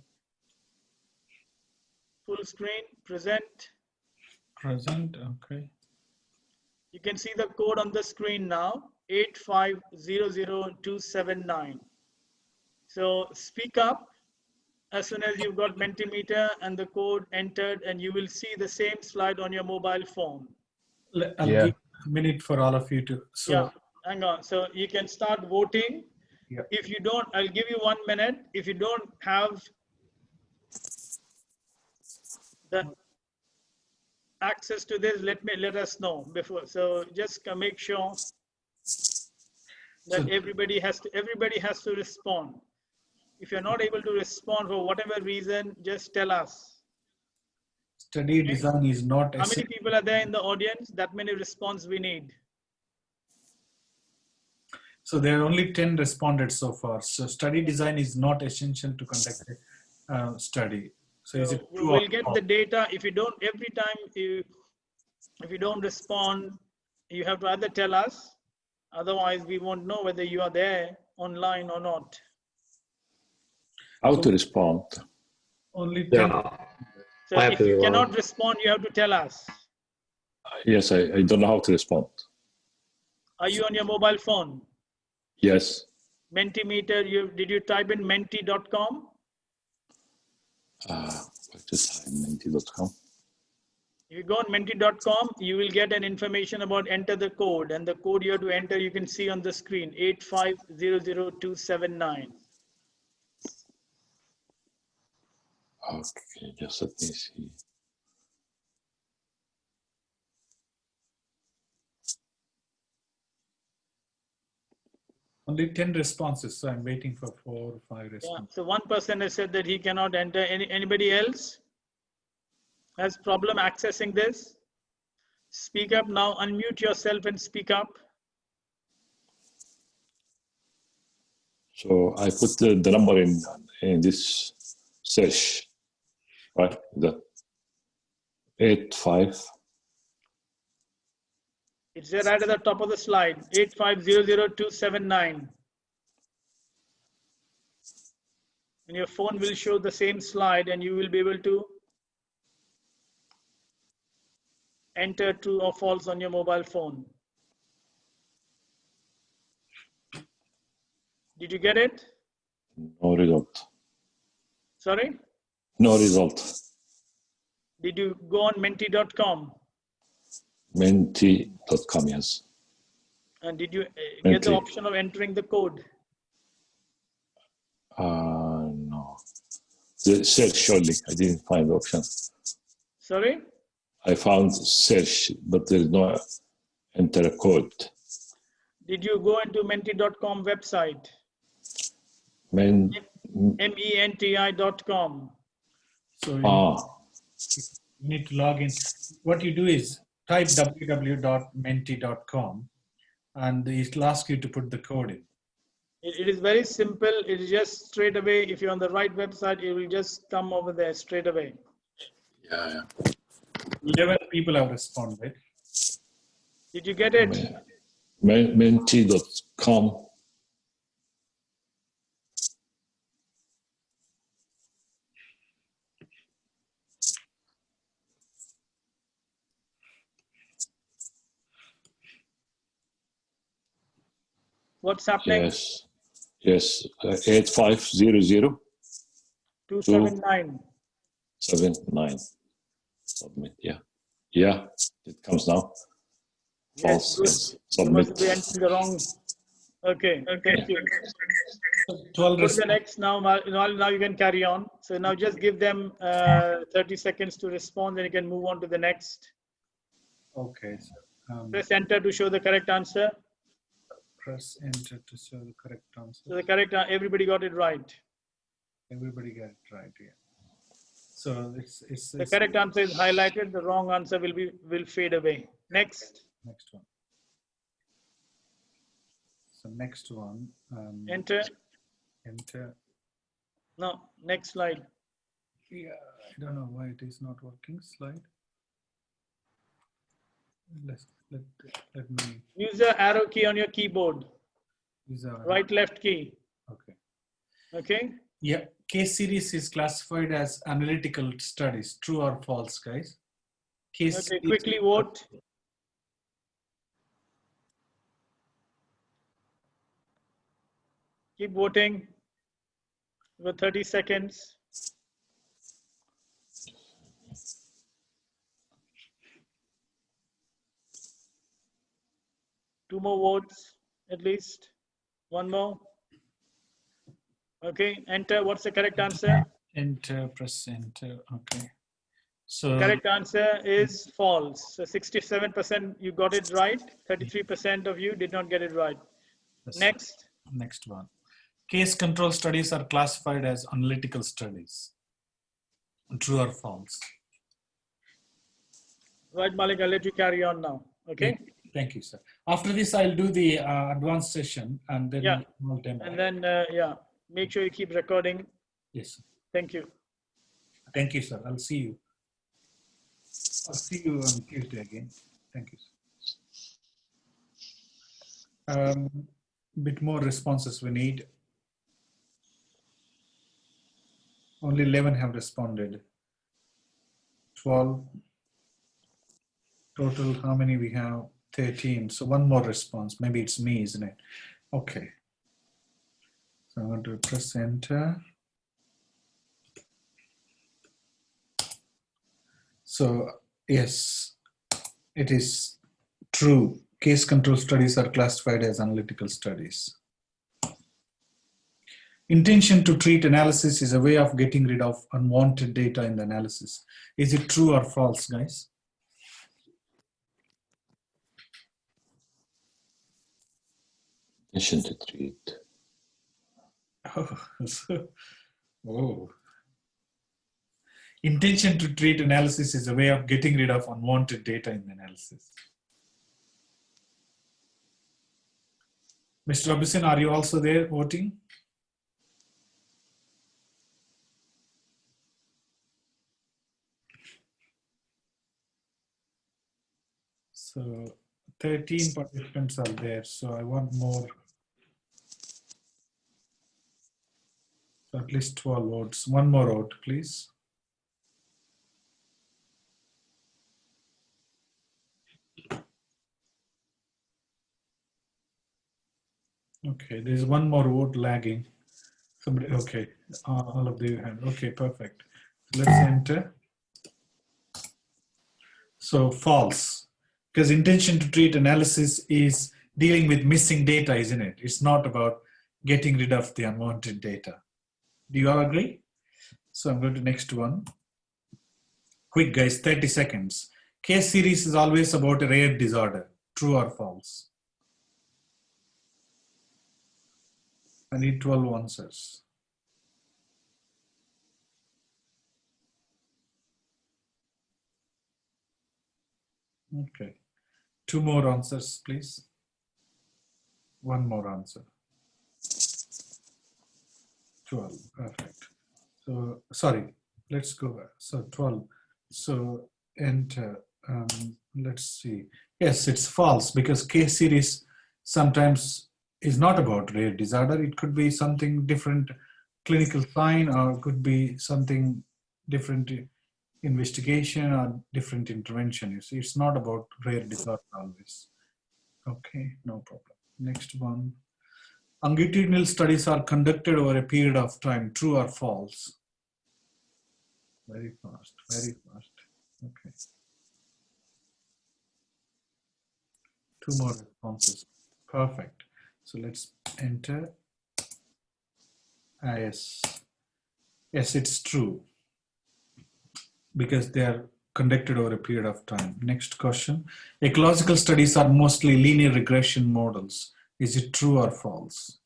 Full screen, present. Present, okay. You can see the code on the screen now, 8500279. So speak up as soon as you've got Mentimeter and the code entered, and you will see the same slide on your mobile phone. I'll give a minute for all of you to. So, yeah, hang on. So you can start voting. Yeah. If you don't, I'll give you 1 minute. If you don't have the access to this, let us know before. So just make sure that everybody has to respond. If you're not able to respond for whatever reason, just tell us. Study design is not. How many people are there in the audience? That many response we need. So there are only 10 responded so far. So study design is not essential to conduct a study. So is it true? We'll get the data. If you don't, every time if you don't respond, you have to either tell us. Otherwise, we won't know whether you are there online or not. How to respond? Only 10. So if you cannot respond, you have to tell us. Yes, I don't know how to respond. Are you on your mobile phone? Yes. Mentimeter, did you type in menti.com? What's the time? Menti.com. If you go on menti.com, you will get an information about enter the code, and the code you have to enter, you can see on the screen, 8500279. Okay, just let me see. Only 10 responses, so I'm waiting for 4 or 5 responses. Yeah, so one person has said that he cannot enter. Anybody else has problem accessing this? Speak up now, unmute yourself and speak up. So I put the number in this search, right? The 85. It's there right at the top of the slide, 8500279. And your phone will show the same slide, and you will be able to enter true or false on your mobile phone. Did you get it? No result. Sorry? No result. Did you go on menti.com? Menti.com, yes. And did you get the option of entering the code? No. The search only. I didn't find the option. Sorry? I found search, but there is no enter a code. Did you go into menti.com website? MENTI.com. So you need to log in. What you do is type www.menti.com and it will ask you to put the code in. It is very simple. It is just straight away. If you're on the right website, it will just come over there straight away. Yeah. 11 people have responded. Did you get it? Menti.com. What's happening? Yes. 8500 279. 79. Submit. Yeah. It comes now. False. Yes. Submit. Must be entering the wrong. Okay. Thank you. 12 Go to the next now. Now you can carry on. So now just give them 30 seconds to respond, then you can move on to the next. Okay. Press enter to show the correct answer. Press enter to show the correct answer. So the correct, everybody got it right. Everybody got it right, yeah. So it's the correct answer is highlighted. The wrong answer will fade away. Next. Next one. So next one. Enter. Enter. No, next slide. Yeah, I don't know why it is not working. Slide. Let me Use the arrow key on your keyboard. use our Right, left key. okay. Okay. Yeah, case series is classified as analytical studies. True or false, guys? Case Okay, series- quickly vote. Keep voting. For 30 seconds. Two more votes, at least. One more. Okay, enter. What's the correct answer? Enter, press enter. Okay. The So correct answer is false. So 67% you got it right. 33% of you did not get it right. Next. next one. Case control studies are classified as analytical studies. True or false? Right, Malik, I'll let you carry on now. Okay. Thank you, sir. After this, I'll do the advanced session and then Yeah. we'll demo. And then, yeah, make sure you keep recording. Yes, sir. Thank you. Thank you, sir. I'll see you. I'll see you on Tuesday again. Thank you, sir. Bit more responses we need. Only 11 have responded. 12. Total, how many we have? 13. So one more response. Maybe it's me, isn't it? Okay. So I'm going to press enter. So yes, it is true. Case control studies are classified as analytical studies. Intention to treat analysis is a way of getting rid of unwanted data in the analysis. Is it true or false, guys? Intention to treat. Oh. Intention to treat analysis is a way of getting rid of unwanted data in the analysis. Mr. Robinson, are you also there voting? So 13 participants are there, so I want more. So at least 12 votes. One more vote, please. Okay, there's one more vote lagging. Somebody, okay, all of you have, okay, perfect. So let's enter. So false, because intention to treat analysis is dealing with missing data, isn't it? It's not about getting rid of the unwanted data. Do you all agree? So I'm going to next one. Quick guys, 30 seconds. Case series is always about a rare disorder. True or false? I need 12 answers. Okay. Two more answers, please. One more answer. 12, perfect. So, sorry, let's go back. So 12. So enter, let's see. Yes, it's false because case series sometimes is not about rare disorder. It could be something different clinical sign or could be something different investigation or different intervention. You see, it's not about rare disorder always. Okay, no problem. Next one. Longitudinal studies are conducted over a period of time. True or false? Very fast, very fast. Okay. Two more responses. Perfect. So let's enter. Yes. Yes, it's true. Because they are conducted over a period of time. Next question. Ecological studies are mostly linear regression models. Is it true or false?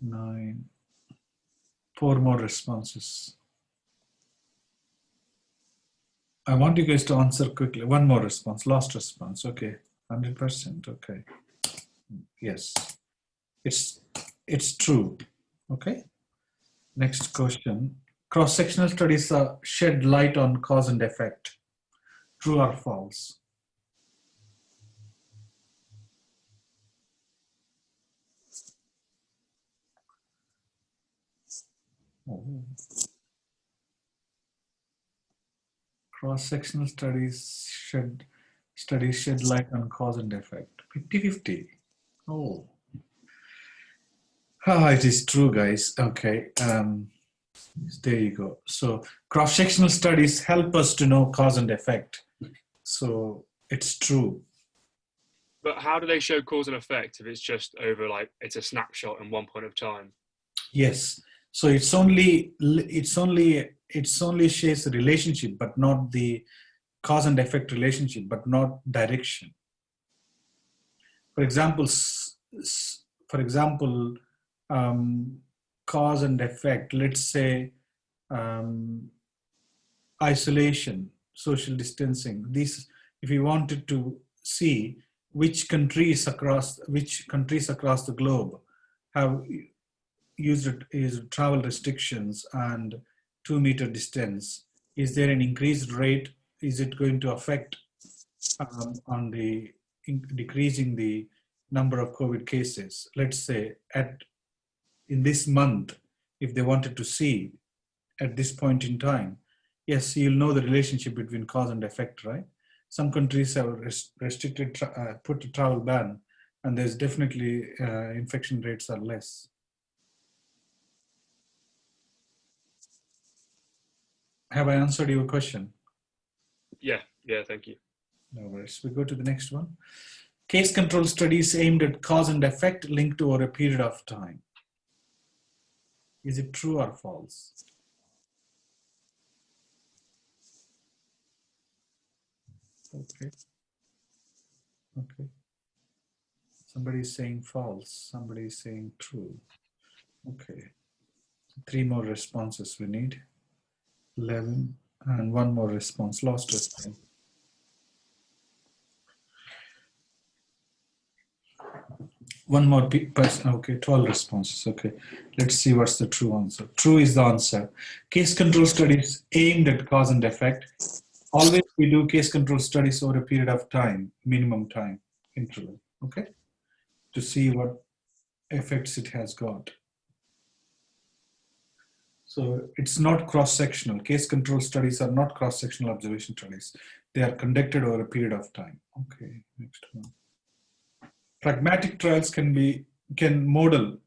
Nine. Four more responses. I want you guys to answer quickly. One more response, last response. Okay, 100%. Okay. Yes. It's true. Okay. Next question. Cross-sectional studies shed light on cause and effect. True or false? Oh. Cross-sectional studies shed light on cause and effect. 50-50. Oh. It is true, guys. Okay. There you go. So cross-sectional studies help us to know cause and effect. So it's true. But how do they show cause and effect if it's just over, like, it's a snapshot in one point of time? Yes. So it's only shares the relationship, but not the cause and effect relationship, but not direction. For example, cause and effect. Let's say isolation, social distancing. These, if you wanted to see which countries across the globe have used travel restrictions and 2-meter distance, is there an increased rate? Is it going to affect on the decreasing the number of COVID cases? Let's say in this month, if they wanted to see at this point in time, yes, you'll know the relationship between cause and effect, right? Some countries have restricted, put a travel ban, and there's definitely infection rates are less. Have I answered your question? Yeah, thank you. No worries. We go to the next one. Case control studies aimed at cause and effect linked over a period of time. Is it true or false? Okay. Somebody is saying false. Somebody is saying true. Okay. 3 more responses we need. 11 and 1 more response. Last response. One more person. Okay, 12 responses. Okay, let's see what's the true answer. True is the answer. Case control studies aimed at cause and effect. Always we do case control studies over a period of time, minimum time interval, okay, to see what effects it has got. So it's not cross-sectional. Case control studies are not cross-sectional observation studies. They are conducted over a period of time. Okay, next one. Pragmatic trials can model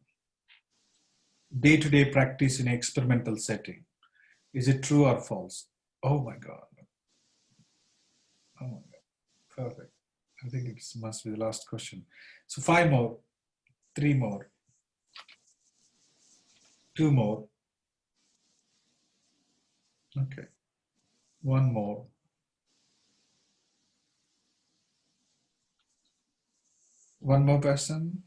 day-to-day practice in an experimental setting. Is it true or false? Oh my God. Oh my God. Perfect. I think it must be the last question. So 5 more, 3 more, 2 more. Okay. 1 more. One more person.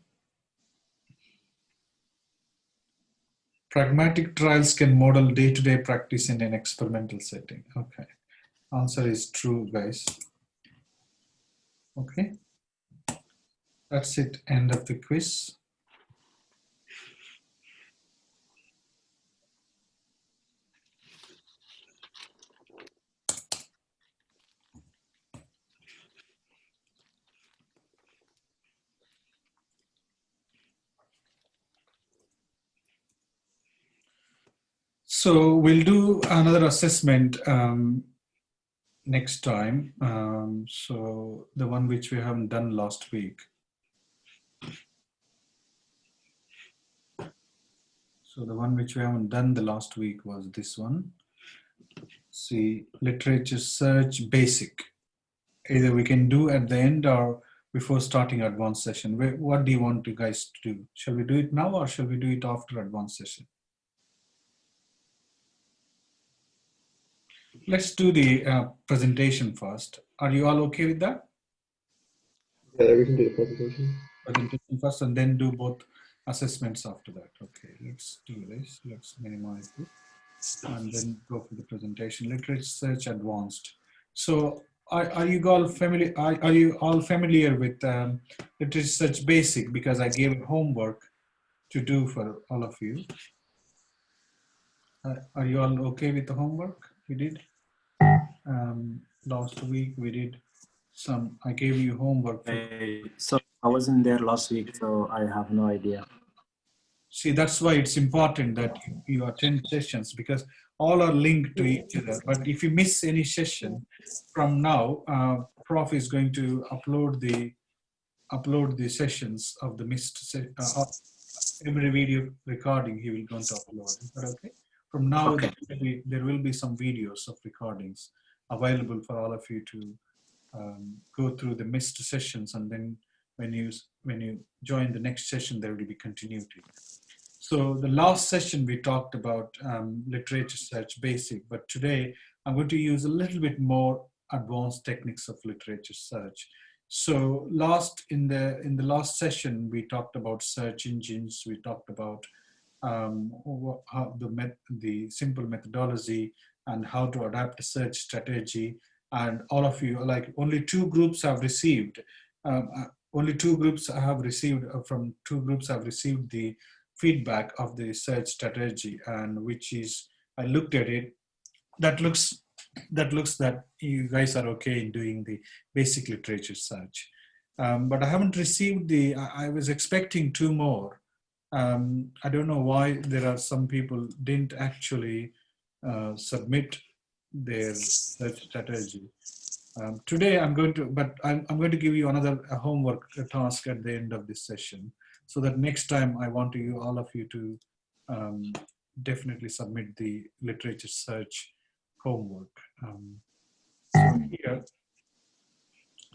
Pragmatic trials can model day-to-day practice in an experimental setting. Okay. Answer is true, guys. Okay. That's it. End of the quiz. So we'll do another assessment next time. So the one which we haven't done last week. So the one which we haven't done the last week was this one. See, literature search basic. Either we can do at the end or before starting advanced session. What do you want you guys to do? Shall we do it now or shall we do it after advanced session? Let's do the presentation first. Are you all okay with that? Yeah, we can do the presentation. Presentation first and then do both assessments after that. Okay, let's do this. Let's minimize it and then go for the presentation. Literature search advanced. So are you all familiar? Are you all familiar with literature search basic? Because I gave homework to do for all of you. Are you all okay with the homework we did? Last week we did I gave you homework. So I wasn't there last week, so I have no idea. See, that's why it's important that you attend sessions, because all are linked to each other. But if you miss any session from now, Prof is going to upload the sessions of the missed every video recording he will going to upload. Is that okay? From now, Okay. there will be some videos of recordings available for all of you to go through the missed sessions, and then when you join the next session, there will be continuity. So the last session we talked about literature search basic, but today I'm going to use a little bit more advanced techniques of literature search. So in the last session we talked about search engines. We talked about how the simple methodology and how to adapt a search strategy. And all of you, like, only two groups have received. Only two groups have received the feedback of the search strategy, and which is, I looked at it, that looks that you guys are okay in doing the basic literature search. But I haven't received I was expecting two more. I don't know why there are some people didn't actually submit their search strategy. Today I'm going to give you another homework task at the end of this session, so that next time I want all of you to definitely submit the literature search homework. So here,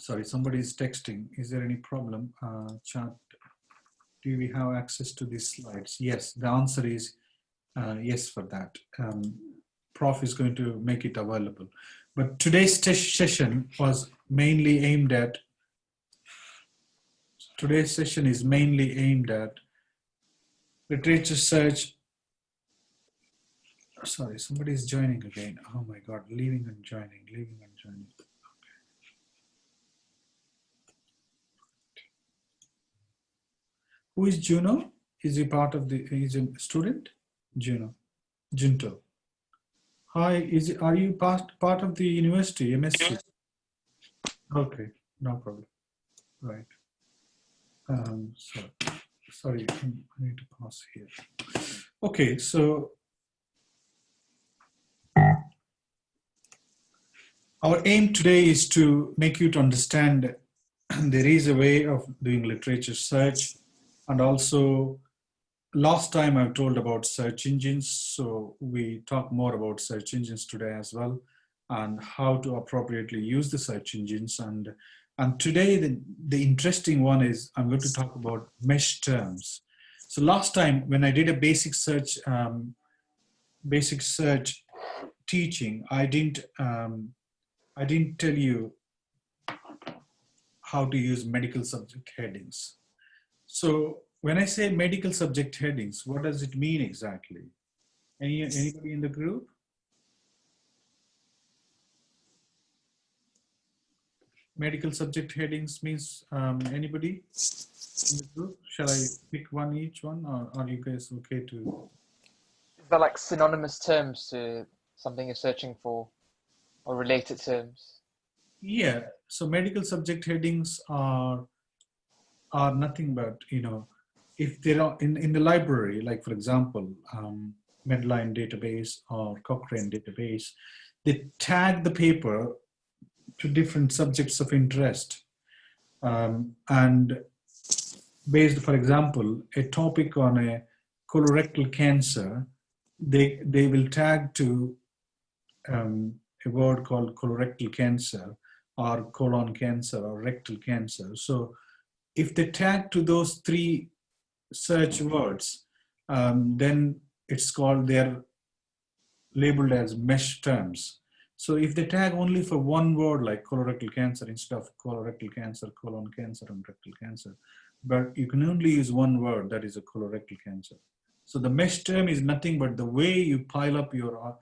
sorry, somebody is texting. Is there any problem? Chat, do we have access to these slides? Yes, the answer is yes for that. Prof is going to make it available. But today's session was mainly aimed at, literature search. Sorry, somebody is joining again. Oh my God, leaving and joining. Okay. Who is Juno? Is he part of he's a student? Junto. Hi, are you part of the university, MSc? Okay, no problem. Right. Sorry, I need to pause here. Okay, so our aim today is to make you to understand there is a way of doing literature search, and also last time I told about search engines, so we talk more about search engines today as well, and how to appropriately use the search engines. And today the interesting one is I'm going to talk about mesh terms. So last time when I did a basic search teaching, I didn't tell you how to use medical subject headings. So when I say medical subject headings, what does it mean exactly? Anybody in the group? Medical subject headings means anybody in the group? Shall I pick each one, or are you guys okay to? Is that like synonymous terms to something you're searching for, or related terms? Yeah, so medical subject headings are nothing but, if they are in the library, like for example, Medline database or Cochrane database, they tag the paper to different subjects of interest. And based, for example, a topic on a colorectal cancer, they will tag to a word called colorectal cancer or colon cancer or rectal cancer. So if they tag to those three search words, then it's called, they're labeled as mesh terms. So if they tag only for one word like colorectal cancer instead of colorectal cancer, colon cancer, and rectal cancer, but you can only use one word, that is a colorectal cancer. So the mesh term is nothing but the way you pile up your,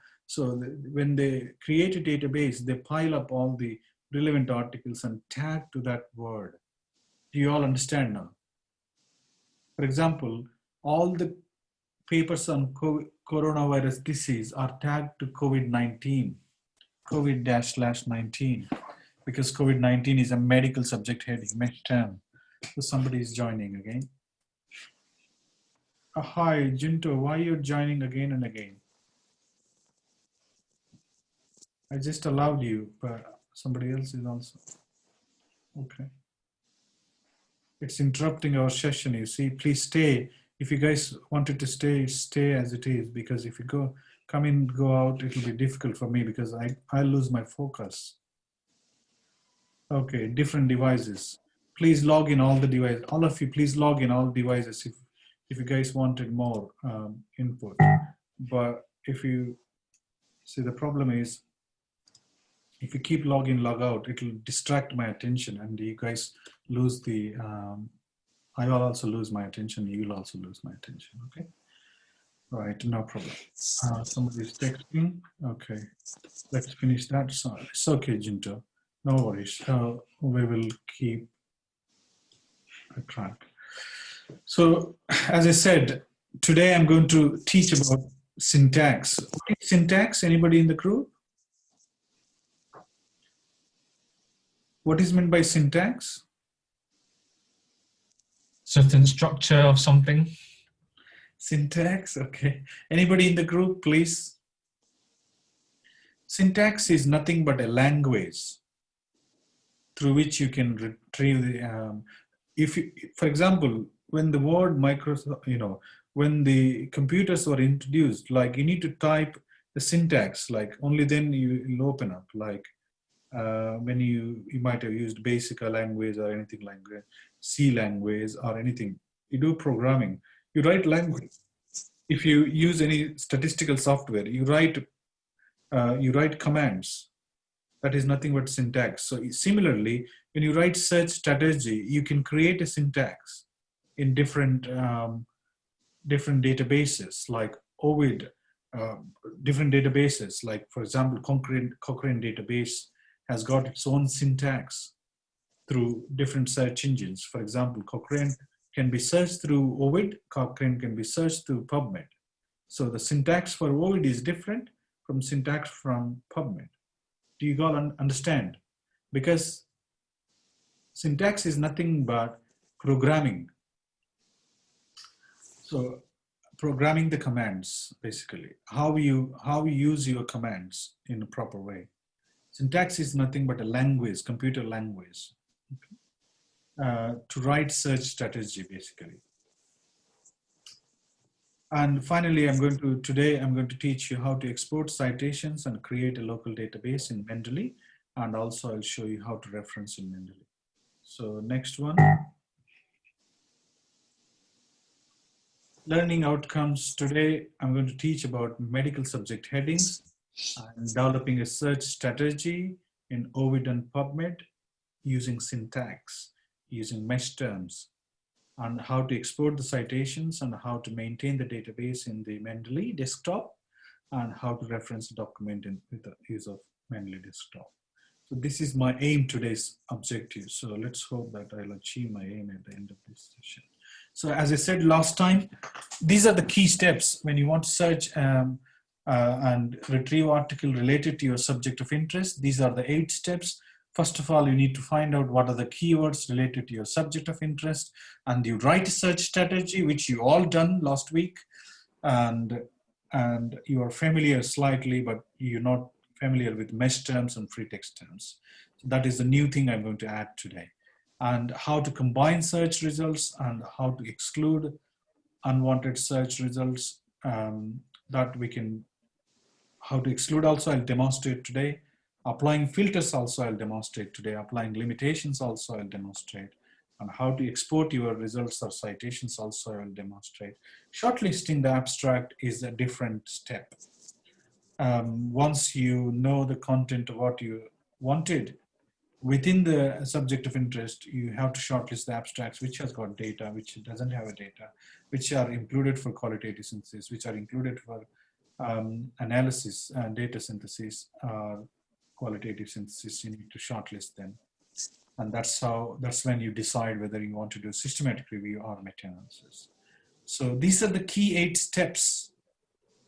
when they create a database, they pile up all the relevant articles and tag to that word. Do you all understand now? For example, all the papers on coronavirus disease are tagged to COVID-19, COVID-19, because COVID-19 is a medical subject heading, med term. So somebody is joining again. Hi, Junto, why are you joining again and again? I just allowed you, but somebody else is also. Okay. It's interrupting our session, you see. Please stay. If you guys wanted to stay, stay as it is, because if you come in, go out, it will be difficult for me because I lose my focus. Okay, different devices. Please log in all the devices. All of you, please log in all devices if you guys wanted more input. But if you see, the problem is, if you keep log in, log out, it will distract my attention and you guys lose the, I will also lose my attention, you will also lose my attention, okay? Right, no problem. Somebody's texting, okay. Let's finish that. So it's okay, Jinto, no worries. We will keep a track. So as I said, today I'm going to teach about syntax. What is syntax? Anybody in the group? What is meant by syntax? Certain structure of something. Syntax, okay. Anybody in the group, please? Syntax is nothing but a language through which you can retrieve the, for example, when the word Microsoft, when the computers were introduced, like you need to type the syntax, like only then you'll open up, like when you might have used basic language or anything like that, C language or anything. You do programming, you write language. If you use any statistical software, you write commands. That is nothing but syntax. So similarly, when you write search strategy, you can create a syntax in different databases, like Ovid, different databases, like for example, Cochrane database has got its own syntax through different search engines. For example, Cochrane can be searched through Ovid, Cochrane can be searched through PubMed. So the syntax for Ovid is different from syntax from PubMed. Do you all understand? Because syntax is nothing but programming. So programming the commands, basically, how you use your commands in a proper way. Syntax is nothing but a language, computer language, to write search strategy, basically. And finally, today I'm going to teach you how to export citations and create a local database in Mendeley. And also I'll show you how to reference in Mendeley. So next one. Learning outcomes. Today I'm going to teach about medical subject headings and developing a search strategy in Ovid and PubMed using syntax, using mesh terms, and how to export the citations and how to maintain the database in the Mendeley desktop, and how to reference the document with the use of Mendeley desktop. So this is my aim, today's objective. So let's hope that I'll achieve my aim at the end of this session. So as I said last time, these are the key steps when you want to search and retrieve article related to your subject of interest. These are the 8 steps. First of all, you need to find out what are the keywords related to your subject of interest, and you write a search strategy, which you all done last week, and you are familiar slightly, but you're not familiar with mesh terms and free text terms. So that is the new thing I'm going to add today. And how to combine search results and how to exclude unwanted search results, that we can, how to exclude also I'll demonstrate today. Applying filters also I'll demonstrate today. Applying limitations also I'll demonstrate. And how to export your results or citations also I'll demonstrate. Shortlisting the abstract is a different step. Once you know the content of what you wanted, within the subject of interest, you have to shortlist the abstracts which has got data, which doesn't have a data, which are included for qualitative synthesis, which are included for analysis and data synthesis, qualitative synthesis. You need to shortlist them. And that's when you decide whether you want to do systematic review or meta-analysis. So these are the key 8 steps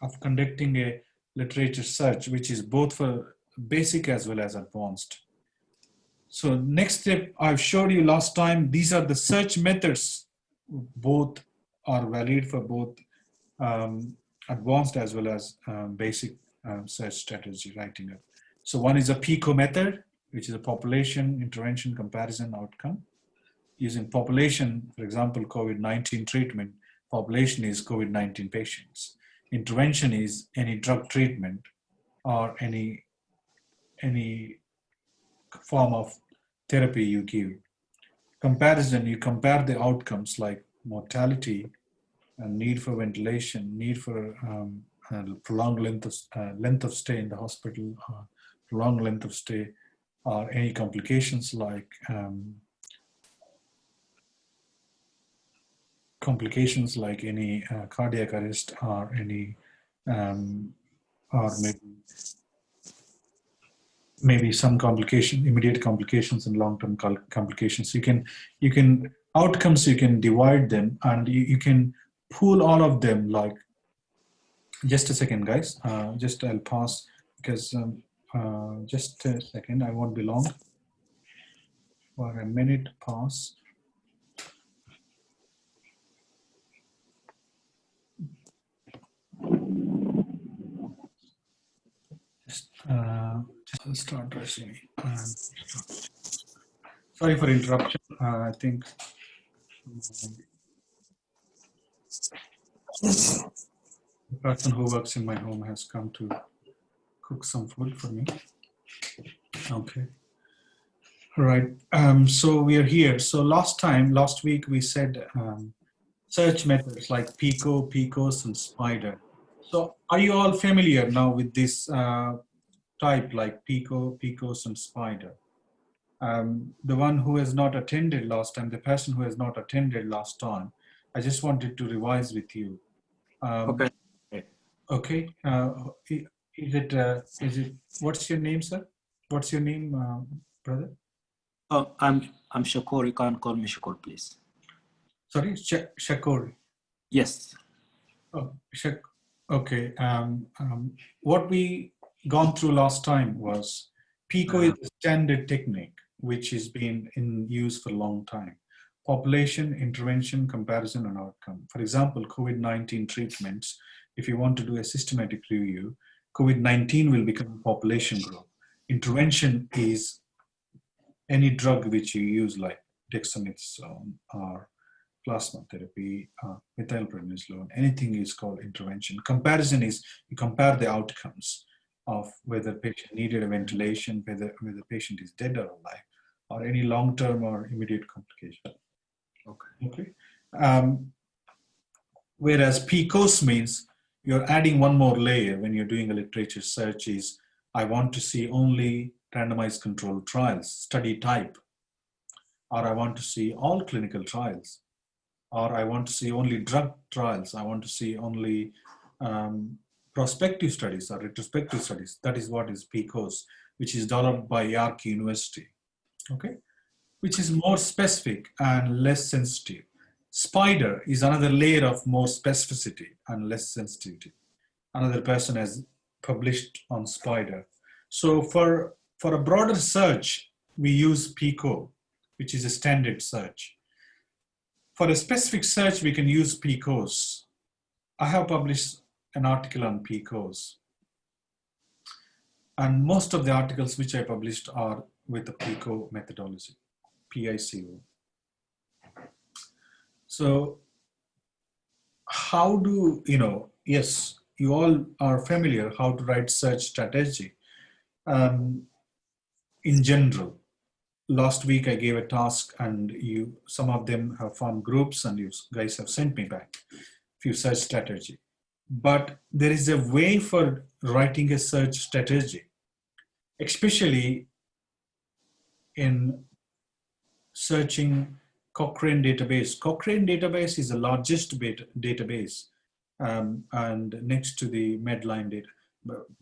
of conducting a literature search, which is both for basic as well as advanced. So next step, I've showed you last time, these are the search methods. Both are valid for both advanced as well as basic search strategy writing up. So one is a PICO method, which is a population, intervention, comparison, outcome. Using population, for example, COVID-19 treatment, population is COVID-19 patients. Intervention is any drug treatment or any form of therapy you give. Comparison, you compare the outcomes like mortality and need for ventilation, need for prolonged length of stay in the hospital, prolonged length of stay, or any complications like any cardiac arrest or any or maybe some complication, immediate complications and long-term complications. You can outcomes, you can divide them and you can pool all of them. Like, just a second, guys. I'll pause because just a second. I won't be long. For a minute, pause. Just start dressing. Sorry for interruption. I think the person who works in my home has come to cook some food for me. Okay. All right. So we are here. So last week we said search methods like PICO, PICOS, and SPIDER. So are you all familiar now with this type like PICO, PICOS, and SPIDER? The one who has not attended last time, the person who has not attended last time, I just wanted to revise with you. Okay. Okay. Is it? What's your name, sir? What's your name, brother? Oh, I'm Shakur. You can call me Shakur, please. Sorry, Shakur. Yes. Oh, okay. What we gone through last time was PICO is a standard technique which has been in use for a long time. Population, intervention, comparison, and outcome. For example, COVID-19 treatments, if you want to do a systematic review, COVID-19 will become a population group. Intervention is any drug which you use like dexamethasone or plasma therapy, methylprednisolone, anything is called intervention. Comparison is you compare the outcomes of whether patient needed a ventilation, whether patient is dead or alive, or any long-term or immediate complication. Okay. Whereas PICOS means you're adding one more layer when you're doing a literature search is, I want to see only randomized controlled trials, study type, or I want to see all clinical trials, or I want to see only drug trials, I want to see only prospective studies or retrospective studies. That is what is PICOS, which is developed by York University, okay? Which is more specific and less sensitive. SPIDER is another layer of more specificity and less sensitivity. Another person has published on SPIDER. So for a broader search, we use PICO, which is a standard search. For a specific search, we can use PICOS. I have published an article on PICOS. And most of the articles which I published are with the PICO methodology, PICO. So how do, yes, you all are familiar how to write search strategy. In general, last week I gave a task and some of them have formed groups and you guys have sent me back a few search strategy. But there is a way for writing a search strategy, especially in searching Cochrane database. Cochrane database is the largest database and next to the Medline data.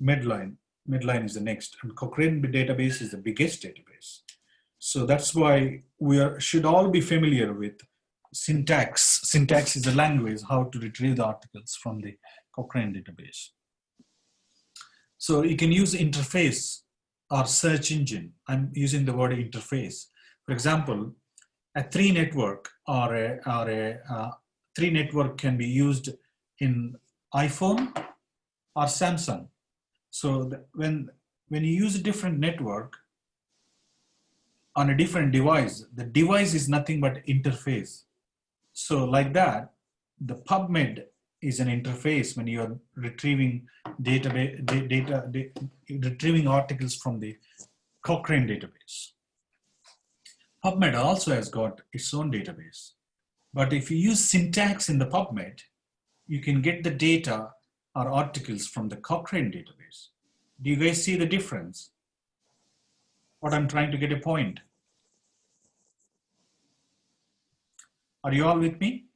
Medline is the next, and Cochrane database is the biggest database. So that's why we should all be familiar with syntax. Syntax is a language, how to retrieve the articles from the Cochrane database. So you can use interface or search engine. I'm using the word interface. For example, a tree network or a tree network can be used in iPhone or Samsung. So when you use a different network on a different device, the device is nothing but interface. So like that, the PubMed is an interface when you are retrieving retrieving articles from the Cochrane database. PubMed also has got its own database. But if you use syntax in the PubMed, you can get the data or articles from the Cochrane database. Do you guys see the difference? What I'm trying to get a point. Are you all with me?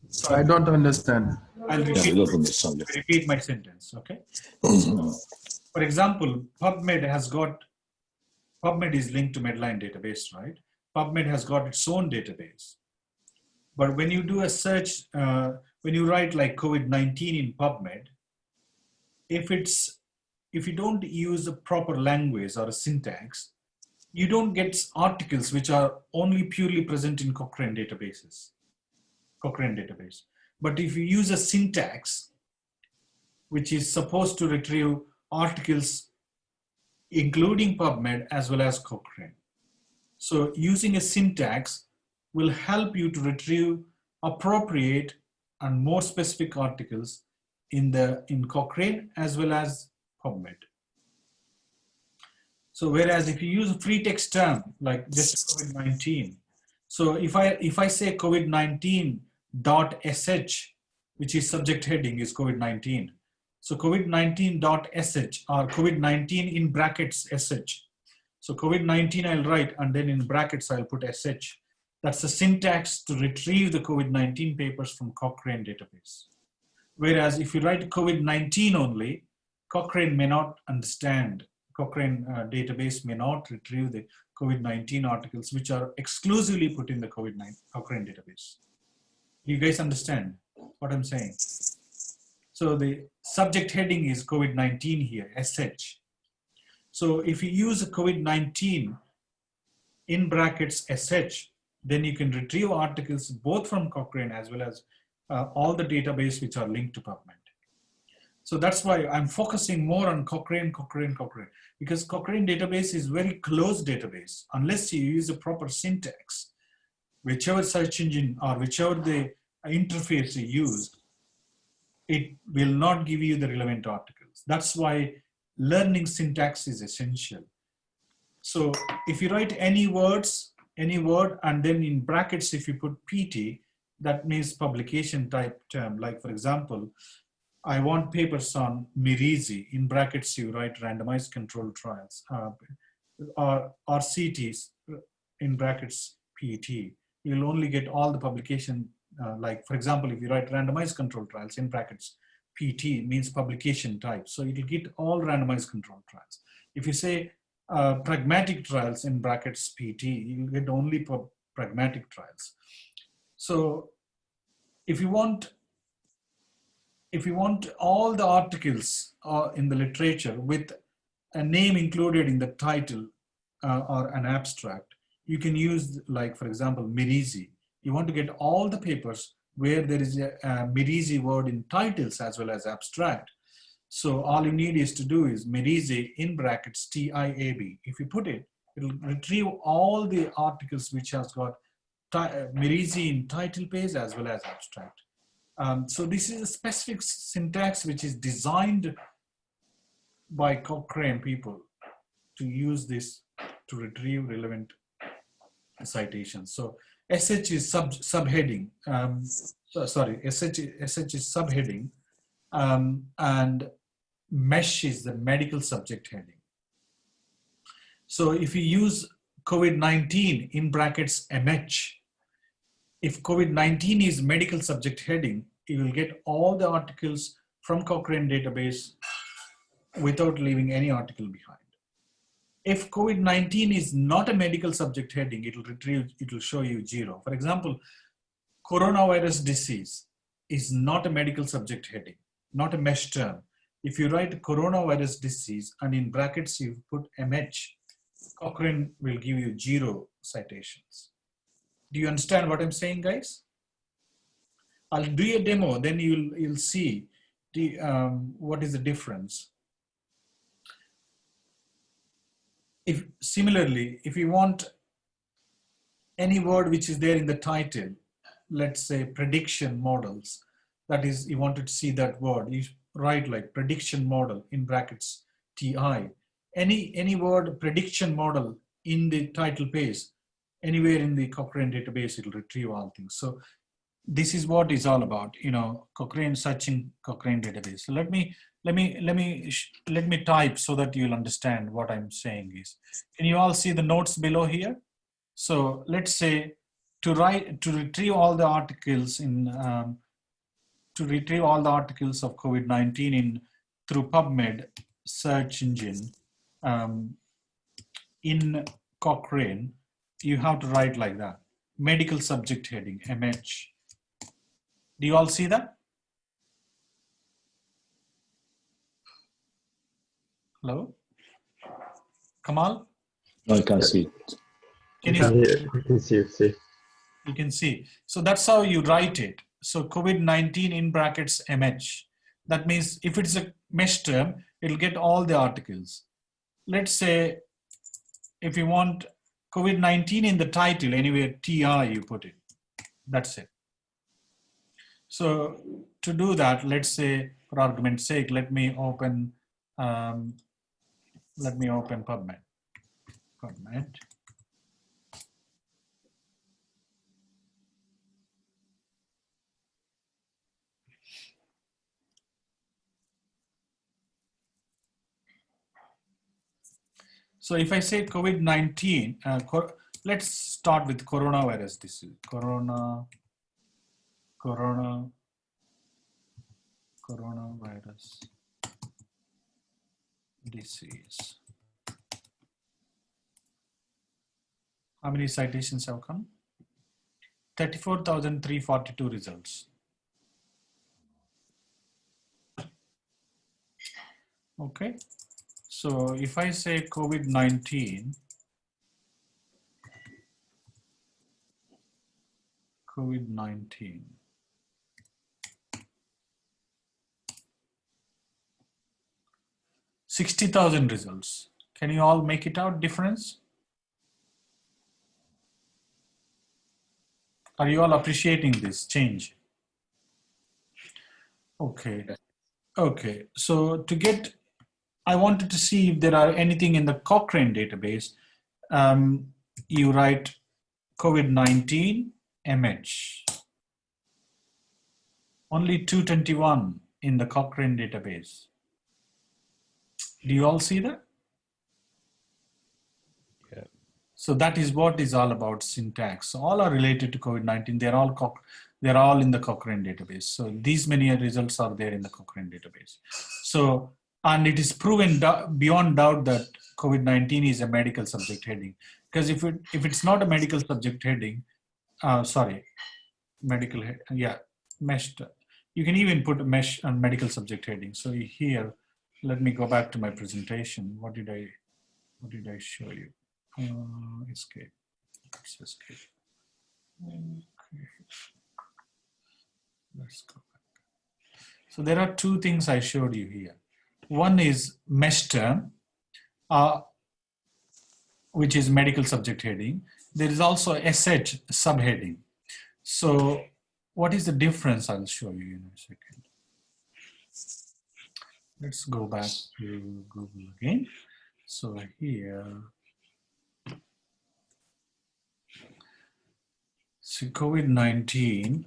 So I don't understand. I'll repeat my sentence, okay? For example, PubMed is linked to Medline database, right? PubMed has got its own database. But when you do a search, when you write like COVID-19 in PubMed, if you don't use a proper language or a syntax, you don't get articles which are only purely present in Cochrane database. But if you use a syntax, which is supposed to retrieve articles including PubMed as well as Cochrane. So using a syntax will help you to retrieve appropriate and more specific articles in Cochrane as well as PubMed. So whereas if you use a free text term like just COVID-19, so if I say COVID-19.sh, which is subject heading is COVID-19. So COVID-19.sh or COVID-19 in brackets sh. So COVID-19 I'll write and then in brackets I'll put sh. That's the syntax to retrieve the COVID-19 papers from Cochrane database. Whereas if you write COVID-19 only, Cochrane may not understand. Cochrane database may not retrieve the COVID-19 articles which are exclusively put in the Cochrane database. Do you guys understand what I'm saying? So the subject heading is COVID-19 here, sh. So if you use a COVID-19 in brackets sh, then you can retrieve articles both from Cochrane as well as all the database which are linked to PubMed. So that's why I'm focusing more on Cochrane, because Cochrane database is very closed database. Unless you use a proper syntax, whichever search engine or whichever the interface you use, it will not give you the relevant articles. That's why learning syntax is essential. So if you write any word, and then in brackets, if you put PT, that means publication type term. Like for example, I want papers on Mirizi, in brackets you write randomized controlled trials, or CTs, in brackets PET. You'll only get all the publication, like for example, if you write randomized controlled trials, in brackets PET means publication type. So it'll get all randomized controlled trials. If you say pragmatic trials, in brackets PET, you'll get only pragmatic trials. So if you want all the articles in the literature with a name included in the title or an abstract, you can use, like for example, Mirizi. You want to get all the papers where there is a Mirizi word in titles as well as abstract. So all you need is to do is Mirizi in brackets TIAB. If you put it, it'll retrieve all the articles which has got Mirizi in title page as well as abstract. So this is a specific syntax which is designed by Cochrane people to use this to retrieve relevant citations. So SH is subheading. SH is subheading, and MESH is the medical subject heading. So if you use COVID-19 in brackets MH, if COVID-19 is medical subject heading, you will get all the articles from Cochrane database without leaving any article behind. If COVID-19 is not a medical subject heading, it will show you 0. For example, coronavirus disease is not a medical subject heading, not a mesh term. If you write coronavirus disease and in brackets you put MH, Cochrane will give you 0 citations. Do you understand what I'm saying, guys? I'll do a demo, then you'll see what is the difference. Similarly, if you want any word which is there in the title, let's say prediction models, that is, you wanted to see that word, you write like prediction model in brackets TI. Any word prediction model in the title page, anywhere in the Cochrane database, it'll retrieve all things. So this is what it's all about, Cochrane searching Cochrane database. So let me type so that you'll understand what I'm saying is. Can you all see the notes below here? So let's say to retrieve all the articles of COVID-19 through PubMed search engine in Cochrane, you have to write like that. Medical subject heading, MH. Do you all see that? Hello? Kamal? No, I can't see it. Can you see? You can see. So that's how you write it. So COVID-19 in brackets MH. That means if it's a mesh term, it'll get all the articles. Let's say if you want COVID-19 in the title, anywhere TI you put it. That's it. So to do that, let's say for argument's sake, let me open PubMed. So if I say COVID-19, let's start with coronavirus disease. Coronavirus disease. How many citations have come? 34,342 results. Okay. So if I say COVID-19, 60,000 results. Can you all make it out difference? Are you all appreciating this change? Okay. Okay. So I wanted to see if there are anything in the Cochrane database. You write COVID-19 MH. Only 221 in the Cochrane database. Do you all see that? Yeah. So that is what is all about syntax. So all are related to COVID-19. They're all in the Cochrane database. So these many results are there in the Cochrane database. So, and it is proven beyond doubt that COVID-19 is a medical subject heading. Because if it's not a medical subject heading, meshed. You can even put a mesh and medical subject heading. So here, let me go back to my presentation. What did I show you? Escape. Let's escape. Okay. Let's go back. So there are two things I showed you here. One is mesh term, which is medical subject heading. There is also SH subheading. So what is the difference? I'll show you in a second. Let's go back to Google again. So here, so COVID-19.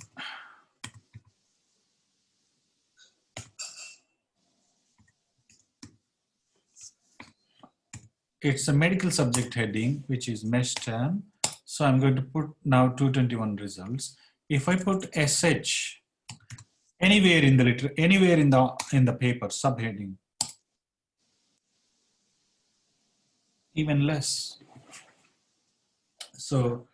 It's a medical subject heading, which is mesh term. So I'm going to put now 221 results. If I put SH anywhere in the anywhere in the paper subheading, even less. So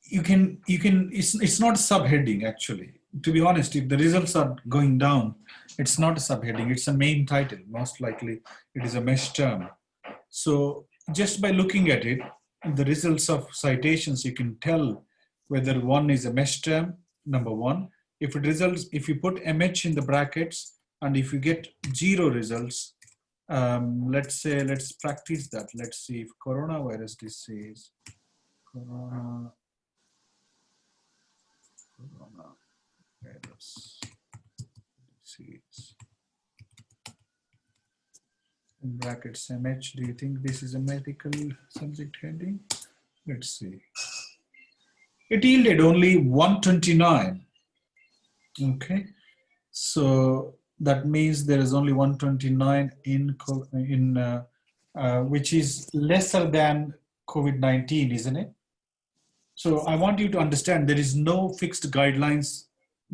you can, it's not a subheading actually. To be honest, if the results are going down, it's not a subheading, it's a main title. Most likely it is a mesh term. So just by looking at it, the results of citations, you can tell whether one is a mesh term, number one. If it results, if you put MH in the brackets, and if you get 0 results, let's say, let's practice that. Let's see if coronavirus disease, coronavirus disease, in brackets MH, do you think this is a medical subject heading? Let's see. It yielded only 129. Okay, so that means there is only 129 which is lesser than COVID-19, isn't it? So I want you to understand there is no fixed guidelines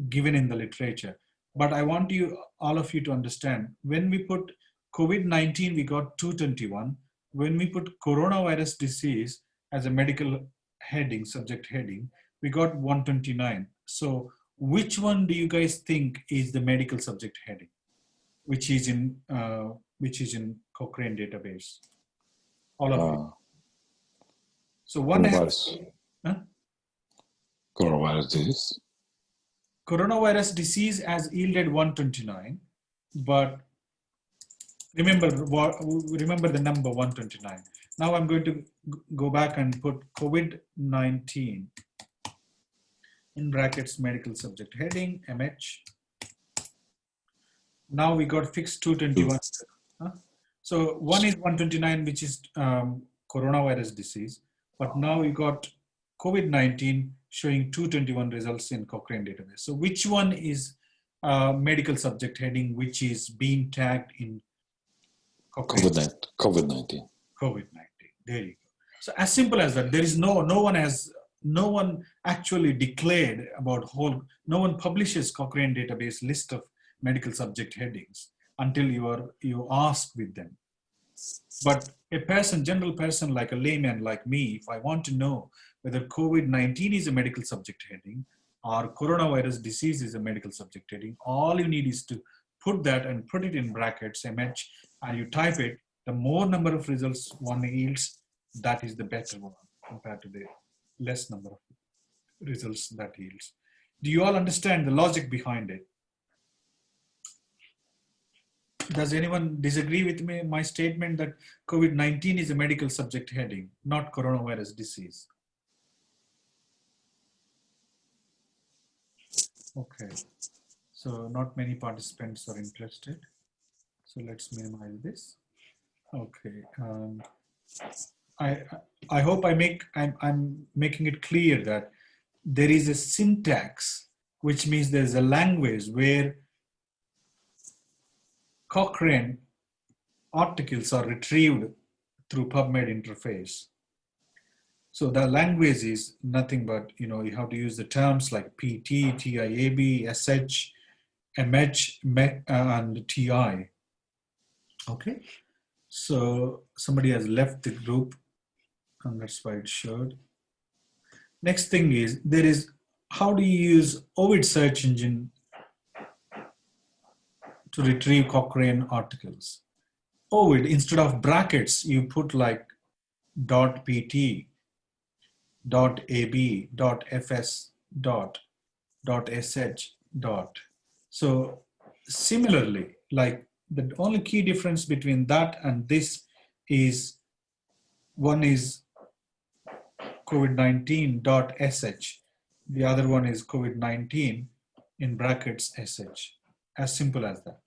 given in the literature, but I want you, all of you, to understand when we put COVID-19, we got 221. When we put coronavirus disease as a medical heading, subject heading, we got 129. So which one do you guys think is the medical subject heading, which is in Cochrane database? All of you. So one has coronavirus disease. Coronavirus disease has yielded 129, but remember the number 129. Now I'm going to go back and put COVID-19 in brackets medical subject heading, MH. Now we got fixed 221. So one is 129, which is coronavirus disease, but now we got COVID-19 showing 221 results in Cochrane database. So which one is medical subject heading, which is being tagged in Cochrane? COVID-19. COVID-19, there you go. So as simple as that. There is no one actually declared about no one publishes Cochrane database list of medical subject headings until you ask with them. But a person, general person like a layman like me, if I want to know whether COVID-19 is a medical subject heading or coronavirus disease is a medical subject heading, all you need is to put that and put it in brackets, MH, and you type it. The more number of results one yields, that is the better one compared to the less number of results that yields. Do you all understand the logic behind it? Does anyone disagree with me, my statement that COVID-19 is a medical subject heading, not coronavirus disease? Okay, so not many participants are interested. So let's minimize this. Okay, I hope I'm making it clear that there is a syntax, which means there's a language where Cochrane articles are retrieved through PubMed interface. So the language is nothing but, you have to use the terms like PT, TIAB, SH, MH, and TI. Okay, so somebody has left the group, and that's why it showed. Next thing is, how do you use Ovid search engine to retrieve Cochrane articles? Ovid, instead of brackets, you put like .pt, .ab, .fs, .sh, . So similarly, like the only key difference between that and this is one is COVID-19.sh, the other one is COVID-19 in brackets sh. As simple as that.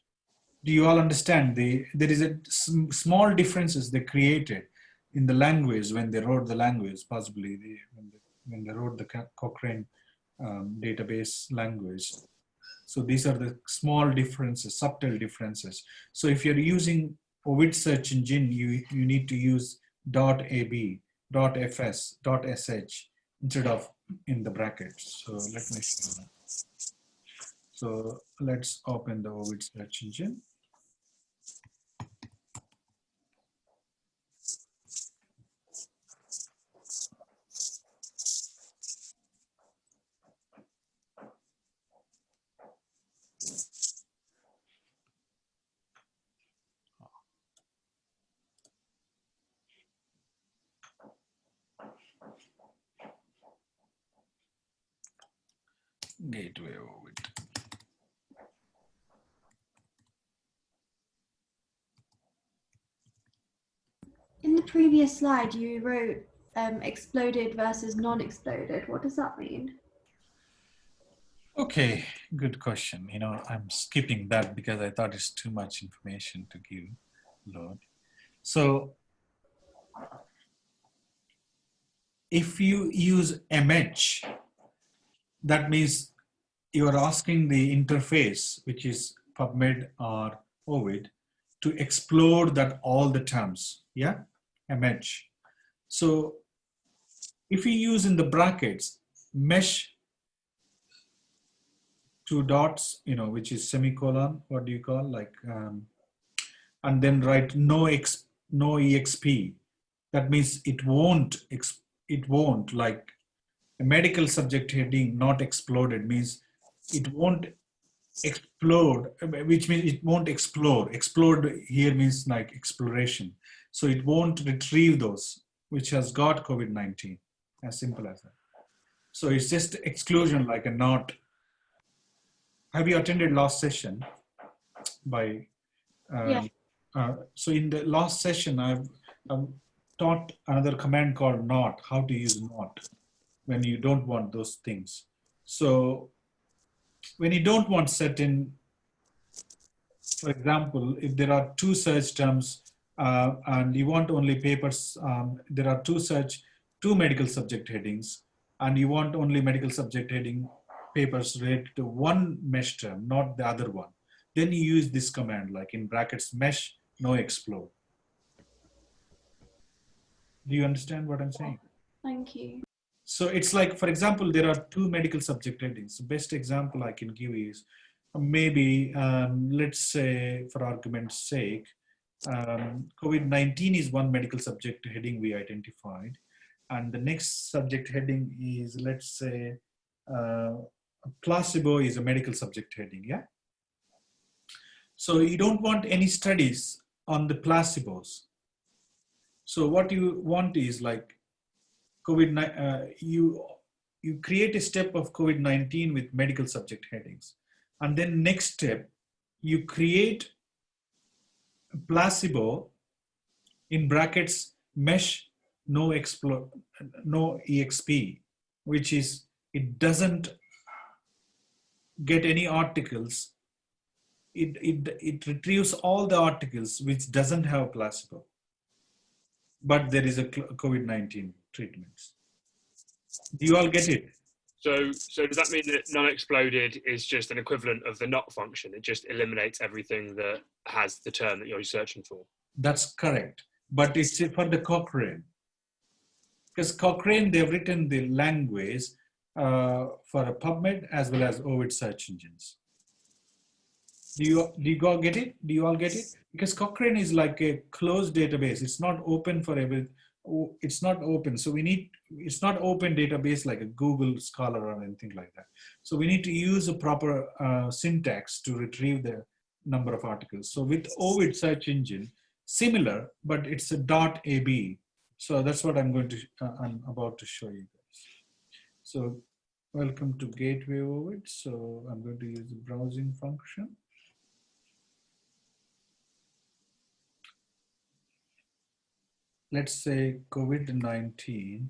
Do you all understand? There is a small differences they created in the language when they wrote the language, possibly when they wrote the Cochrane database language. So these are the small differences, subtle differences. So if you're using Ovid search engine, you need to use .ab, .fs, .sh instead of in the brackets. So let me show that. So let's open the Ovid search engine. Gateway Ovid. In the previous slide, you wrote exploded versus non-exploded. What does that mean? Okay, good question. I'm skipping that because I thought it's too much information to give load. So if you use MH, that means you are asking the interface, which is PubMed or Ovid, to explode that all the terms, yeah, MH. So if you use in the brackets, mesh 2 dots, which is semicolon, what do you call, like, and then write no exp. That means it won't, like a medical subject heading not exploded means it won't explode, which means it won't explore. Explode here means like exploration. So it won't retrieve those which has got COVID-19, as simple as that. So it's just exclusion like a not. Have you attended last session by? Yeah. So in the last session, I've taught another command called not, how to use not when you don't want those things. So when you don't want certain, for example, if there are 2 search terms and you want only papers, there are 2 medical subject headings, and you want only medical subject heading papers related to 1 mesh term, not the other one. Then you use this command, like in brackets, mesh, no explode. Do you understand what I'm saying? Thank you. So it's like, for example, there are 2 medical subject headings. The best example I can give is maybe, let's say, for argument's sake, COVID-19 is 1 medical subject heading we identified. And the next subject heading is, let's say, placebo is a medical subject heading, yeah? So you don't want any studies on the placebos. So what you want is like you create a step of COVID-19 with medical subject headings. And then next step, you create placebo in brackets mesh no exp, which is it doesn't get any articles. It retrieves all the articles which doesn't have placebo, but there is a COVID-19 treatments. Do you all get it? So does that mean that non-exploded is just an equivalent of the not function? It just eliminates everything that has the term that you're searching for? That's correct. But it's for the Cochrane. Because Cochrane, they've written the language for a PubMed as well as Ovid search engines. Do you all get it? Do you all get it? Because Cochrane is like a closed database. It's not open for every. It's not open. So it's not open database like a Google Scholar or anything like that. So we need to use a proper syntax to retrieve the number of articles. So with Ovid search engine, similar, but it's a .ab. So that's what I'm about to show you guys. So welcome to Gateway Ovid. So I'm going to use the browsing function. Let's say COVID-19.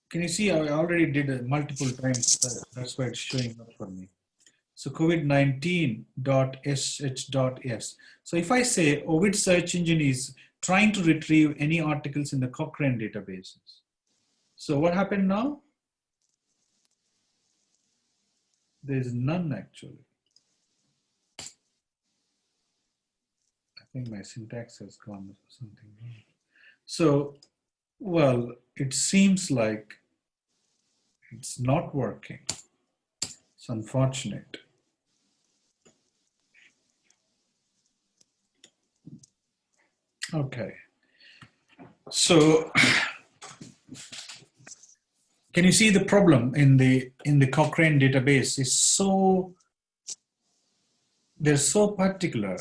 Can you see I already did it multiple times? That's why it's showing up for me. So COVID-19.sh.s. So if I say Ovid search engine is trying to retrieve any articles in the Cochrane databases. So what happened now? There's none actually. I think my syntax has gone or something wrong. So, well, it seems like it's not working. It's unfortunate. Okay. So, can you see the problem in the Cochrane database is they're so particular.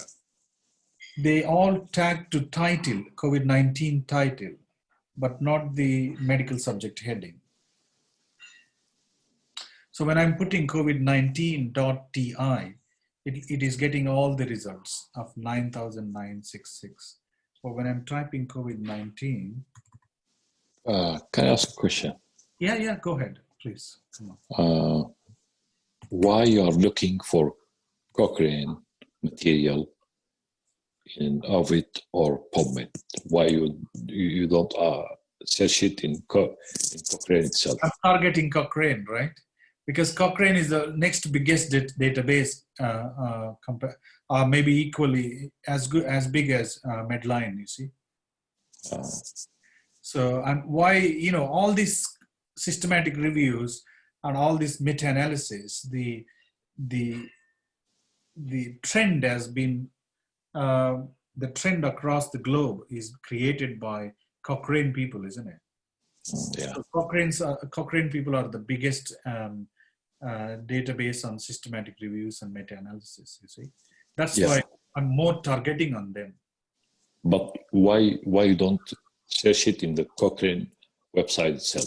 They all tag to title, COVID-19 title, but not the medical subject heading. So when I'm putting COVID-19.ti, it is getting all the results of 9,966. But when I'm typing COVID-19, can I ask a question? yeah, go ahead, please. Come on. Why you are looking for Cochrane material in Ovid or PubMed? Why you don't search it in Cochrane itself? I'm targeting Cochrane, right? Because Cochrane is the next biggest database, maybe equally as big as Medline. You see. So why all these systematic reviews and all this meta-analysis, the trend has been the trend across the globe is created by Cochrane people, isn't it? Yeah. So Cochrane people are the biggest database on systematic reviews and meta-analysis. You see, that's why I'm more targeting on them. But why you don't search it in the Cochrane website itself?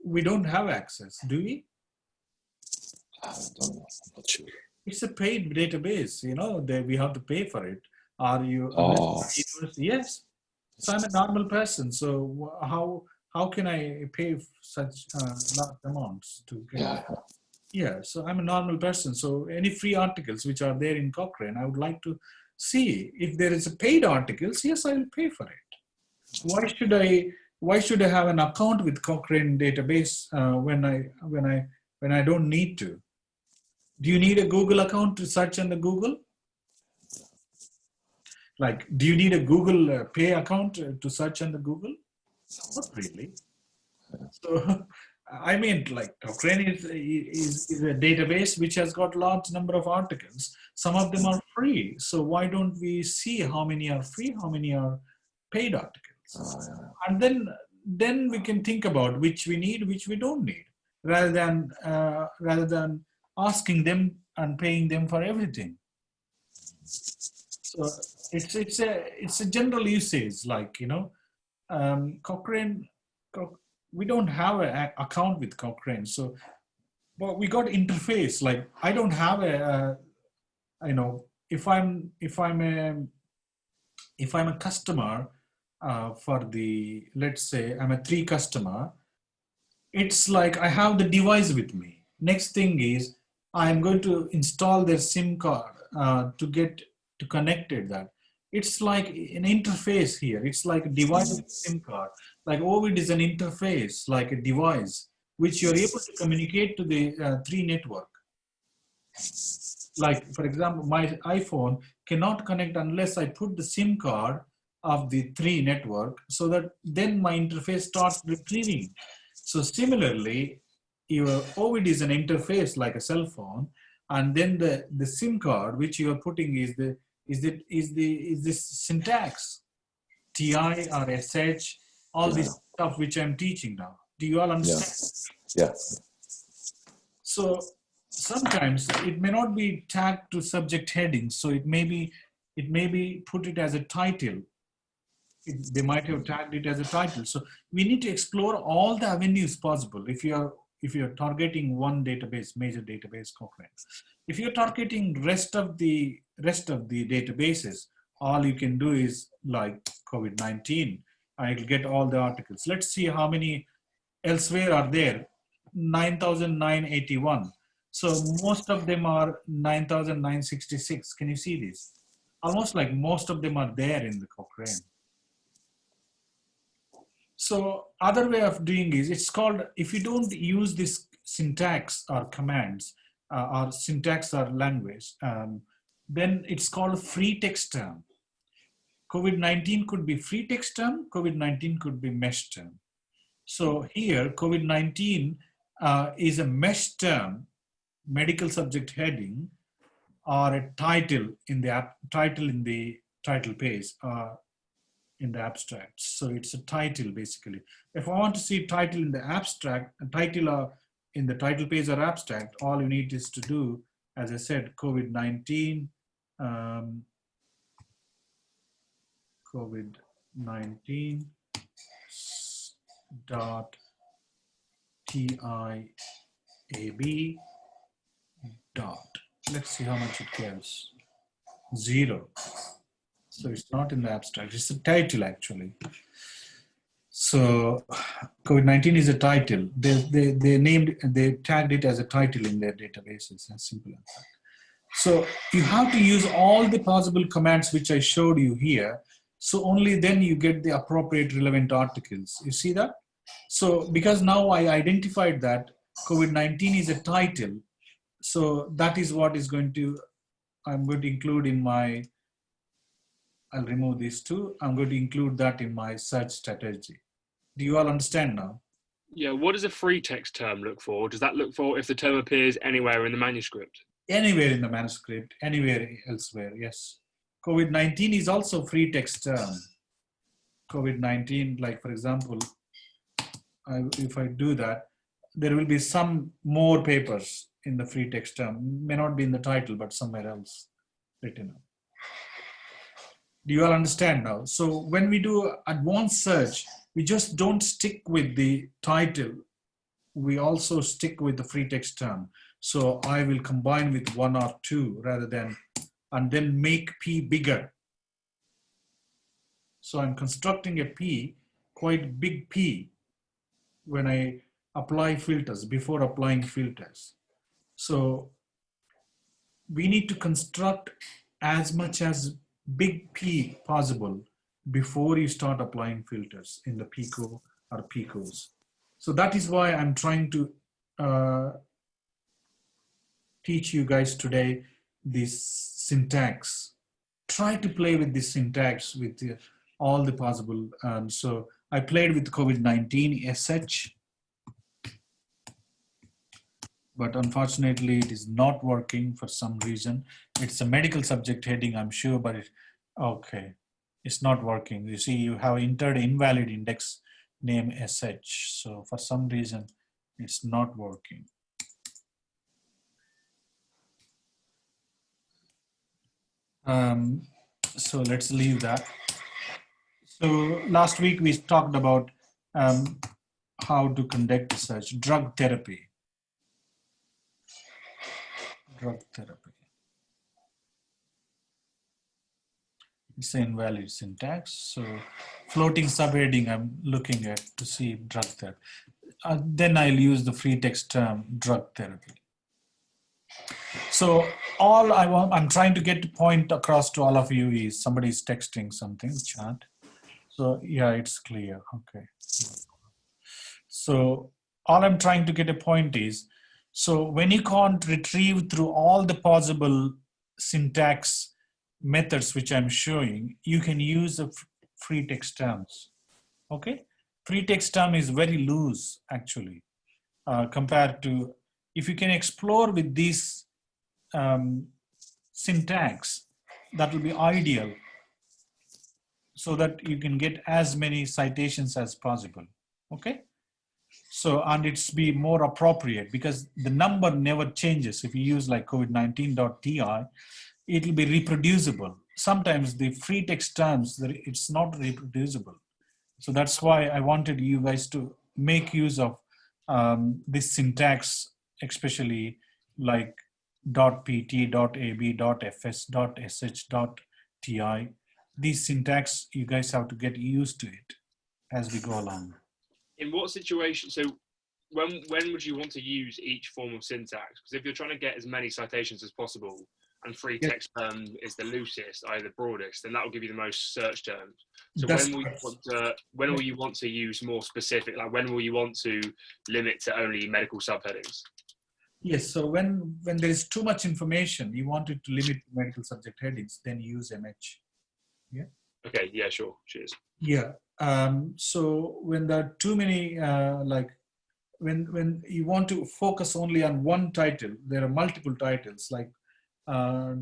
We don't have access, do we? I don't know. I'm not sure. It's a paid database. We have to pay for it. Are you? Oh. Yes. So I'm a normal person. So how can I pay such large amounts to get? Yeah. So I'm a normal person. So any free articles which are there in Cochrane, I would like to see. If there is a paid articles, yes, I will pay for it. Why should I have an account with Cochrane database when I don't need to? Do you need a Google account to search on the Google? Like, do you need a Google Pay account to search on the Google? Not really. So, I mean, like Cochrane is a database which has got large number of articles. Some of them are free. So why don't we see how many are free, how many are paid articles? And then we can think about which we need, which we don't need, rather than asking them and paying them for everything. So it's a general usage, like Cochrane. We don't have an account with Cochrane, so but we got interface. Like I don't have if I'm a customer for the, let's say I'm a 3 customer, it's like I have the device with me. Next thing is I'm going to install their SIM card to get to connected that. It's like an interface here. It's like a device with SIM card. Like Ovid is an interface, like a device, which you're able to communicate to the 3 network. Like, for example, my iPhone cannot connect unless I put the SIM card of the 3 network, so that then my interface starts retrieving. So similarly, your Ovid is an interface like a cell phone, and then the SIM card which you are putting is this syntax, TI or SH, all this stuff which I'm teaching now. Do you all understand? Yeah. So sometimes it may not be tagged to subject heading, so it may be put it as a title. They might have tagged it as a title. So we need to explore all the avenues possible. If you're targeting one database, major database, Cochrane. If you're targeting rest of the databases, all you can do is like COVID-19. I'll get all the articles. Let's see how many elsewhere are there. 9,981. So most of them are 9,966. Can you see this? Almost like most of them are there in the Cochrane. So other way of doing is, it's called, if you don't use this syntax or commands or syntax or language, then it's called free text term. COVID-19 could be free text term, COVID-19 could be mesh term. So here, COVID-19 is a mesh term, medical subject heading, or a title in the title page, in the abstract. So it's a title basically. If I want to see title in the abstract, title in the title page or abstract, all you need is to do, as I said, COVID-19, COVID-19 dot TI AB dot. Let's see how much it gives. 0. So it's not in the abstract. It's a title actually. So COVID-19 is a title. They tagged it as a title in their databases. As simple as that. So you have to use all the possible commands which I showed you here. So only then you get the appropriate relevant articles. You see that? So because now I identified that COVID-19 is a title, so that is what is going to, I'm going to include in my, I'll remove these two. I'm going to include that in my search strategy. Do you all understand now? Yeah, what does a free text term look for? Does that look for if the term appears anywhere in the manuscript? Anywhere in the manuscript, anywhere elsewhere, yes. COVID-19 is also free text term. COVID-19, like for example, if I do that, there will be some more papers in the free text term. May not be in the title, but somewhere else written up. Do you all understand now? So when we do advanced search, we just don't stick with the title. We also stick with the free text term. So I will combine with 1 or 2 rather than, and then make P bigger. So I'm constructing a P, quite big P, when I apply filters, before applying filters. So we need to construct as much as big P possible before you start applying filters in the Pico or Picos. So that is why I'm trying to teach you guys today this syntax. Try to play with this syntax with all the possible. So I played with COVID-19 SH, but unfortunately it is not working for some reason. It's a medical subject heading, I'm sure, but okay, it's not working. You see, you have entered invalid index name SH. So for some reason, it's not working. So let's leave that. So last week we talked about how to conduct research, drug therapy. Drug therapy. It's an invalid syntax. So floating subheading I'm looking at to see drug therapy. Then I'll use the free text term drug therapy. So all I'm trying to get the point across to all of you is somebody's texting something, chat. So yeah, it's clear, okay. So all I'm trying to get a point is, so when you can't retrieve through all the possible syntax methods which I'm showing, you can use the free text terms, okay? Free text term is very loose actually, compared to, if you can explore with these syntax, that will be ideal so that you can get as many citations as possible, okay? So, and it's be more appropriate because the number never changes. If you use like COVID-19.ti, it will be reproducible. Sometimes the free text terms, it's not reproducible. So that's why I wanted you guys to make use of this syntax, especially like .pt, .ab, .fs, .sh, .ti. These syntax, you guys have to get used to it as we go along. In what situation, so when would you want to use each form of syntax? Because if you're trying to get as many citations as possible and free text term is the loosest, either the broadest, then that will give you the most search terms. So when will you want to use more specific, like when will you want to limit to only medical subheadings? Yes, so when there is too much information, you want it to limit to medical subject headings, then use MH. Yeah. Okay, yeah, sure, cheers. Yeah, so when there are too many, like when you want to focus only on one title, there are multiple titles like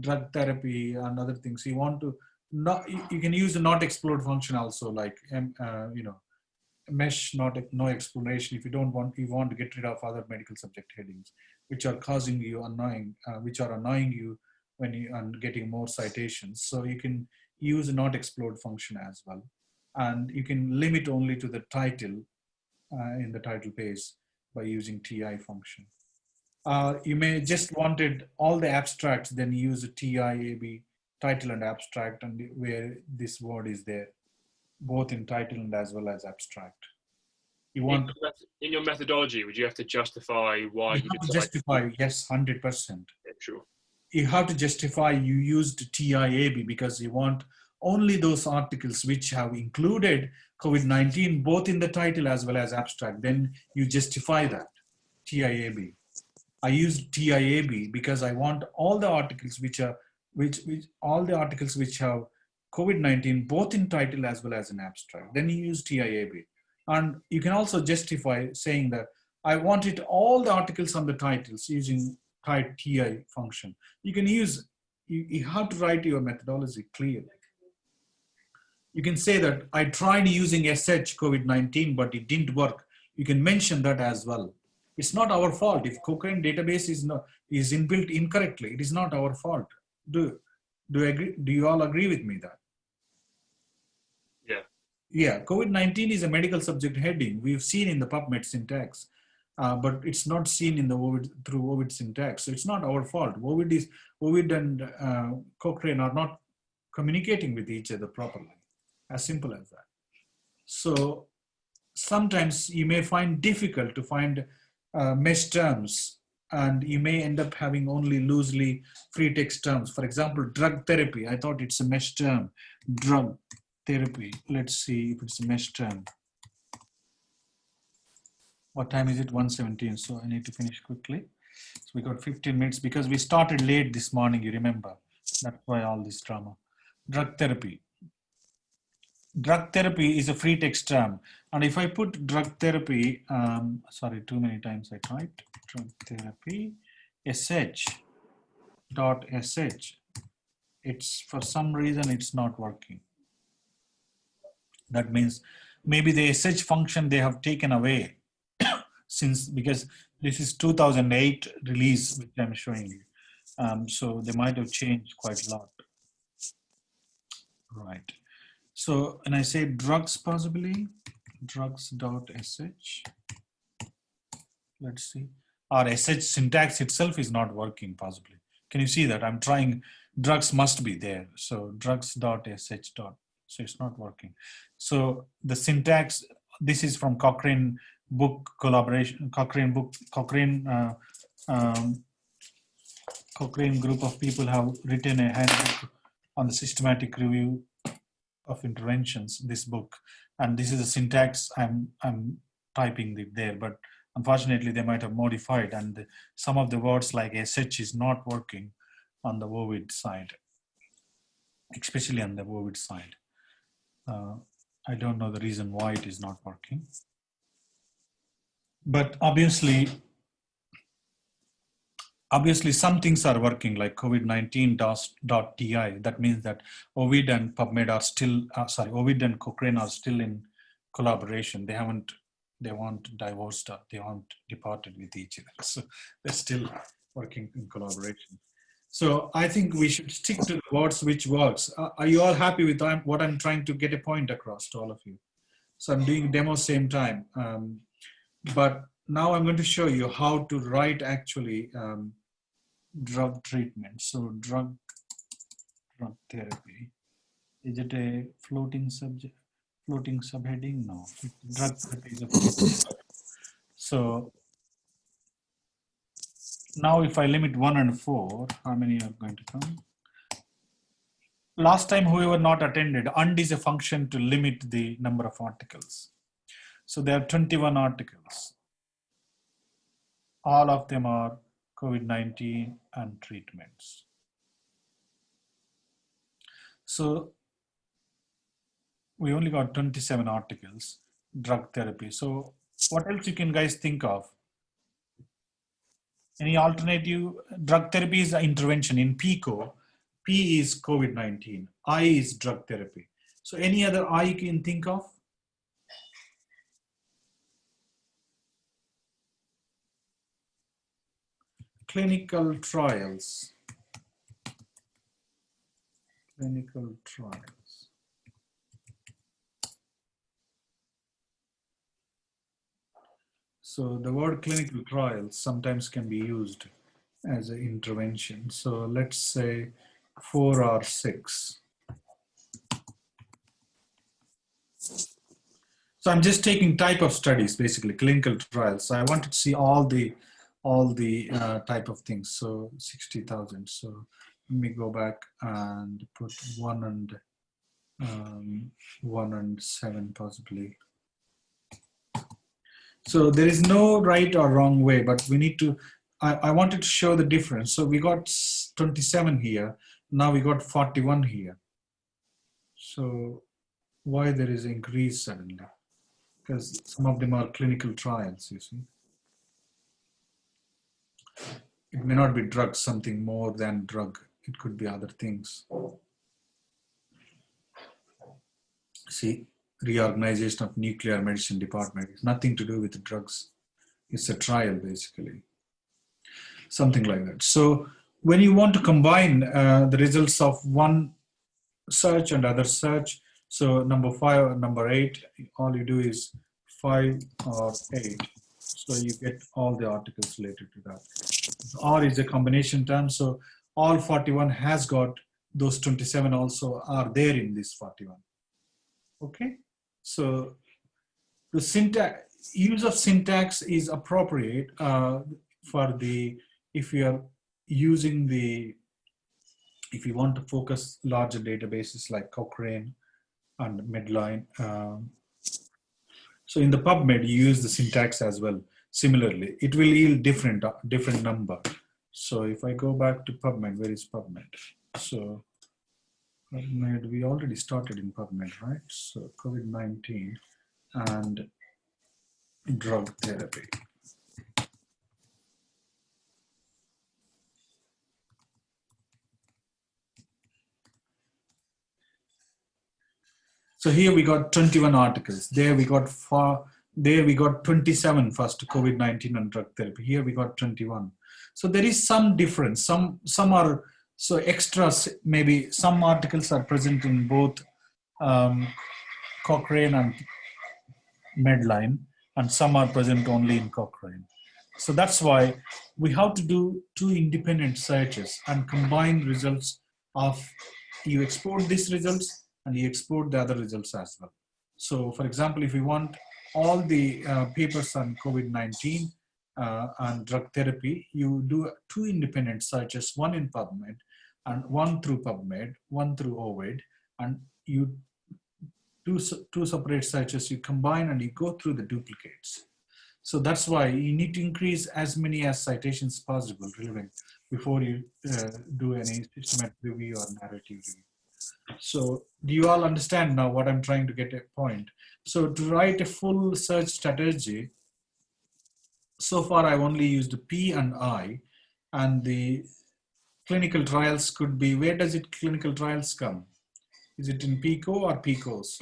drug therapy and other things. You want to not, you can use the not explored function also, like you know, mesh no explanation. If you don't want, you want to get rid of other medical subject headings which are causing you which are annoying you when you are getting more citations. So you can use a not explored function as well, and you can limit only to the title in the title page by using TI function. You may just wanted all the abstracts, then use a TIAB, title and abstract, and where this word is there, both in title and as well as abstract. You want in your methodology, would you have to justify why you have to decided? justify, yes, 100%. Yeah, sure. You have to justify you used TIAB because you want only those articles which have included COVID-19 both in the title as well as abstract. Then you justify that, TIAB. I used TIAB because I want all the articles which have COVID-19 both in title as well as in abstract. Then you use TIAB. And you can also justify saying that I wanted all the articles on the titles using TI function. You can use, you have to write your methodology clearly. You can say that I tried using SH COVID-19, but it didn't work. You can mention that as well. It's not our fault. If Cochrane database is inbuilt incorrectly, it is not our fault. Do you all agree with me that? Yeah. Yeah, COVID-19 is a medical subject heading. We've seen in the PubMed syntax, but it's not seen in the through Ovid syntax. So it's not our fault. Ovid and Cochrane are not communicating with each other properly. As simple as that. So sometimes you may find difficult to find mesh terms, and you may end up having only loosely free text terms. For example, drug therapy. I thought it's a mesh term. Drug therapy. Let's see if it's a mesh term. What time is it? 1:17. So I need to finish quickly. So we got 15 minutes because we started late this morning, you remember. That's why all this drama. Drug therapy. Drug therapy is a free text term. And if I put drug therapy, sorry, too many times I typed, drug therapy, sh, it's for some reason it's not working. That means maybe the sh function they have taken away because this is 2008 release, which I'm showing you. So they might have changed quite a lot. Right. So when I say drugs, possibly drugs.sh, let's see, our sh syntax itself is not working possibly. Can you see that? I'm trying, drugs must be there. So drugs.sh. So it's not working. So the syntax, this is from Cochrane book collaboration, Cochrane group of people have written a handbook on the systematic review of interventions, this book, and this is the syntax I'm typing it there, but unfortunately they might have modified, and some of the words like sh is not working on the Ovid side, especially on the Ovid side. I don't know the reason why it is not working, but obviously some things are working, like COVID-19.ti. That means that Ovid and PubMed are still, Ovid and Cochrane are still in collaboration. They weren't divorced, or they weren't departed with each other. So they're still working in collaboration. So I think we should stick to the words which works. Are you all happy with what I'm trying to get a point across to all of you? So I'm doing demo same time. But now I'm going to show you how to write actually drug treatment. So drug therapy. Is it a floating subject, floating subheading? No. Drug therapy is a floating. So now if I limit 1 and 4, how many are going to come? Last time whoever not attended, und is a function to limit the number of articles. So there are 21 articles. All of them are COVID-19 and treatments. So we only got 27 articles, drug therapy. So what else you can guys think of? Any alternative? Drug therapy is an intervention. In PICO, P is COVID-19, I is drug therapy. So any other I you can think of? Clinical trials. Clinical trials. So the word clinical trials sometimes can be used as an intervention. So let's say 4 or 6. So I'm just taking type of studies, basically clinical trials. So I wanted to see all the type of things. So 60,000. So let me go back and put 1 and 7 possibly. So there is no right or wrong way, but we need to, I wanted to show the difference. So we got 27 here. Now we got 41 here. So why there is increase suddenly? Because some of them are clinical trials, you see. It may not be drugs, something more than drug. It could be other things. See, reorganization of nuclear medicine department. It's nothing to do with drugs. It's a trial, basically. Something like that. So when you want to combine the results of one search and other search, so number 5 and number 8, all you do is 5 or 8. So you get all the articles related to that. R is a combination term. So all 41 has got those 27 also are there in this 41. Okay. So the syntax, use of syntax is appropriate for the, if you are using the, if you want to focus larger databases like Cochrane and Medline. So in the PubMed, you use the syntax as well. Similarly, it will yield different number. So if I go back to PubMed, where is PubMed? So PubMed, we already started in PubMed, right? So COVID-19 and drug therapy. So here we got 21 articles. There we got 27 first, COVID-19 and drug therapy. Here we got 21. So there is some difference. Some are so extras. Maybe some articles are present in both Cochrane and Medline, and some are present only in Cochrane. So that's why we have to do 2 independent searches and combine results of, you export these results and you export the other results as well. So for example, if you want all the papers on COVID-19 and drug therapy, you do 2 independent searches, one in PubMed and one through PubMed, one through OVID, and you do 2 separate searches, you combine and you go through the duplicates. So that's why you need to increase as many as citations possible relevant before you do any systematic review or narrative review. So do you all understand now what I'm trying to get at point? So to write a full search strategy, so far I've only used P and I, and the clinical trials could be, where does it clinical trials come? Is it in PICO or PICOs?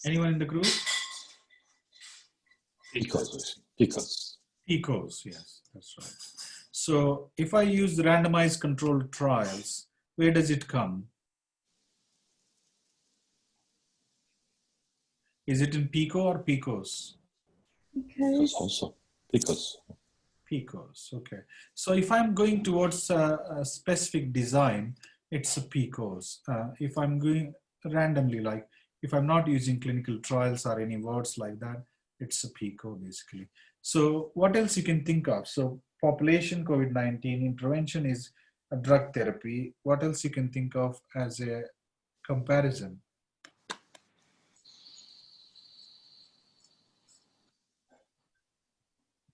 Anyone in the group? PICOs. PICOs, yes, that's right. So if I use the randomized controlled trials, where does it come? Is it in PICO or PICOs? PICOs also. PICOs, okay. So if I'm going towards a specific design, it's a PICOs. If I'm going randomly, like if I'm not using clinical trials or any words like that, it's a PICO basically. So what else you can think of? So population COVID-19 intervention is a drug therapy. What else you can think of as a comparison?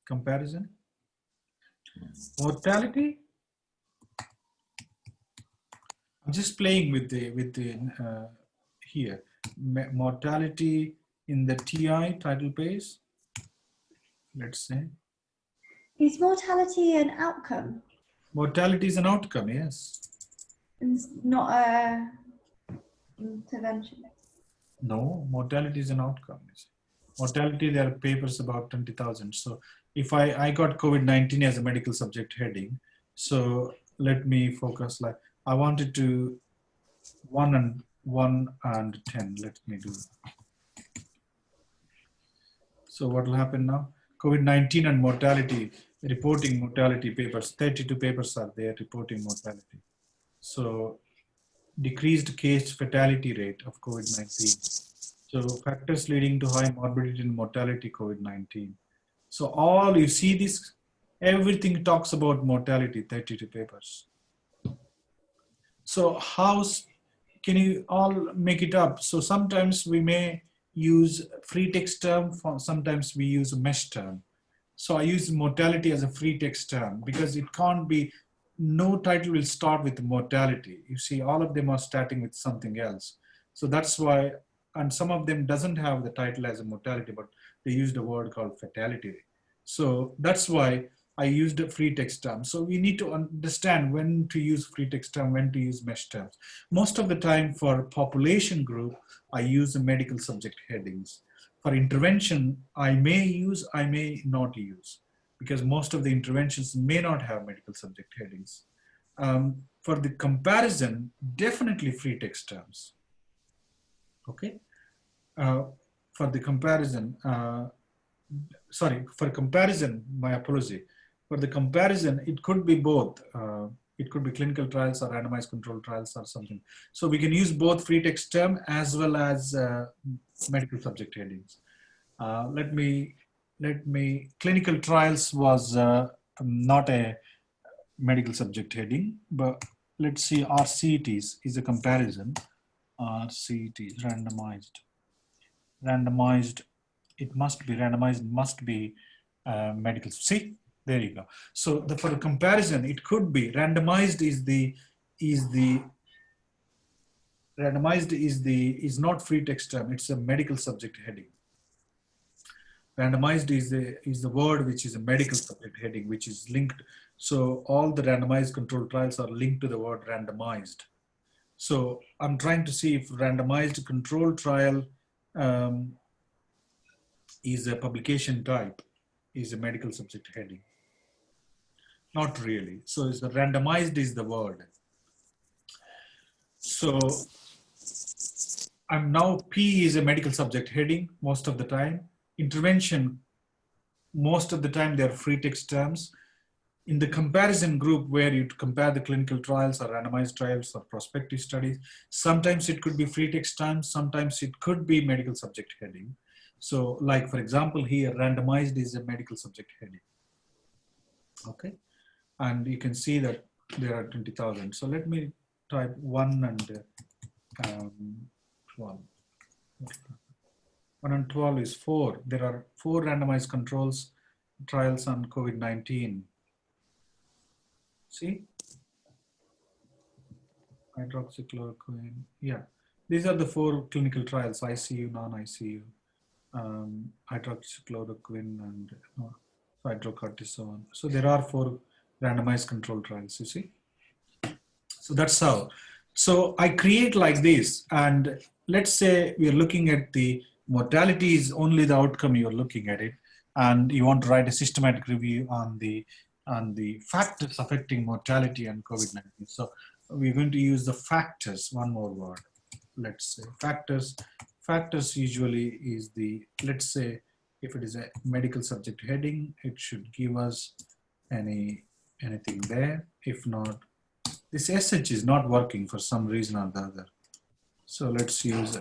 Comparison? Mortality? I'm just playing with the here. Mortality in the TI title page, let's say. Is mortality an outcome? Mortality is an outcome, yes. It's not a intervention. No, mortality is an outcome. Mortality, there are papers about 20,000. So if I got COVID-19 as a medical subject heading, so let me focus, like I wanted to 1 and 10, let me do that. So what will happen now? COVID-19 and mortality, reporting mortality papers, 32 papers are there reporting mortality. So decreased case fatality rate of COVID-19. So factors leading to high morbidity and mortality COVID-19. So all you see this, everything talks about mortality, 32 papers. So how can you all make it up? So sometimes we may use free text term, sometimes we use a mesh term. So I use mortality as a free text term because it can't be, no title will start with mortality. You see, all of them are starting with something else. So that's why, and some of them doesn't have the title as a mortality, but they used a word called fatality. So that's why I used a free text term. So we need to understand when to use free text term, when to use mesh terms. Most of the time for population group, I use the medical subject headings. For intervention, I may use, I may not use, because most of the interventions may not have medical subject headings. For the comparison, definitely free text terms. Okay. For the comparison, for comparison, my apology. For the comparison, it could be both. It could be clinical trials or randomized controlled trials or something. So we can use both free text term as well as medical subject headings. Clinical trials was not a medical subject heading, but let's see, RCTs is a comparison. RCTs, randomized, it must be randomized, must be medical. See, there you go. So for the comparison, it could be randomized is not free text term, it's a medical subject heading. Randomized is the word which is a medical subject heading, which is linked. So all the randomized controlled trials are linked to the word randomized. So I'm trying to see if randomized controlled trial is a publication type, is a medical subject heading. Not really. So it's the randomized is the word. So I'm now P is a medical subject heading most of the time. Intervention, most of the time they're free text terms. In the comparison group where you compare the clinical trials or randomized trials or prospective studies, sometimes it could be free text terms, sometimes it could be medical subject heading. So like for example here, randomized is a medical subject heading. Okay, and you can see that there are 20,000. So let me type 1 and 12. 1 and 12 is 4. There are 4 randomized controls trials on COVID-19. See? Hydroxychloroquine. Yeah. These are the 4 clinical trials, ICU, non-ICU, hydroxychloroquine and hydrocortisone. So there are 4 randomized control trials, you see? So that's how. So I create like this, and let's say we are looking at the mortality is only the outcome you're looking at it, and you want to write a systematic review on the factors affecting mortality and COVID-19. So we're going to use the factors, one more word. Let's say factors. Factors usually is the, let's say if it is a medical subject heading, it should give us anything there. If not, this SH is not working for some reason or the other. So let's use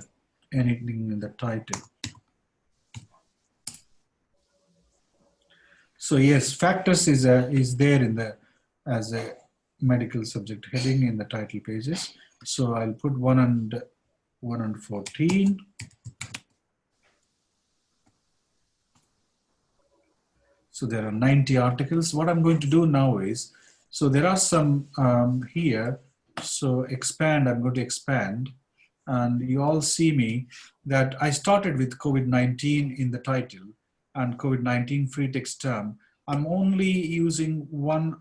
anything in the title. So yes, factors is there in the as a medical subject heading in the title pages. So I'll put 1 and 14. So there are 90 articles. What I'm going to do now is, so there are some here. So expand, I'm going to expand. And you all see me that I started with COVID-19 in the title and COVID-19 free text term. I'm only using one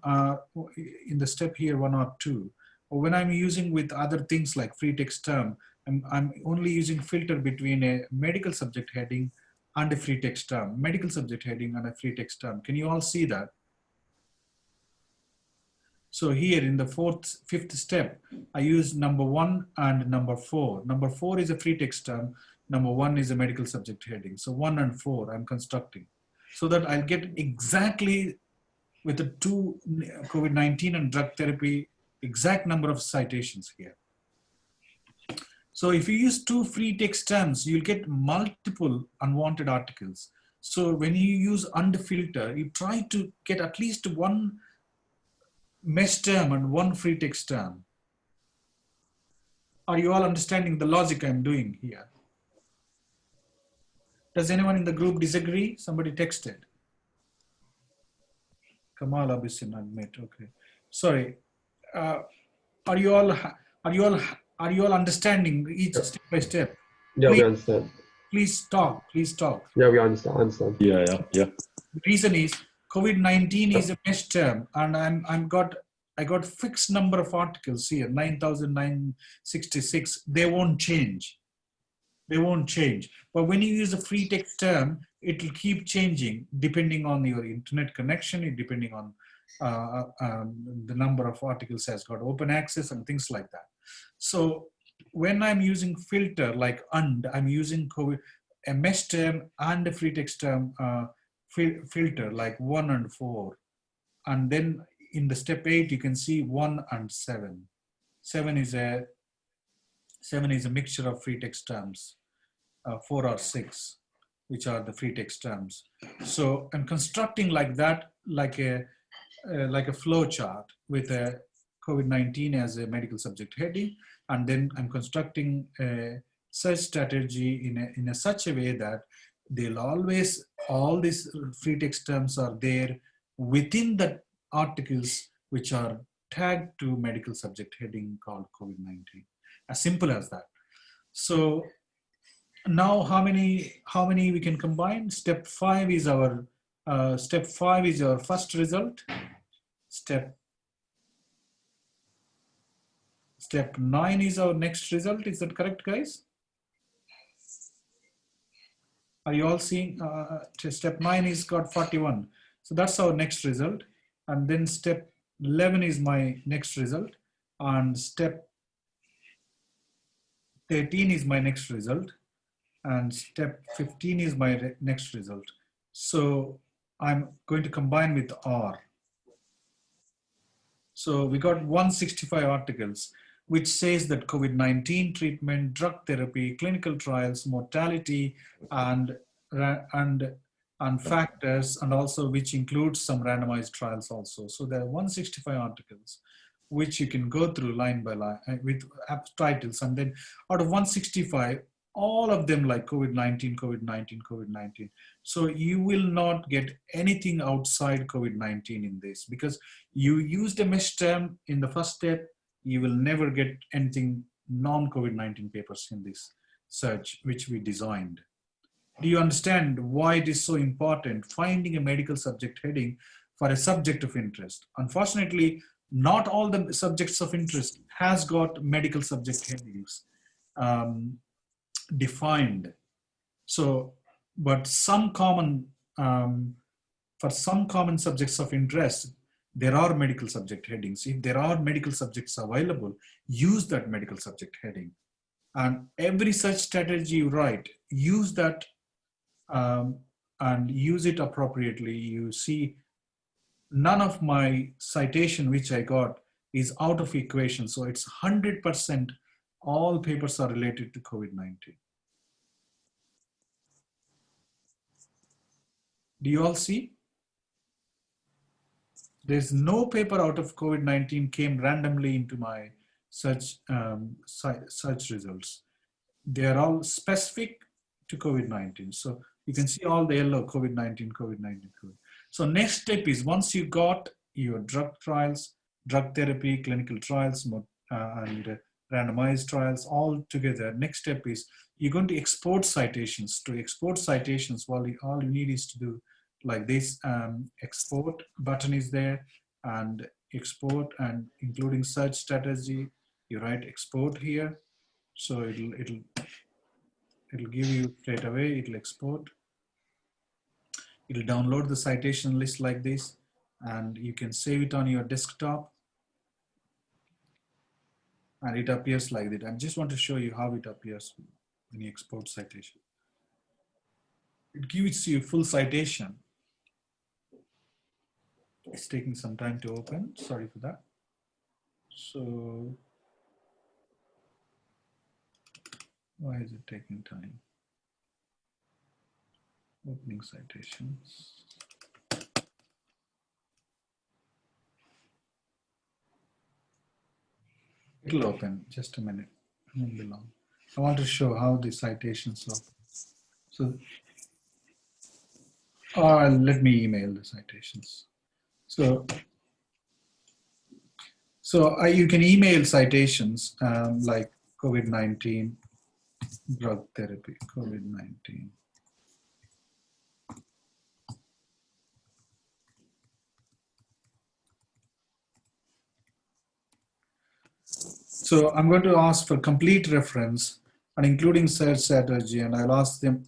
in the step here, 1 or 2. Or when I'm using with other things like free text term, I'm only using filter between a medical subject heading and a free text term, medical subject heading and a free text term. Can you all see that? So here in the 5th step, I use number 1 and number 4. Number 4 is a free text term. Number 1 is a medical subject heading. So 1 and 4 I'm constructing so that I'll get exactly with the 2 COVID-19 and drug therapy exact number of citations here. So if you use 2 free text terms, you'll get multiple unwanted articles. So when you use unfilter, you try to get at least 1 mesh term and 1 free text term. Are you all understanding the logic I'm doing here? Does anyone in the group disagree? Somebody texted. Kamal Abisin, admit. Okay. Sorry. Are you all understanding each step by step? Yeah, please, we understand. Please talk. Please talk. Yeah, we understand. Yeah. The reason is COVID-19 is a mesh term, and I got fixed number of articles here, 9,966. They won't change. They won't change. But when you use a free text term, it will keep changing depending on your internet connection, depending on the number of articles has got open access and things like that. So when I'm using filter like and, I'm using a mesh term and a free text term filter like 1 and 4. And then in the step 8, you can see 1 and 7. 7 is a mixture of free text terms, 4 or 6, which are the free text terms. So I'm constructing like that, like a flow chart with a COVID-19 as a medical subject heading, and then I'm constructing a search strategy in a such a way that they'll always, all these free text terms are there within the articles which are tagged to medical subject heading called COVID-19. As simple as that. So now how many we can combine? Step 5 is our first result. Step 9 is our next result. Is that correct, guys? Are you all seeing? Step 9 is got 41. So that's our next result. And then step 11 is my next result. And step 13 is my next result. And step 15 is my next result. So I'm going to combine with R. So we got 165 articles, which says that COVID-19 treatment, drug therapy, clinical trials, mortality, and factors, and also which includes some randomized trials also. So there are 165 articles, which you can go through line by line with titles. And then out of 165, all of them like COVID-19, COVID-19, COVID-19. So you will not get anything outside COVID-19 in this, because you used a mesh term in the first step. You will never get anything non-COVID-19 papers in this search, which we designed. Do you understand why it is so important, finding a medical subject heading for a subject of interest? Unfortunately, not all the subjects of interest has got medical subject headings defined. So, but some common, for some common subjects of interest, there are medical subject headings. If there are medical subjects available, use that medical subject heading. And every such strategy you write, use that and use it appropriately. You see, none of my citation which I got is out of equation. So it's 100% all papers are related to COVID-19. Do you all see? There's no paper out of COVID-19 came randomly into my search results. They are all specific to COVID-19. So you can see all the yellow COVID-19, COVID-19, COVID. So next step is, once you got your drug trials, drug therapy, clinical trials, and randomized trials all together, next step is you're going to export citations. To export citations, all you need is to do like this, export button is there, and export, and including search strategy, you write export here. So it'll give you straight away, it'll export. It'll download the citation list like this, and you can save it on your desktop. And it appears like that. I just want to show you how it appears when you export citation. It gives you full citation. It's taking some time to open. Sorry for that. So why is it taking time? Opening citations. It'll open, just a minute. It won't be long. I want to show how the citations open. So, let me email the citations. So you can email citations like COVID-19 drug therapy, COVID-19. So I'm going to ask for complete reference and including search strategy, and I'll ask the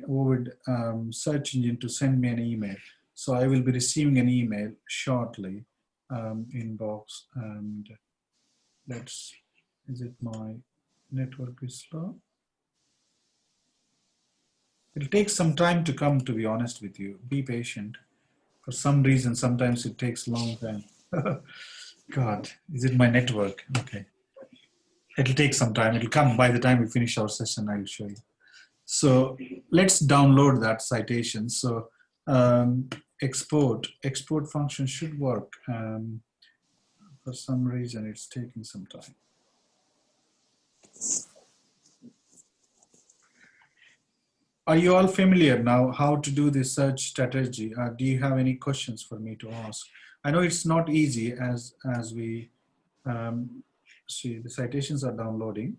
OVID search engine to send me an email. So I will be receiving an email shortly, inbox, and is it my network is slow? It'll take some time to come, to be honest with you. Be patient. For some reason, sometimes it takes a long time. God, is it my network? Okay. It'll take some time. It'll come by the time we finish our session, I'll show you. So let's download that citation. So export function should work. For some reason, it's taking some time. Are you all familiar now how to do this search strategy? Do you have any questions for me to ask? I know it's not easy as we see the citations are downloading.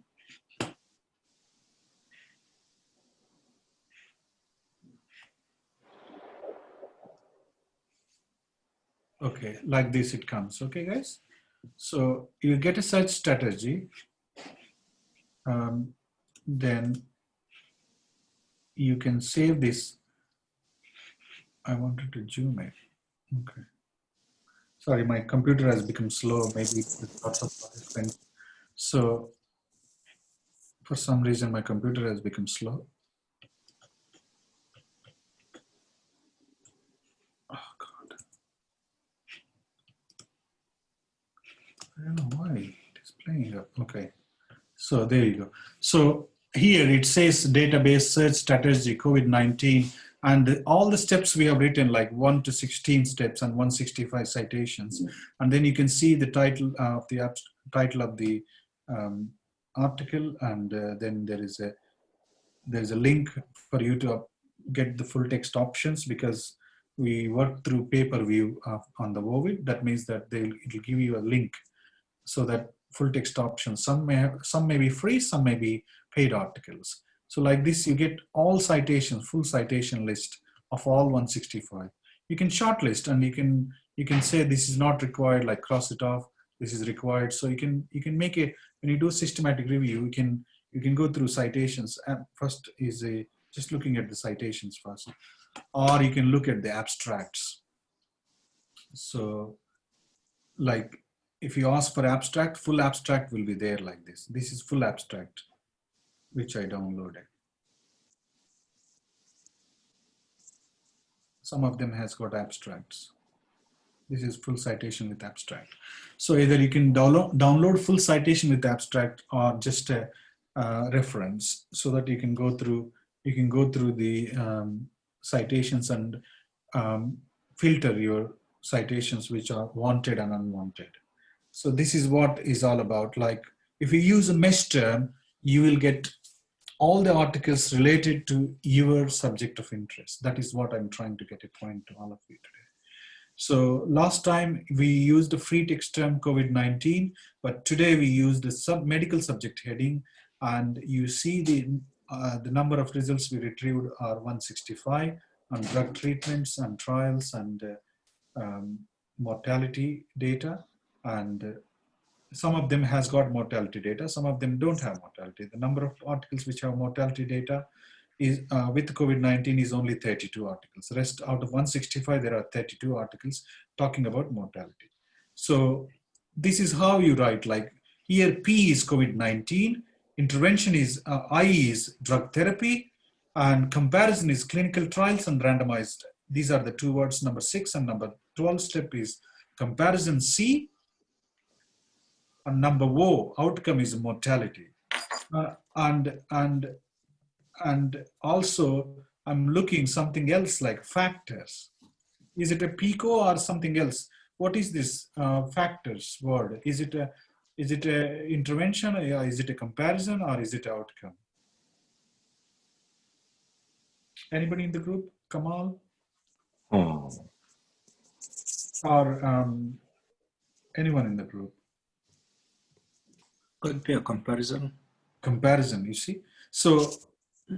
Okay, like this it comes. Okay, guys. So you get a search strategy. Then you can save this. I wanted to zoom it. Okay. Sorry, my computer has become slow, maybe with lots of participants. So for some reason, my computer has become slow. Oh, God. I don't know why it is playing up. Okay. So there you go. So here it says database search strategy COVID-19, and all the steps we have written, like 1 to 16 steps and 165 citations. And then you can see the title of the article, and then there's a link for you to get the full text options, because we work through pay-per-view on the OVID. That means that it'll give you a link so that full text options, some may be free, some may be paid articles. So like this, you get all citations, full citation list of all 165. You can shortlist, and you can say this is not required, like cross it off, this is required. So you can make it, when you do systematic review, you can go through citations. And first is just looking at the citations first, or you can look at the abstracts. So like if you ask for abstract, full abstract will be there like this. This is full abstract, which I downloaded. Some of them has got abstracts. This is full citation with abstract. So either you can download full citation with abstract, or just a reference, so that you can go through the citations and filter your citations which are wanted and unwanted. So this is what is all about. Like if you use a mesh term, you will get all the articles related to your subject of interest. That is what I'm trying to get a point to all of you today. So last time we used the free text term COVID-19, but today we used the medical subject heading, and you see the number of results we retrieved are 165 on drug treatments and trials and mortality data. And some of them has got mortality data, some of them don't have mortality. The number of articles which have mortality data is with COVID-19 is only 32 articles. The rest, out of 165, there are 32 articles talking about mortality. So this is how you write, like here P is COVID-19, intervention is, I is drug therapy, and comparison is clinical trials and randomized. These are the two words, number 6, and number 12 step is comparison C, and number O, outcome is mortality. And also I'm looking something else like factors. Is it a PICO or something else? What is this factors word? Is it a intervention, or is it a comparison, or is it outcome? Anybody in the group? Kamal? Oh. Or anyone in the group? Could be a comparison. Comparison, you see? So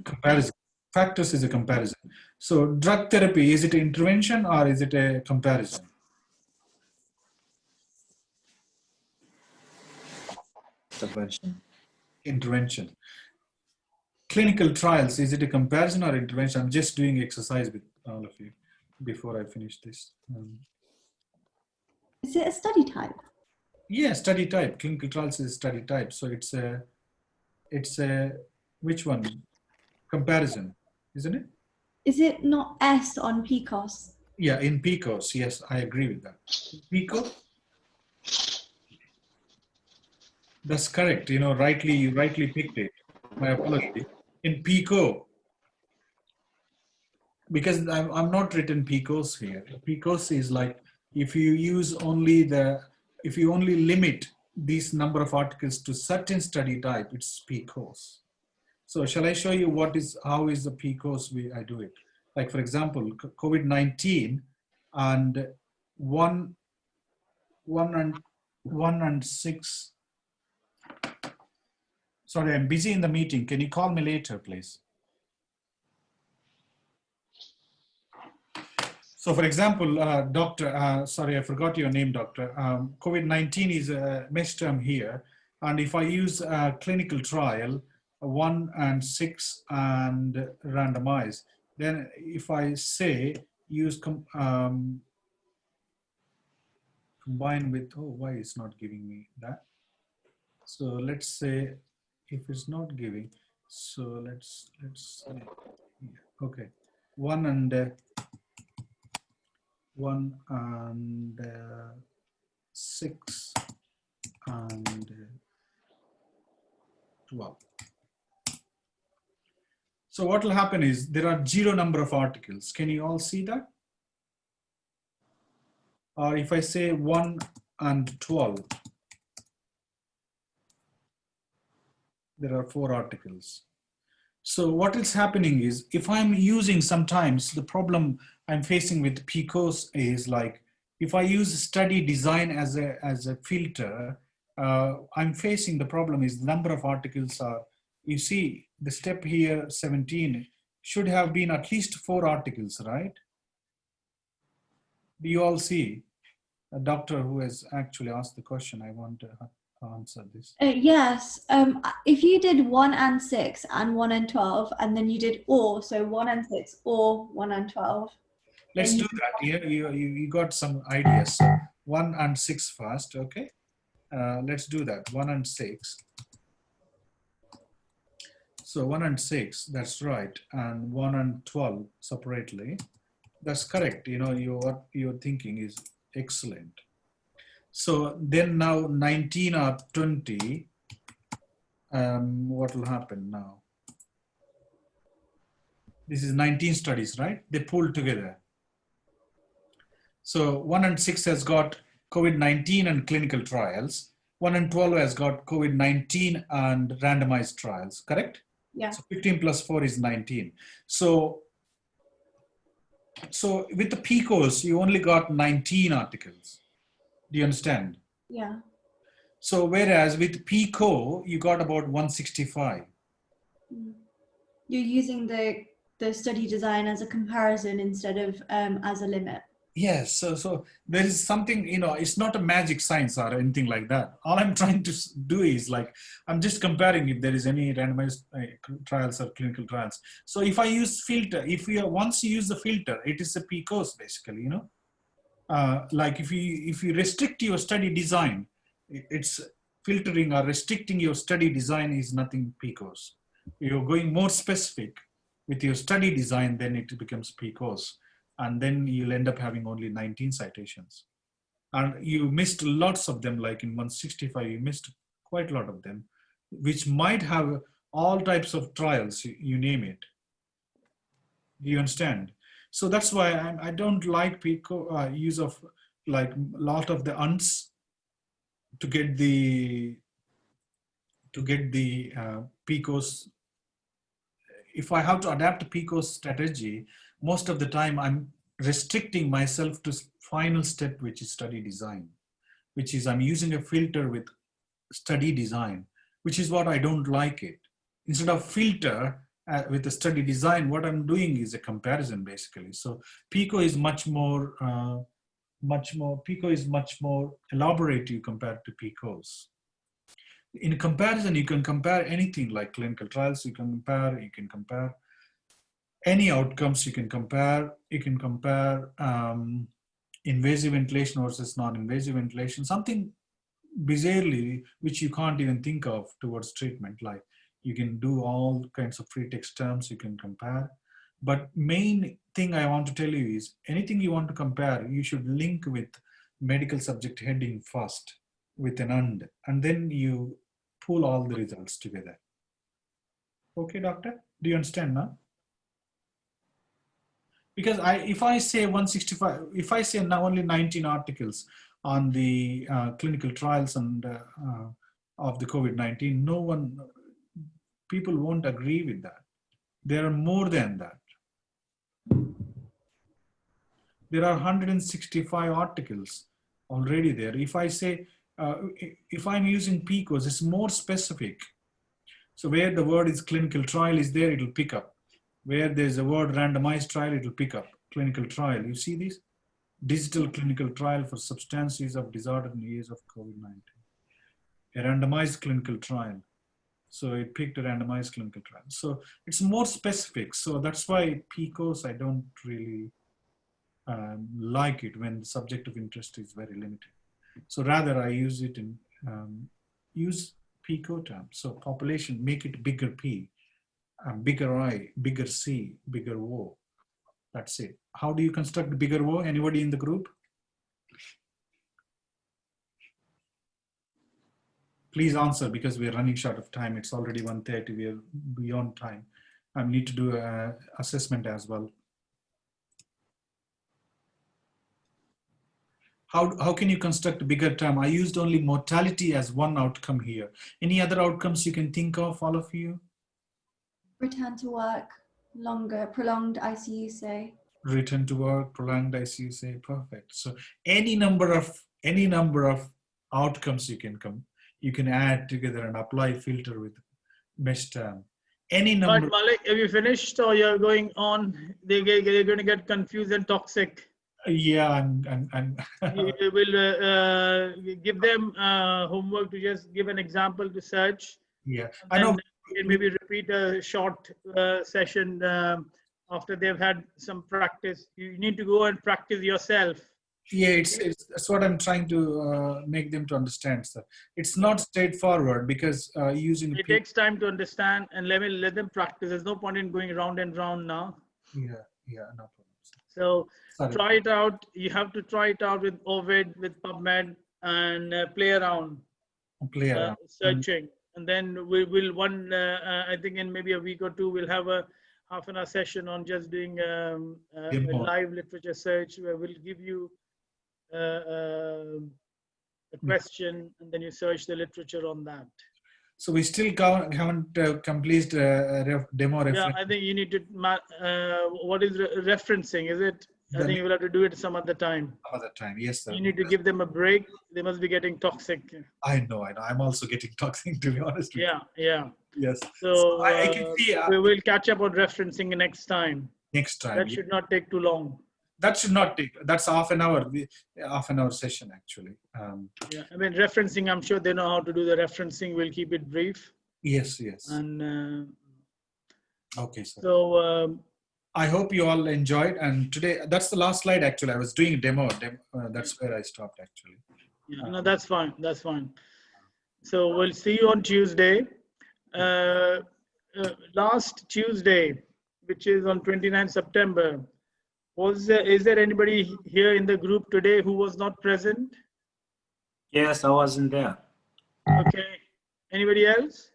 comparison. Factors is a comparison. So drug therapy, is it an intervention or is it a comparison? Intervention. Intervention. Clinical trials, is it a comparison or intervention? I'm just doing exercise with all of you before I finish this. Is it a study type? Yeah, study type. Clinical trials is a study type. So it's a, which one? Comparison, isn't it? Is it not S on PCOS? Yeah, in PICOS, yes, I agree with that. PICO? That's correct. You know, you rightly picked it. My apology. In PICO, because I'm not written PICOS here. PICOS is like if you use only if you only limit this number of articles to certain study type, it's PICOS. So shall I show you how is the PICOS I do it? Like for example, COVID-19 and 1 and 6. Sorry, I'm busy in the meeting. Can you call me later, please? So for example, doctor, sorry, I forgot your name, doctor. COVID-19 is a mesh term here. And if I use a clinical trial, 1 and 6 and randomize, then if I say use combine with, oh, why it's not giving me that? So let's say if it's not giving, so let's okay, 1 and 6 and 12. So what will happen is there are 0 number of articles. Can you all see that? Or if I say 1 and 12, there are 4 articles. So what is happening is if I'm using sometimes the problem I'm facing with PICOS is like if I use study design as a filter, I'm facing the problem is the number of articles are, you see the step here 17 should have been at least 4 articles, right? Do you all see? A doctor who has actually asked the question, I want to answer this. Yes, if you did 1 and 6 and 1 and 12, and then you did or, so 1 and 6 or 1 and 12. Let's do that. Yeah, you got some ideas. So 1 and 6 first, okay? Let's do that. 1 and 6. So 1 and 6, that's right. And 1 and 12 separately. That's correct. You know, what you're thinking is excellent. So then now 19 or 20, what will happen now? This is 19 studies, right? They pulled together. So 1 and 6 has got COVID-19 and clinical trials. 1 and 12 has got COVID-19 and randomized trials, correct? Yeah. So 15 plus 4 is 19. So with the PICOS, you only got 19 articles. Do you understand? Yeah. So whereas with PICO, you got about 165. You're using the study design as a comparison instead of as a limit. Yes, so there is something, you know, it's not a magic science or anything like that. All I'm trying to do is like, I'm just comparing if there is any randomized trials or clinical trials. So if I use filter, once you use the filter, it is a PICOS basically, you know. Like if you restrict your study design, it's filtering or restricting your study design is nothing PCOS. You're going more specific with your study design, then it becomes PCOS. And then you'll end up having only 19 citations. And you missed lots of them, like in 165, you missed quite a lot of them, which might have all types of trials, you name it. Do you understand? So that's why I don't like PICO use of like a lot of the unts to get the PICOS. If I have to adapt a PICOS strategy, most of the time I'm restricting myself to final step, which is study design, which is I'm using a filter with study design, which is what I don't like it. Instead of filter with the study design, what I'm doing is a comparison basically. So PICO is much more elaborative compared to PICOS. In comparison, you can compare anything like clinical trials, you can compare any outcomes, you can compare invasive ventilation versus non-invasive ventilation, something bizarrely which you can't even think of towards treatment. Like you can do all kinds of free text terms, you can compare. But main thing I want to tell you is anything you want to compare, you should link with medical subject heading first with an and then you pull all the results together. Okay, doctor, do you understand now? Because if I say 165, if I say now only 19 articles on the clinical trials and of the COVID-19, people won't agree with that. There are more than that. There are 165 articles already there. If I say, if I'm using PICOS, it's more specific. So where the word is clinical trial is there, it'll pick up. Where there's a word randomized trial, it'll pick up clinical trial. You see this? Digital clinical trial for substance use of disorder in the years of COVID-19. A randomized clinical trial. So it picked a randomized clinical trial. So it's more specific. So that's why PICOS, I don't really like it when the subject of interest is very limited. So rather I use it in, use PICO terms. So population, make it bigger P, bigger I, bigger C, bigger O. That's it. How do you construct bigger O? Anybody in the group? Please answer because we're running short of time. It's already 1:30. We are beyond time. I need to do an assessment as well. How can you construct a bigger term? I used only mortality as one outcome here. Any other outcomes you can think of, all of you? Return to work, longer, prolonged ICU stay. Return to work, prolonged ICU stay, perfect. So any number of outcomes you can add together and apply filter with mesh term. Any number. But Malik, have you finished or you're going on? They're going to get confused and toxic. Yeah, You will give them homework to just give an example to search. Yeah, I know. Maybe repeat a short session after they've had some practice. You need to go and practice yourself. Yeah, that's what I'm trying to make them to understand, sir. It's not straightforward because using it takes time to understand and let them practice. There's no point in going round and round now. Yeah, no problem. So try it out. You have to try it out with Ovid, with PubMed, and play around. Searching. And then we will I think in maybe a week or two, we'll have a half-an-hour session on just doing a live literature search where we'll give you a question and then you search the literature on that. So we still haven't completed demo reference. Yeah, I think you need to, what is referencing, is it? I think you will have to do it some other time. Some other time, yes, sir. You need to give them a break. They must be getting toxic. I know. I'm also getting toxic, to be honest with you. Yeah. Yes. So I can see. We will catch up on referencing next time. That should not take too long. That should not take. That's half an hour session actually. Yeah, I mean referencing. I'm sure they know how to do the referencing. We'll keep it brief. Yes. And okay, sir. So I hope you all enjoyed. And today, that's the last slide. Actually, I was doing a demo. That's where I stopped actually. Yeah, no, that's fine. That's fine. So we'll see you on Tuesday. Last Tuesday, which is on 29th September, is there anybody here in the group today who was not present? Yes, I wasn't there. Okay. Anybody else?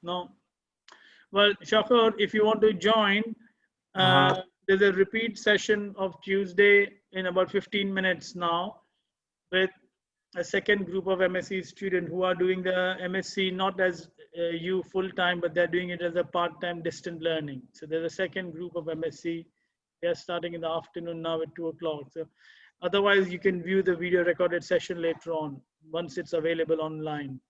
No. Well, Shakir, if you want to join, there's a repeat session of Tuesday in about 15 minutes now with a second group of MSc students who are doing the MSc not as you full-time, but they're doing it as a part-time distant learning. So there's a second group of MSc. They're starting in the afternoon now at 2 o'clock. So otherwise, you can view the video recorded session later on once it's available online.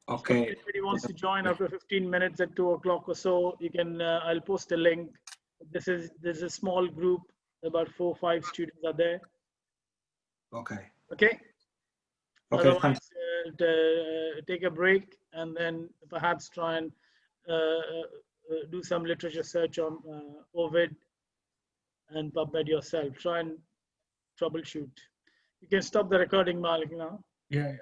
Okay. So if anybody wants to join after 15 minutes at 2 o'clock or so, you can. I'll post a link. There's a small group, about 4 or 5 students are there. Okay. Okay. Okay. Otherwise, take a break and then perhaps try and do some literature search on Ovid and PubMed yourself. Try and troubleshoot. You can stop the recording, Malik, now. Yeah.